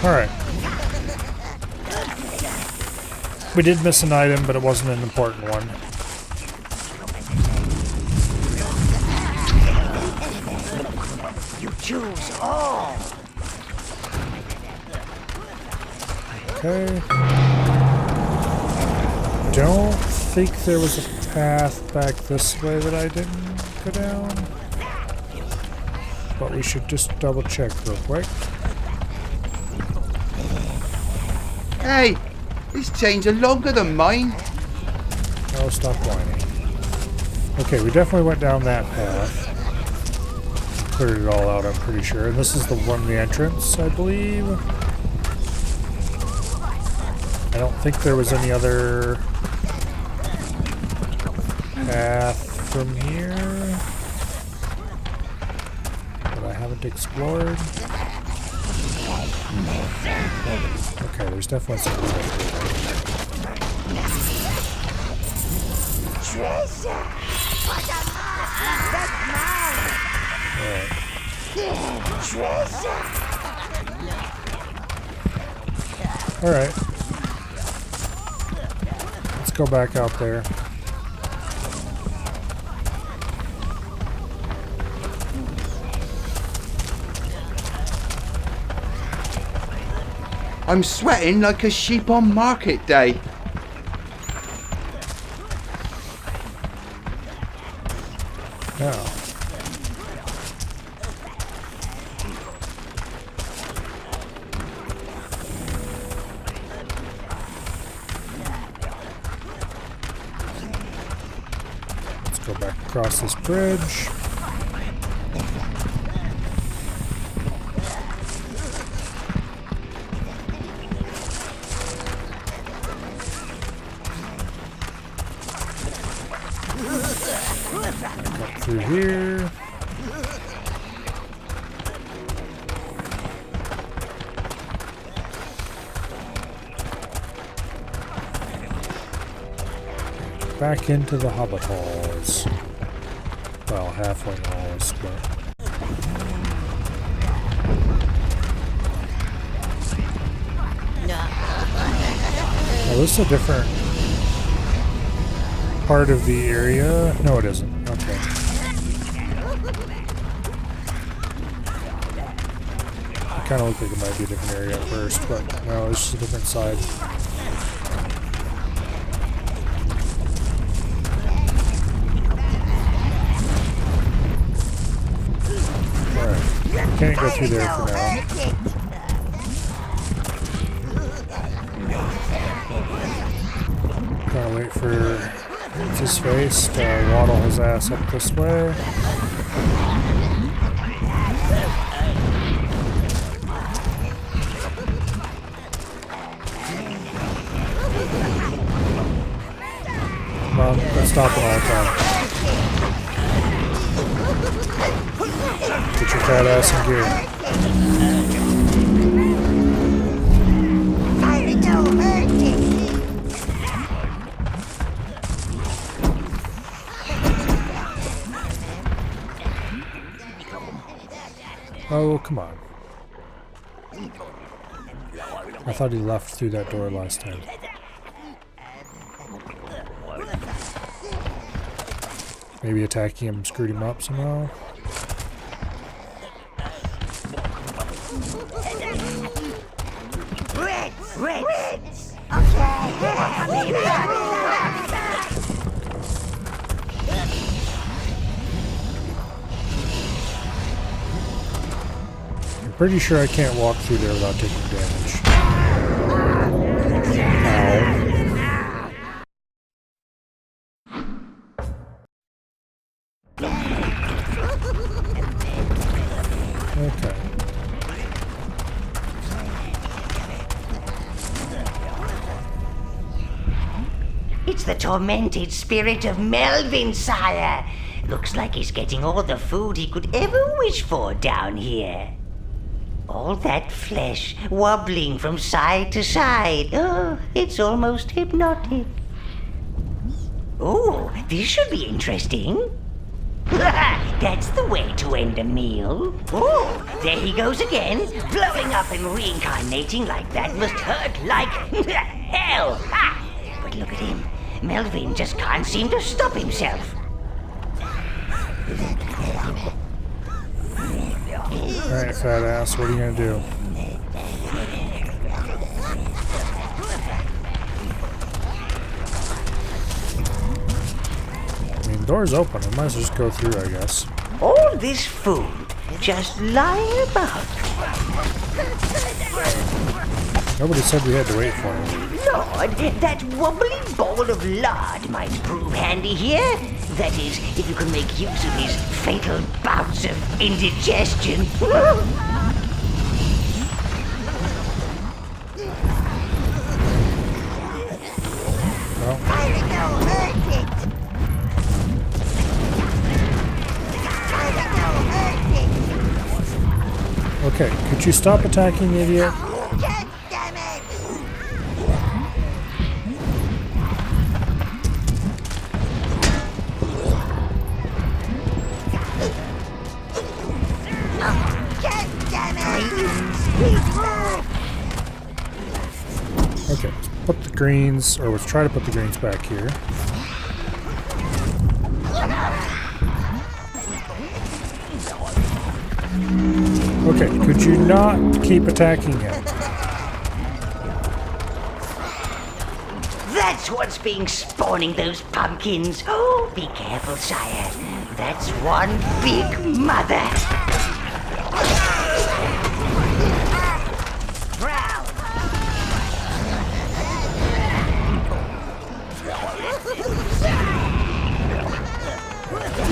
Alright. We did miss an item, but it wasn't an important one. You choose all. Okay. Don't think there was a path back this way that I didn't go down. But we should just double check real quick. Hey, these chains are longer than mine. Oh, stop whining. Okay, we definitely went down that path. Cleared it all out, I'm pretty sure. And this is the one, the entrance, I believe. I don't think there was any other path from here that I haven't explored. Okay, there's definitely something right there. Alright. Let's go back out there. I'm sweating like a sheep on market day. Now. Let's go back across this bridge. Cut through here. Back into the hobbit halls. Well, halfway halls, but... Oh, this is a different part of the area. No, it isn't. Okay. It kind of looked like it might be a different area at first, but no, it's just a different side. Alright. Can't go through there for now. Gotta wait for his face to waddle his ass up this way. Come on, let's stop it all the time. Get your fat ass in gear. Oh, come on. I thought he left through that door last time. Maybe attacking him screwed him up somehow. I'm pretty sure I can't walk through there without taking damage. Ow. Okay. It's the tormented spirit of Melvin, sire. Looks like he's getting all the food he could ever wish for down here. All that flesh wobbling from side to side. Oh, it's almost hypnotic. Oh, this should be interesting. That's the way to end a meal. Oh, there he goes again. Blowing up and reincarnating like that must hurt like hell. Ha! But look at him. Melvin just can't seem to stop himself. Alright, fat ass, what are you gonna do? I mean, door's open. I might as well just go through, I guess. All this food just lying about. Nobody said we had to wait for him. Lord, that wobbly ball of lard might prove handy here. That is, if you can make use of his fatal bouts of indigestion. Okay, could you stop attacking, idiot? Okay, let's put the greens, or let's try to put the greens back here. Okay, could you not keep attacking him? That's what's been spawning those pumpkins. Oh, be careful, sire. That's one big mother.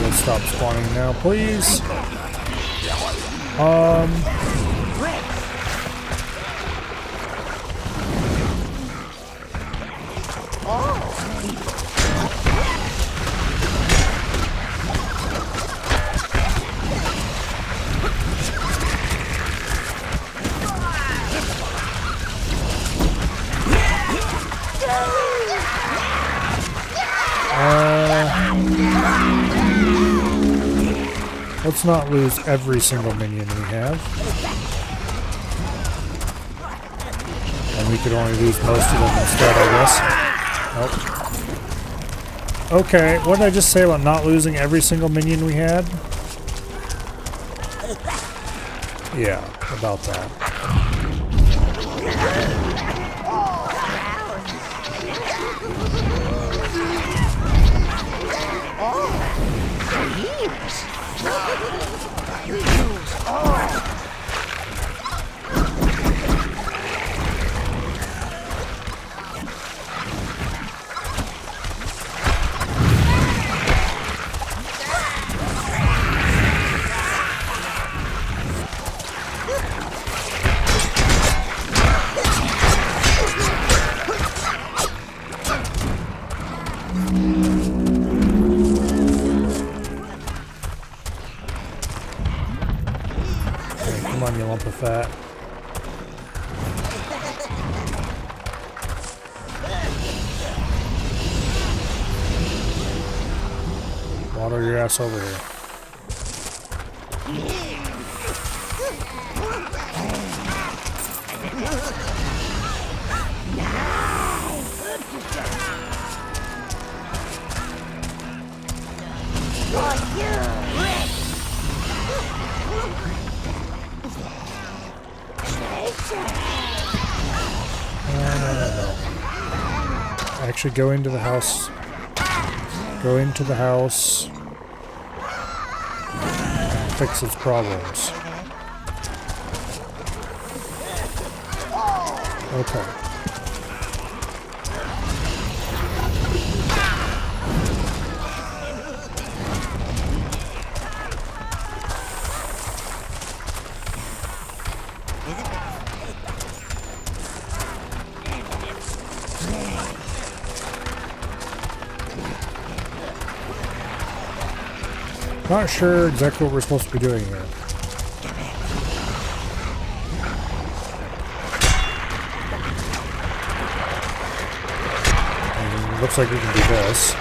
You'll stop spawning now, please. Let's not lose every single minion we have. And we could only lose most of them instead, I guess. Nope. Okay, what did I just say about not losing every single minion we had? Yeah, about that. Come on, you lump of fat. Waddle your ass over here. No. Actually, go into the house. Go into the house. And fix its problems. Okay. Not sure exactly what we're supposed to be doing here. Looks like we can do this.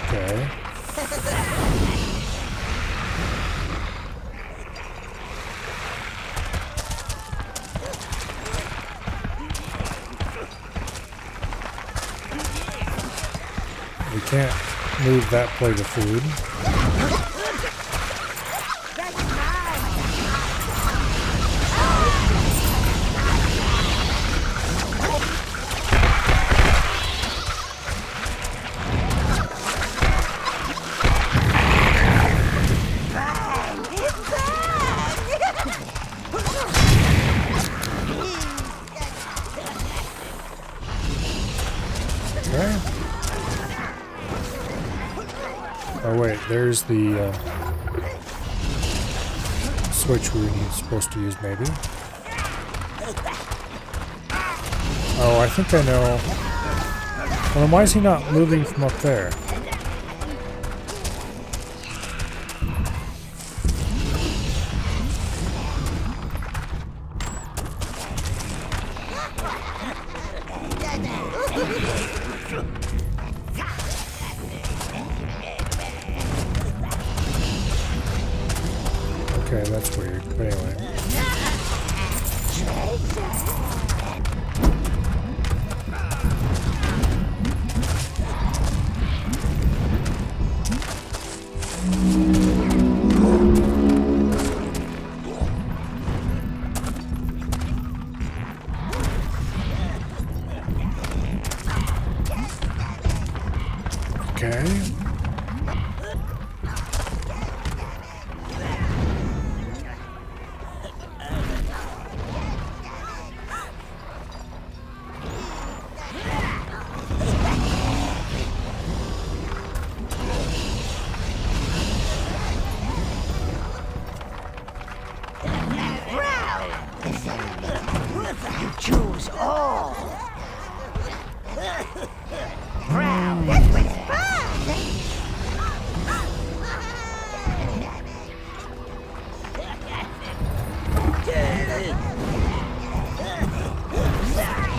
Okay. We can't move that plate of food. Okay. Oh wait, there's the switch we were supposed to use maybe. Oh, I think I know. Well, then why is he not moving from up there? Okay, that's weird, but anyway. Okay. You choose all. Proud. That was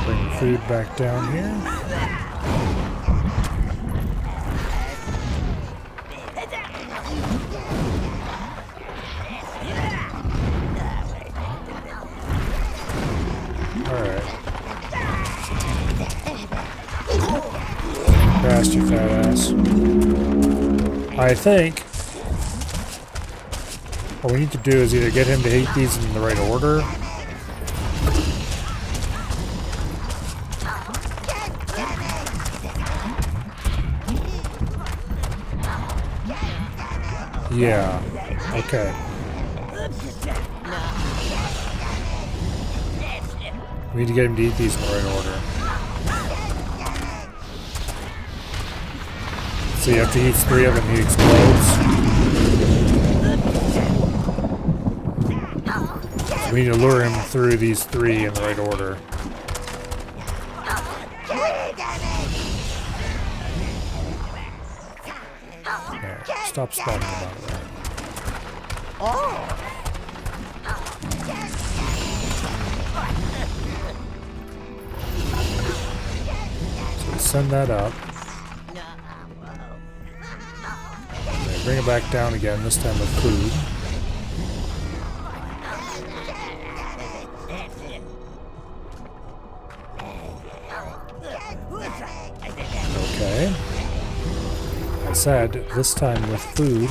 Bring the food back down here. Fast, you fat ass. I think what we need to do is either get him to eat these in the right order. Yeah. Okay. We need to get him to eat these in the right order. See, after he eats 3 of them, he explodes. So we need to lure him through these 3 in the right order. Yeah, stop spawning him out of there. So we send that up. Okay, bring it back down again, this time with food. Okay. I said this time with food.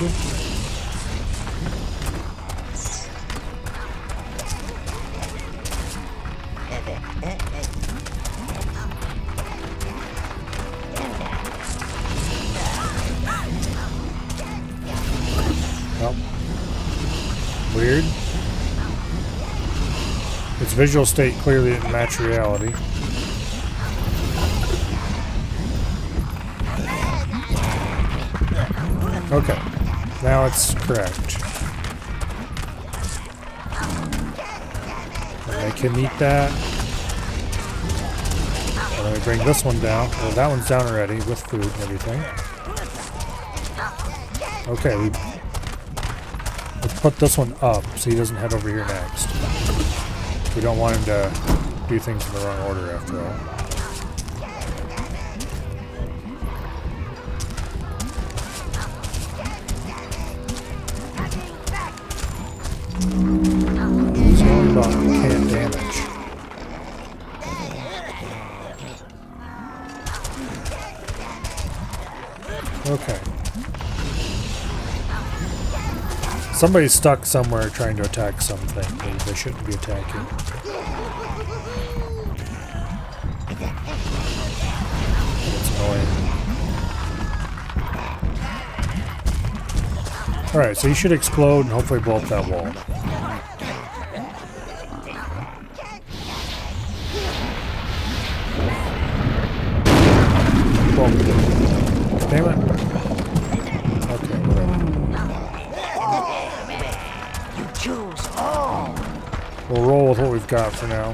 Oh. Weird. Its visual state clearly didn't match reality. Okay, now it's correct. And I can eat that. And then we bring this one down. Well, that one's down already with food and everything. Okay, let's put this one up so he doesn't head over here next. We don't want him to do things in the wrong order after all. It's only about can't damage. Okay. Somebody's stuck somewhere trying to attack something that they shouldn't be attacking. It's annoying. Alright, so you should explode and hopefully blow up that wall. Boom. Damn it. Okay, whatever. We'll roll with what we've got for now.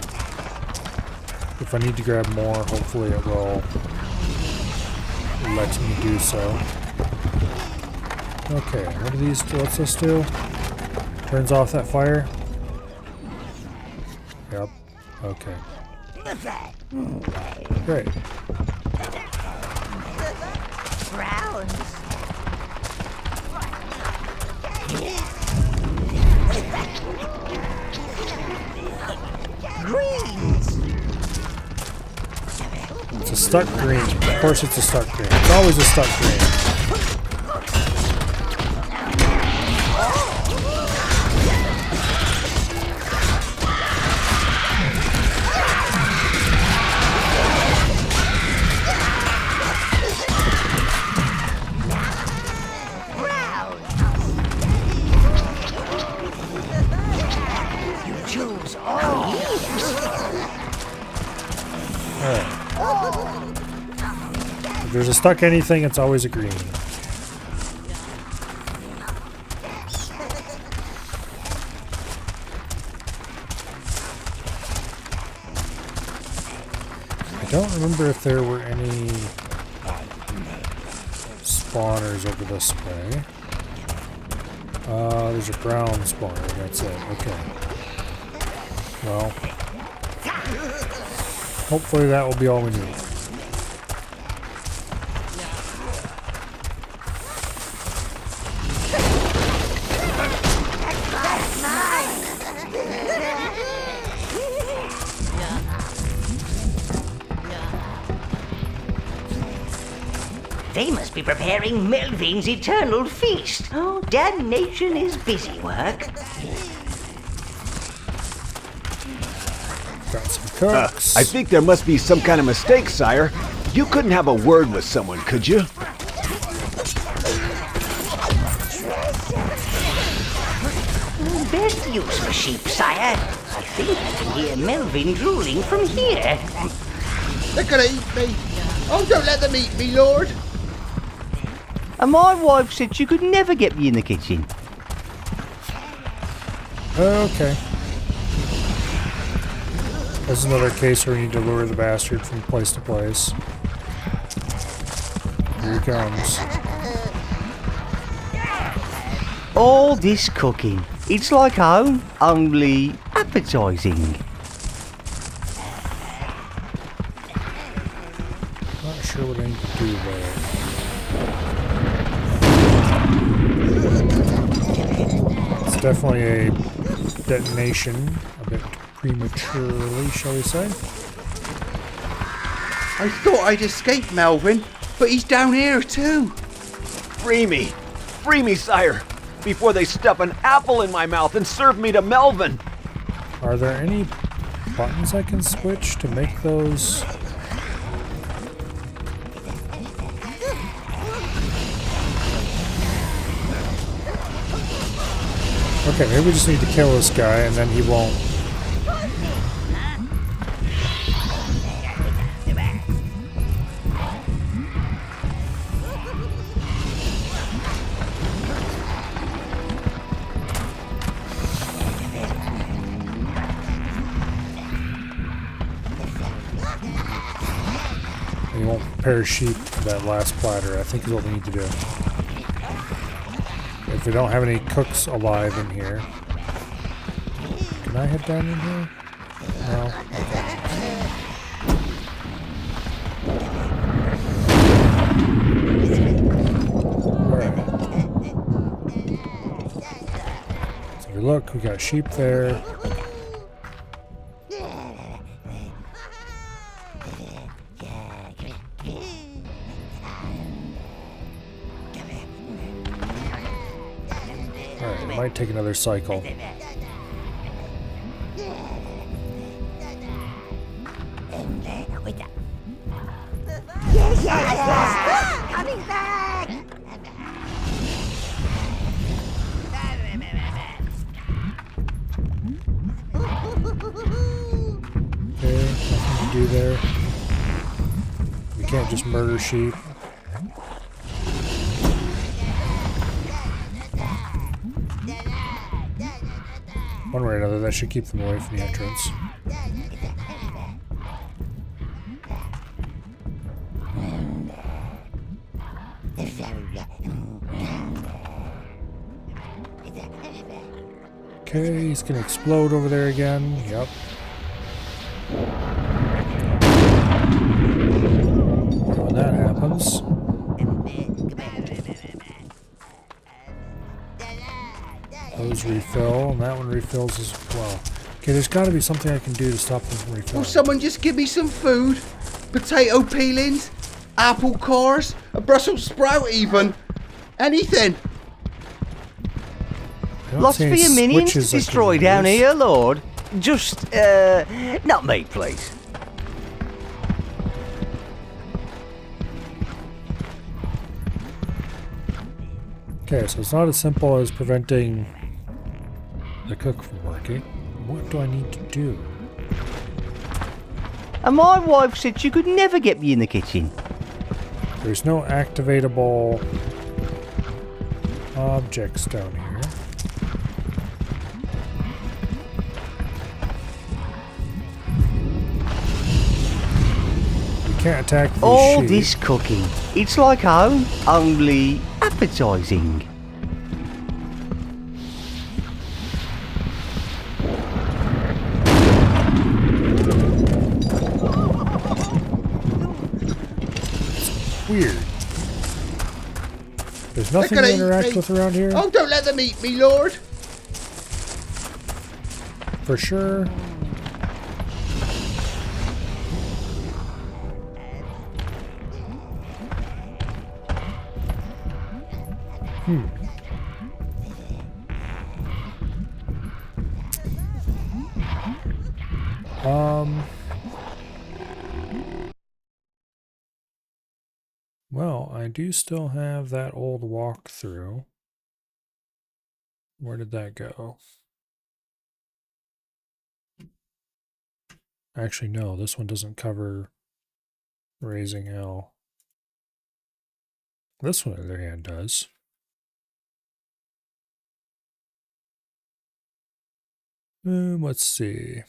If I need to grab more, hopefully it will let me do so. Okay, what do these do? What's this do? Turns off that fire? Yep. Okay. Great. It's a stuck green. Of course it's a stuck green. It's always a stuck green. If there's a stuck anything, it's always a green. I don't remember if there were any spawners over this way. There's a brown spawner, that's it. Okay. Well, hopefully that will be all we need. They must be preparing Melvin's eternal feast. Oh, damnation is busy work. Got some cooks. I think there must be some kind of mistake, sire. You couldn't have a word with someone, could you? Best use for sheep, sire. I think I can hear Melvin drooling from here. They're gonna eat me. Oh, don't let them eat me, Lord. And my wife said she could never get me in the kitchen. Okay. There's another case where we need to lure the bastard from place to place. Here he comes. All this cooking, it's like home, only appetising. Not sure what I need to do there. It's definitely a detonation, a bit prematurely, shall we say. I thought I'd escaped Melvin, but he's down here too. Free me! Free me, sire! Before they stuff an apple in my mouth and serve me to Melvin! Are there any buttons I can switch to make those? Okay, maybe we just need to kill this guy and then he won't. He won't prepare sheep for that last platter, I think is what we need to do. If we don't have any cooks alive in here. Can I head down in here? No? Okay. Alright. So if we look, we got sheep there. Alright, it might take another cycle. Coming back! Okay, nothing to do there. We can't just murder sheep. One way or another, that should keep them away from the entrance. Okay, he's gonna explode over there again. Yep. When that happens. Those refill, and that one refills as well. Okay, there's got to be something I can do to stop them from refilling. Will someone just give me some food? Potato peelings? Apple cores? A Brussels sprout even? Anything? I don't Lots see for any your minions to switches I can destroy down use. here, Lord. Just, not me, please. Okay, so it's not as simple as preventing the cook from working. What do I need to do? And my wife said she could never get me in the kitchen. There's no activatable objects down here. We can't attack these All sheep. this cooking, it's like home, only appetising. Weird. There's nothing gonna to eat interact me. with around here? Oh, don't let them eat me, Lord. For sure. Well, I do still have that old walkthrough. Where did that go? Actually, no, this one doesn't cover raising hell. This one, on the other hand, does. Let's see.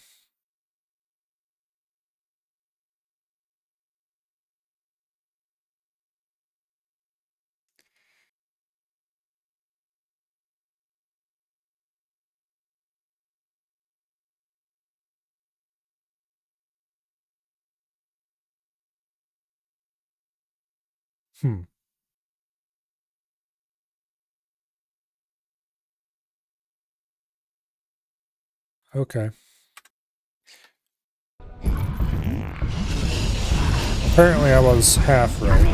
Okay. Apparently I was half right.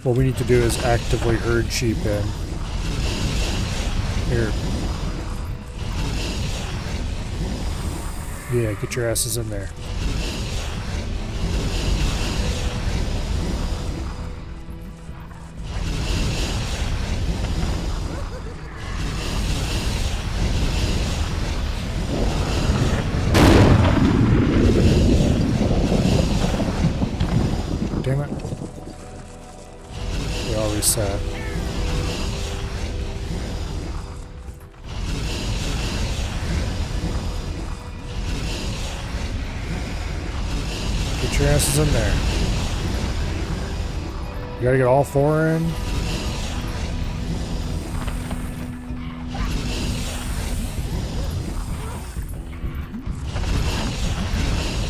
What we need to do is actively herd sheep in. Here. Yeah, get your asses in there. Damn it. They all reset. Get your asses in there. You gotta get all four in.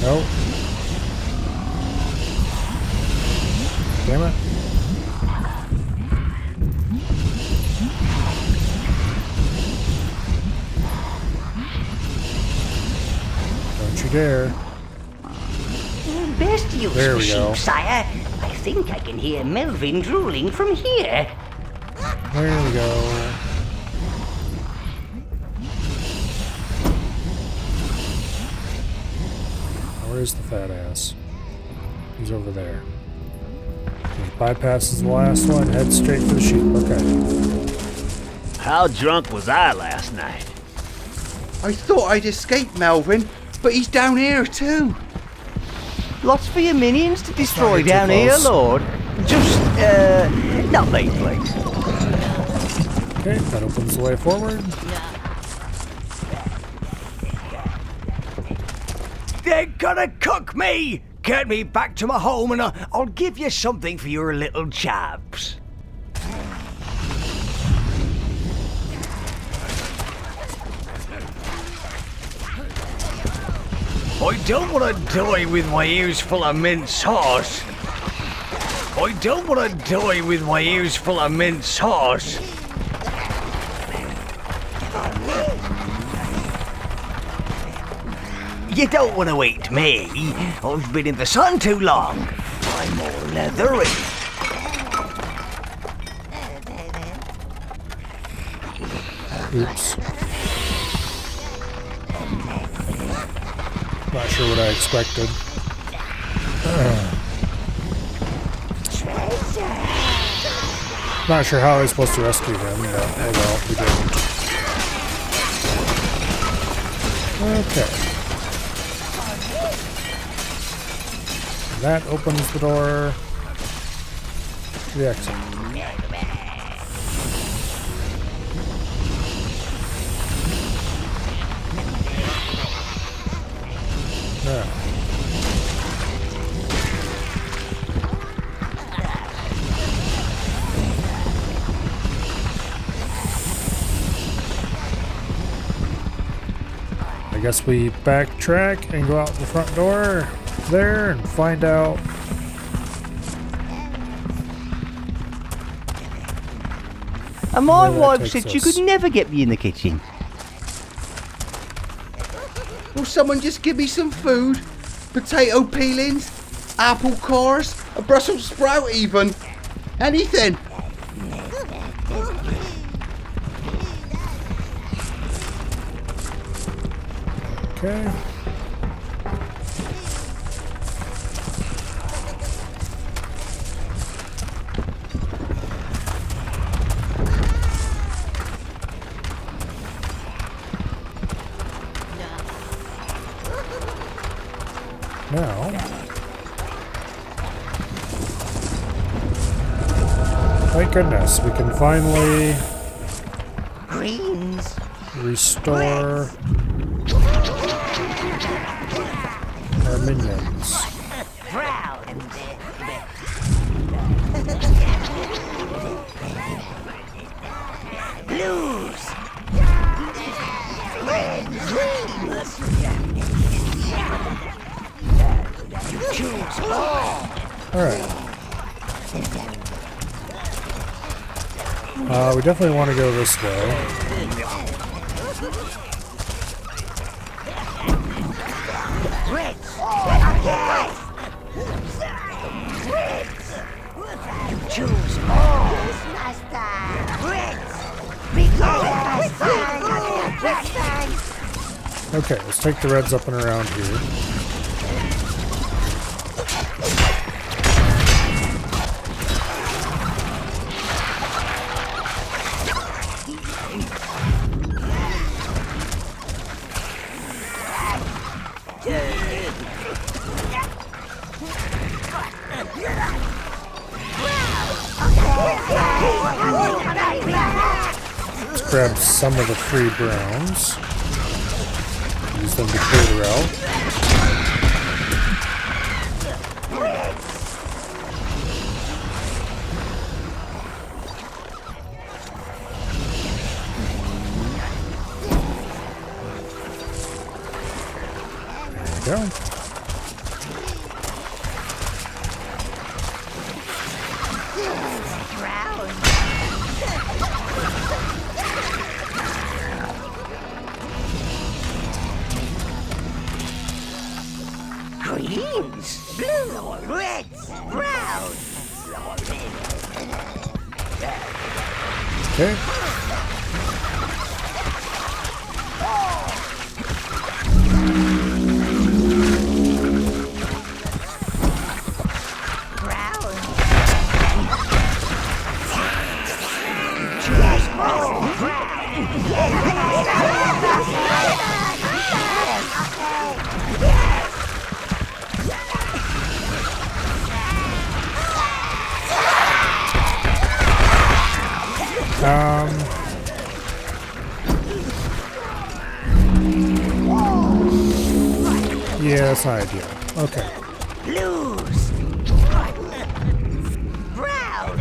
Nope. Damn it. Don't you dare. Best use There for we go. sheep, sire. I think I can hear Melvin drooling from here. There we go. Where's the fat ass? He's over there. He bypasses the last one, heads straight for the sheep. Okay. How drunk was I last night? I thought I'd escaped Melvin, but he's down here too. Lots for your minions to destroy too down here, close. Lord. Just, not me, please. Okay, that opens the way forward. They're gonna cook me! Get me back to my home and I'll give you something for your little chaps. I don't want to die with my ears full of mint sauce. I don't want to die with my ears full of mint sauce. You don't want to eat me. I've been in the sun too long. I'm all leathery. Oops. Not sure what I expected. Not sure how I was supposed to rescue him, but oh well, we didn't. Okay. That opens the door to the exit. Now. I guess we backtrack and go out the front door there and find out. And my Where that wife takes said she us. could never get me in the kitchen. Will someone just give me some food? Potato peelings, apple cores, a Brussels sprout even. Anything. Okay. Now, thank goodness, we can finally Greens. restore our minions. Brown. Blues. Choose all. Alright. We definitely want to go this way. Reds. You choose all. Reds. Okay, let's take the reds up and around here. Let's grab some of the free browns. Use them to clear the route. There we go. Greens, blue, reds, brown. Okay. Yeah, that's not ideal. Okay. Blues. Brown.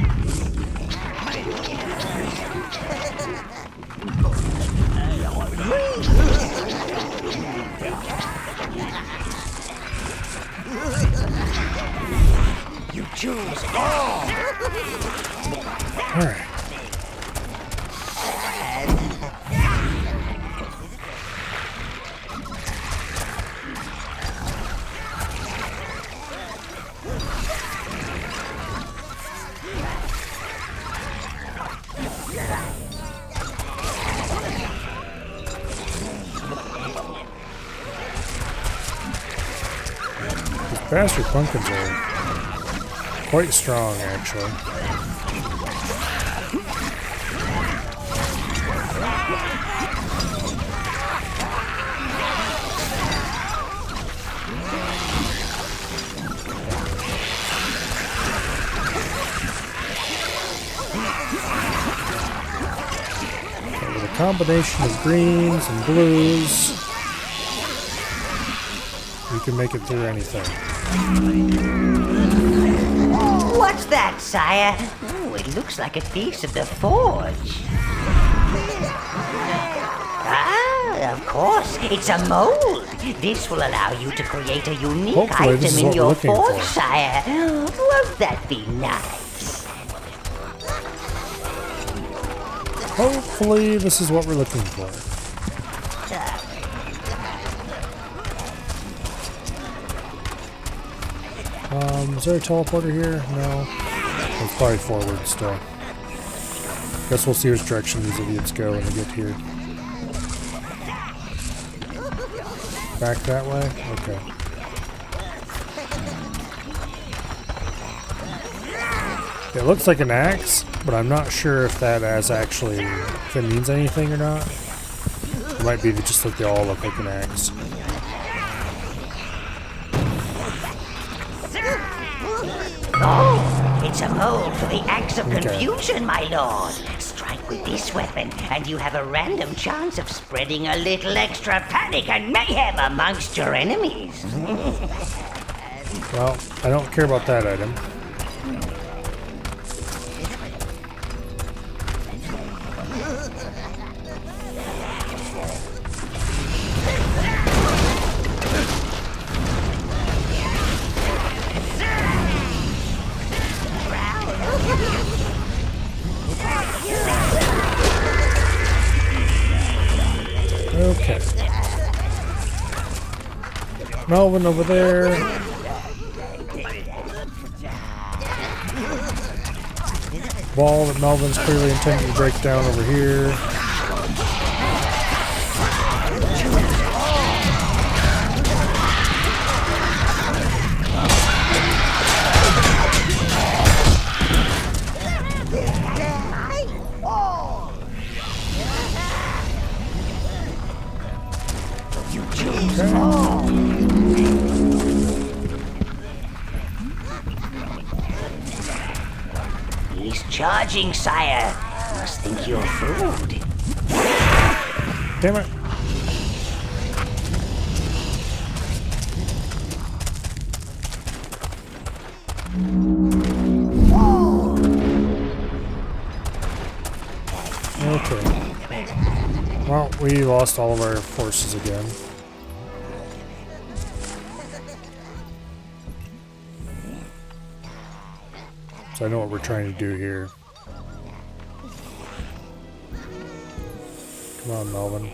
You choose all. All right. Bastard pumpkins are quite strong, actually. So with a combination of greens and blues, we can make it through anything. What's that, sire? Oh, it looks like a piece of the forge. Ah, of course, it's a mold. This will allow you to create a unique Hopefully, this is item in what we're your looking forge, for. sire. Won't that be nice? Hopefully, this is what we're looking for. Is there a teleporter here? No. It's probably forward still. Guess we'll see which direction these idiots go when they get here. Back that way? Okay. It looks like an axe, but I'm not sure if that if it means anything or not. It might be just that they all look like an axe. Oh, it's a mold for the Axe of Confusion, my lord. Strike with this weapon, and you have a random chance of spreading a little extra panic and mayhem amongst your enemies. Well, I don't care about that item. Okay. Melvin over there. Wall that Melvin's clearly intending to break down over here. He's charging, sire. Must think you're food. Damn it. Okay. Well, we lost all of our forces again. So I know what we're trying to do here. Come on, Melvin.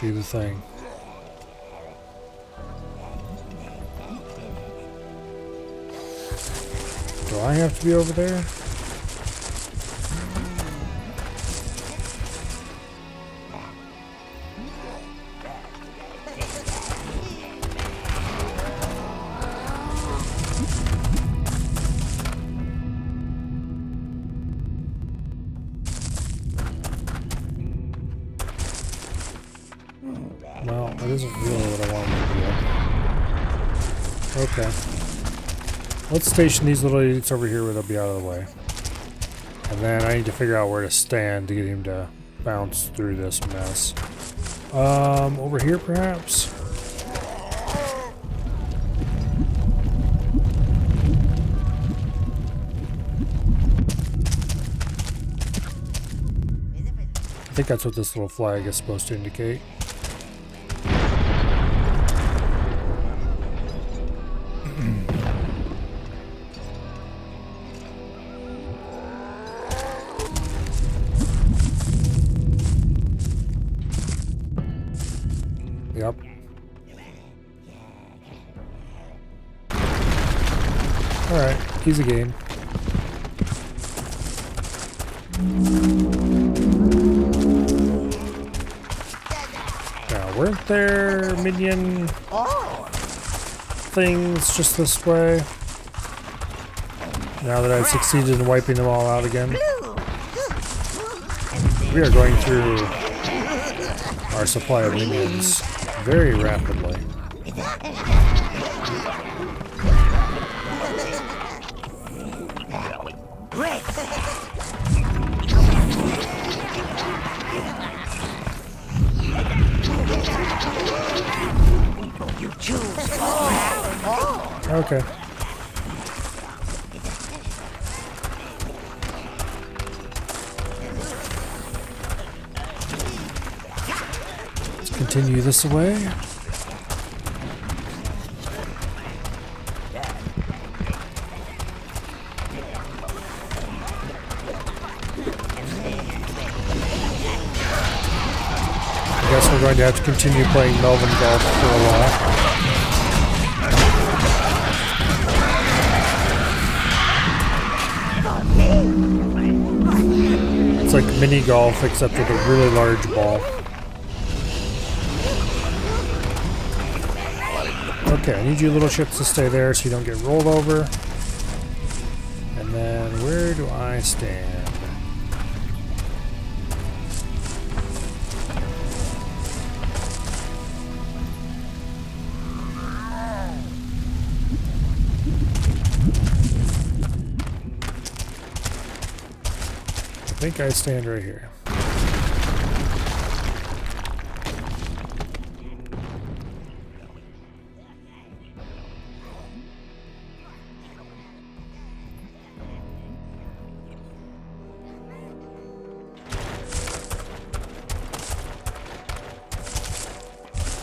Do the thing. Do I have to be over there? Well, that isn't really what I wanted to do. Okay. Let's station these little idiots over here where they'll be out of the way. And then I need to figure out where to stand to get him to bounce through this mess. Over here perhaps? I think that's what this little flag is supposed to indicate. Yep. Alright, easy game. Now, weren't there minion things just this way? Now that I've succeeded in wiping them all out again. We are going through our supply of minions very rapidly. Okay. Let's continue this away. I guess we're going to have to continue playing Melvin Golf for a while. It's like mini golf except with a really large ball. Okay, I need you little ships to stay there so you don't get rolled over. And then where do I stand? I think I stand right here.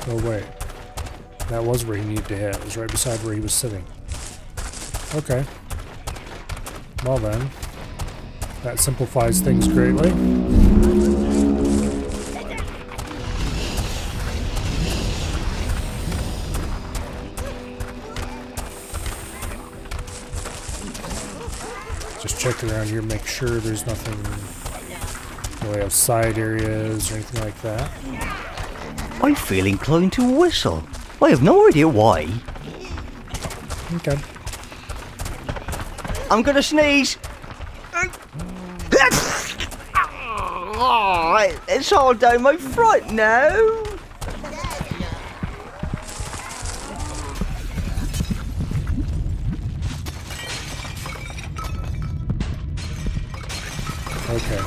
Oh wait, that was where he needed to hit. It was right beside where he was sitting. Okay. Well then, that simplifies things greatly. Just check around here, make sure there's nothing in the way of side areas or anything like that. I feel inclined to whistle. I have no idea why. Okay. I'm gonna sneeze. Oh, it's all down my front now. Okay.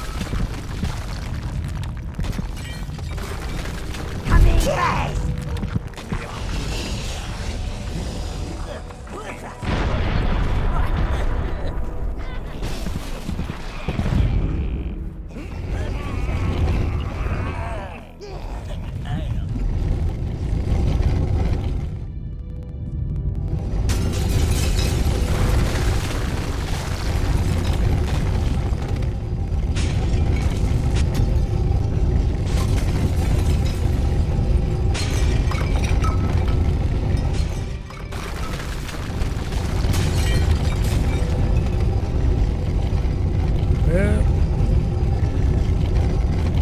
Yeah.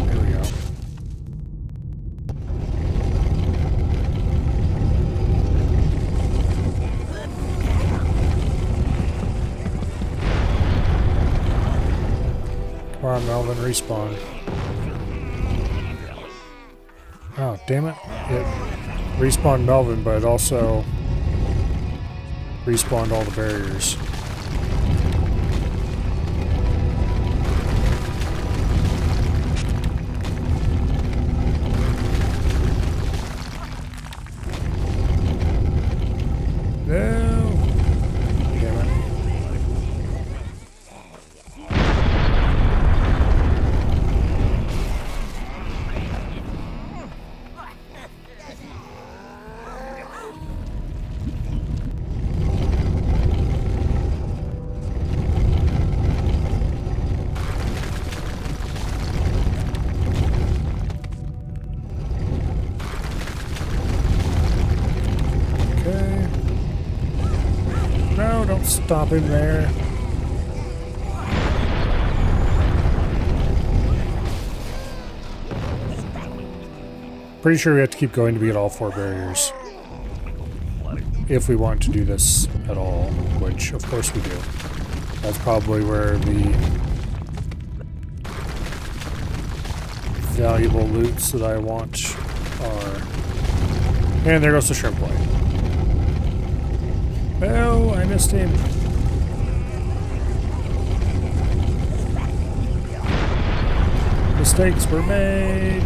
There we go. Come on, Melvin, respawn. Oh, damn it. It respawned Melvin, but it also respawned all the barriers. No! Damn it. Okay. No, don't stop him there. Pretty sure we have to keep going to be at all 4 barriers. If we want to do this at all, which of course we do. That's probably where the valuable loots that I want are. And there goes the shrimp light. Oh, I missed him. Mistakes were made.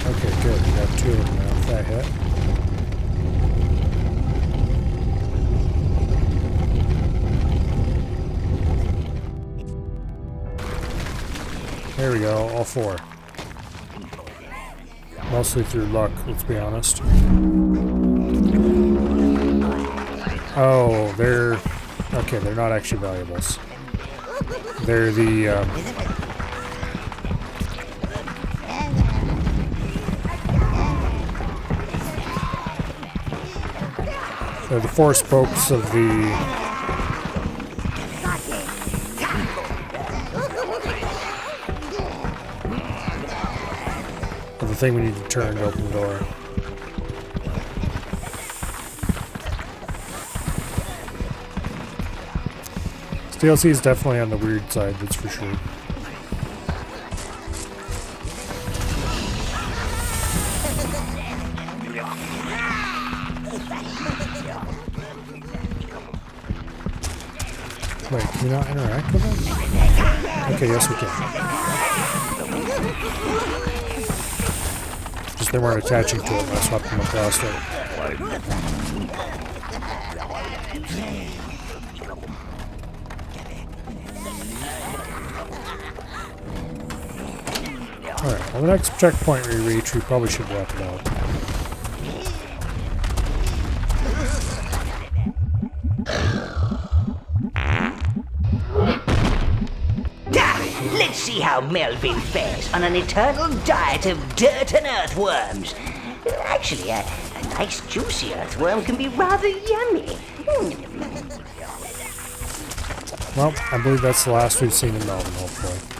Okay, good. We got 2 of them now. If that hit. There we go, all 4. Mostly through luck, let's be honest. Oh, they're... Okay, they're not actually valuables. They're the... they're the four spokes of the... of the thing we need to turn to open the door. DLC is definitely on the weird side, that's for sure. Wait, can we not interact with them? Okay, yes we can. Just they weren't attaching to it when I swapped them across it. Alright, well the next checkpoint we reach, we probably should wrap it out. Let's see how Melvin fares on an eternal diet of dirt and earthworms. Actually, a nice juicy earthworm can be rather yummy. Well, I believe that's the last we've seen of Melvin, hopefully.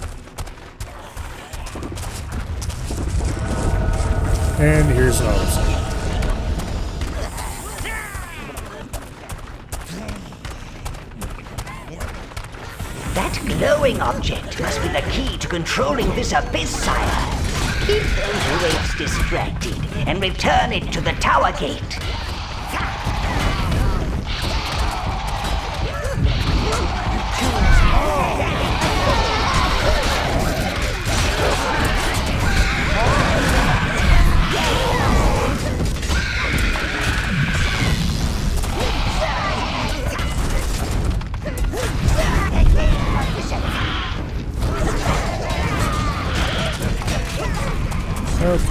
And here's another scene. That glowing object must be the key to controlling this abyss, sire. Keep those wraiths distracted and return it to the tower gate. Okay.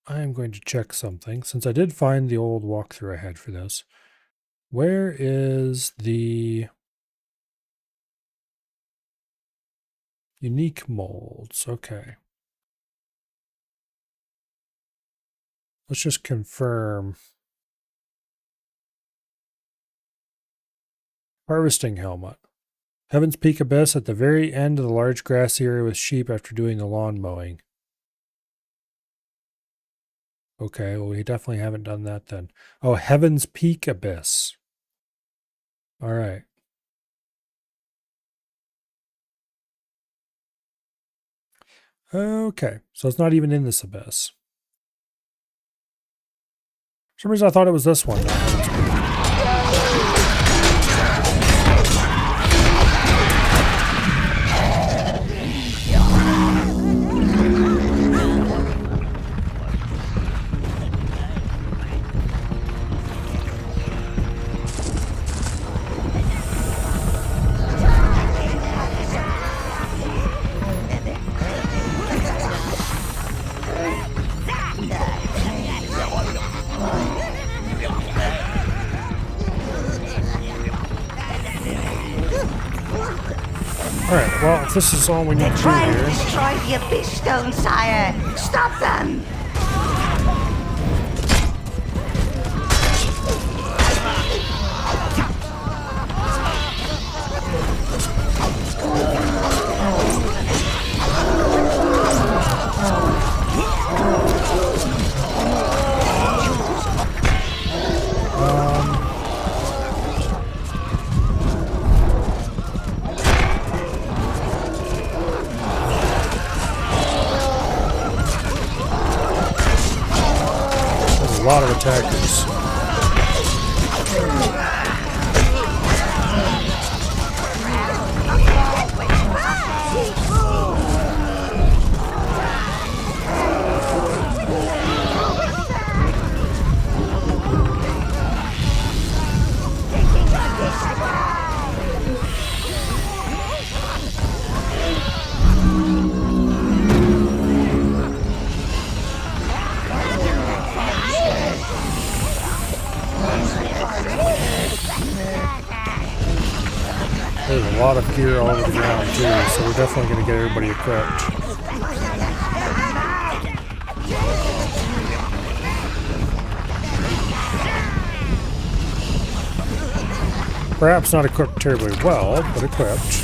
I am going to check something, since I did find the old walkthrough I had for this. Where is the unique molds? Okay. Let's just confirm. Harvesting helmet. Heaven's Peak Abyss at the very end of the large grassy area with sheep after doing the lawn mowing. Okay, well we definitely haven't done that then. Oh, Heaven's Peak Abyss. Alright. Okay, so it's not even in this abyss. For some reason I thought it was this one. Alright, well, if this is all we need to do Trying to here... destroy the abyss stone, sire. Stop them! lot of gear all over the ground too, so we're definitely going to get everybody equipped. Perhaps not equipped terribly well, but equipped.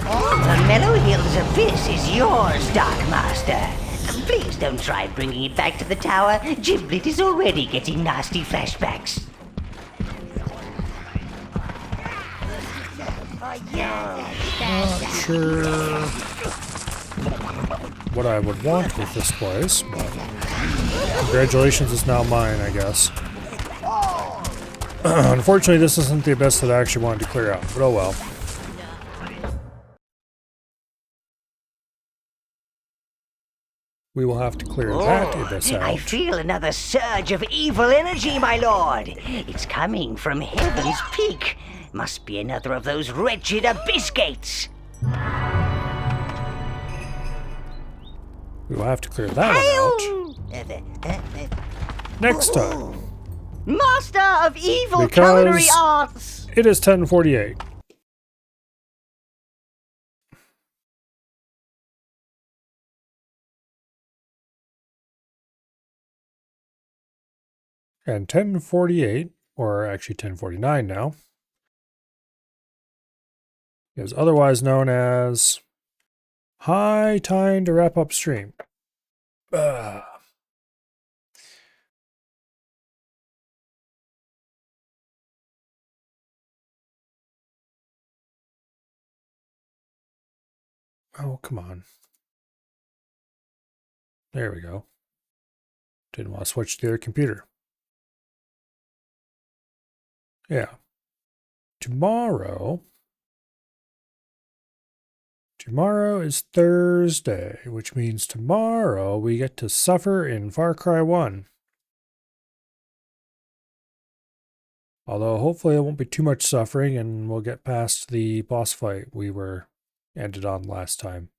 All the Mellow Hills abyss is yours, Dark Master. Please don't try bringing it back to the tower. Giblet is already getting nasty flashbacks. Not sure what I would want with this place, but congratulations, it's now mine, I guess. Unfortunately, this isn't the abyss that I actually wanted to clear out, but oh well. We will have to clear that abyss out. I feel another surge of evil energy, my lord. It's coming from Heaven's Peak. Must be another of those wretched abyss gates. We will have to clear that one out. Next time. Master of evil Because culinary arts. It is 10:48. And 10:48, or actually 10:49 now, is otherwise known as high time to wrap up stream. Oh, come on. There we go. Didn't want to switch to the other computer. Yeah. Tomorrow is Thursday, which means tomorrow we get to suffer in Far Cry 1. Although hopefully it won't be too much suffering and we'll get past the boss fight we ended on last time.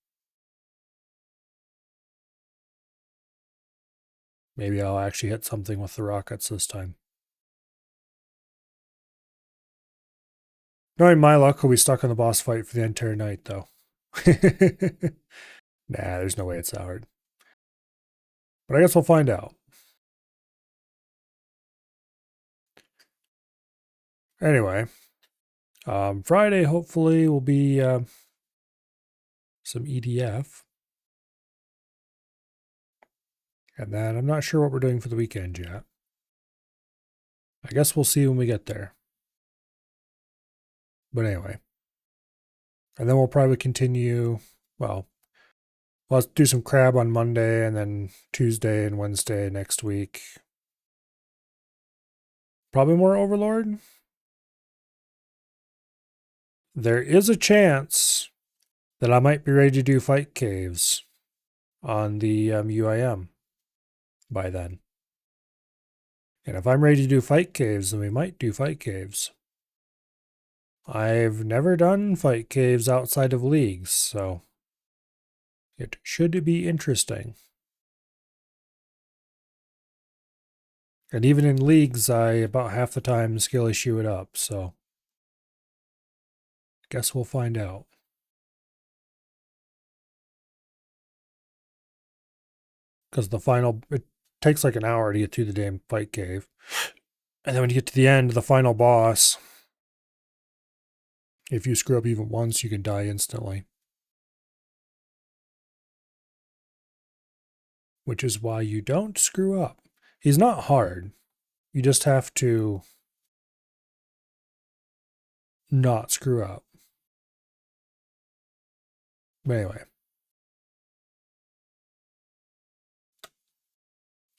Maybe I'll actually hit something with the rockets this time. Knowing my luck, we'll be stuck on the boss fight for the entire night, though. Nah, there's no way it's that hard. But I guess we'll find out. Anyway, Friday hopefully will be some EDF. And then I'm not sure what we're doing for the weekend yet. I guess we'll see when we get there. But anyway. And then we'll probably continue, well, let's do some crab on Monday and then Tuesday and Wednesday next week. Probably more Overlord. There is a chance that I might be ready to do fight caves on the UIM by then. And if I'm ready to do fight caves, then we might do fight caves. I've never done fight caves outside of leagues, so it should be interesting. And even in leagues, I about half the time skill issue it up, so guess we'll find out. Because it takes like an hour to get through the damn fight cave. And then when you get to the end, the final boss, if you screw up even once, you can die instantly. Which is why you don't screw up. He's not hard. You just have to not screw up. But anyway.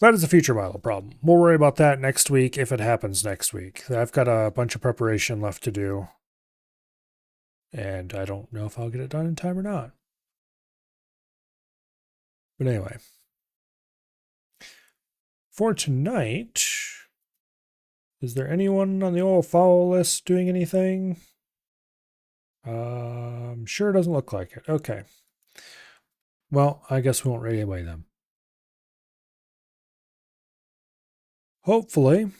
That is a future Milo problem. We'll worry about that next week if it happens next week. I've got a bunch of preparation left to do. And I don't know if I'll get it done in time or not. But anyway. For tonight, is there anyone on the old follow list doing anything? Sure doesn't look like it. Okay. Well, I guess we won't raid anyway then. hopefully,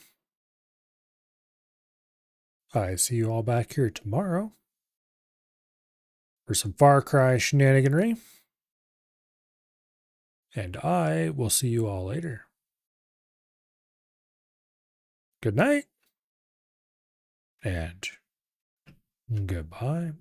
I see you all back here tomorrow for some Far Cry shenaniganry. And I will see you all later. Good night and goodbye.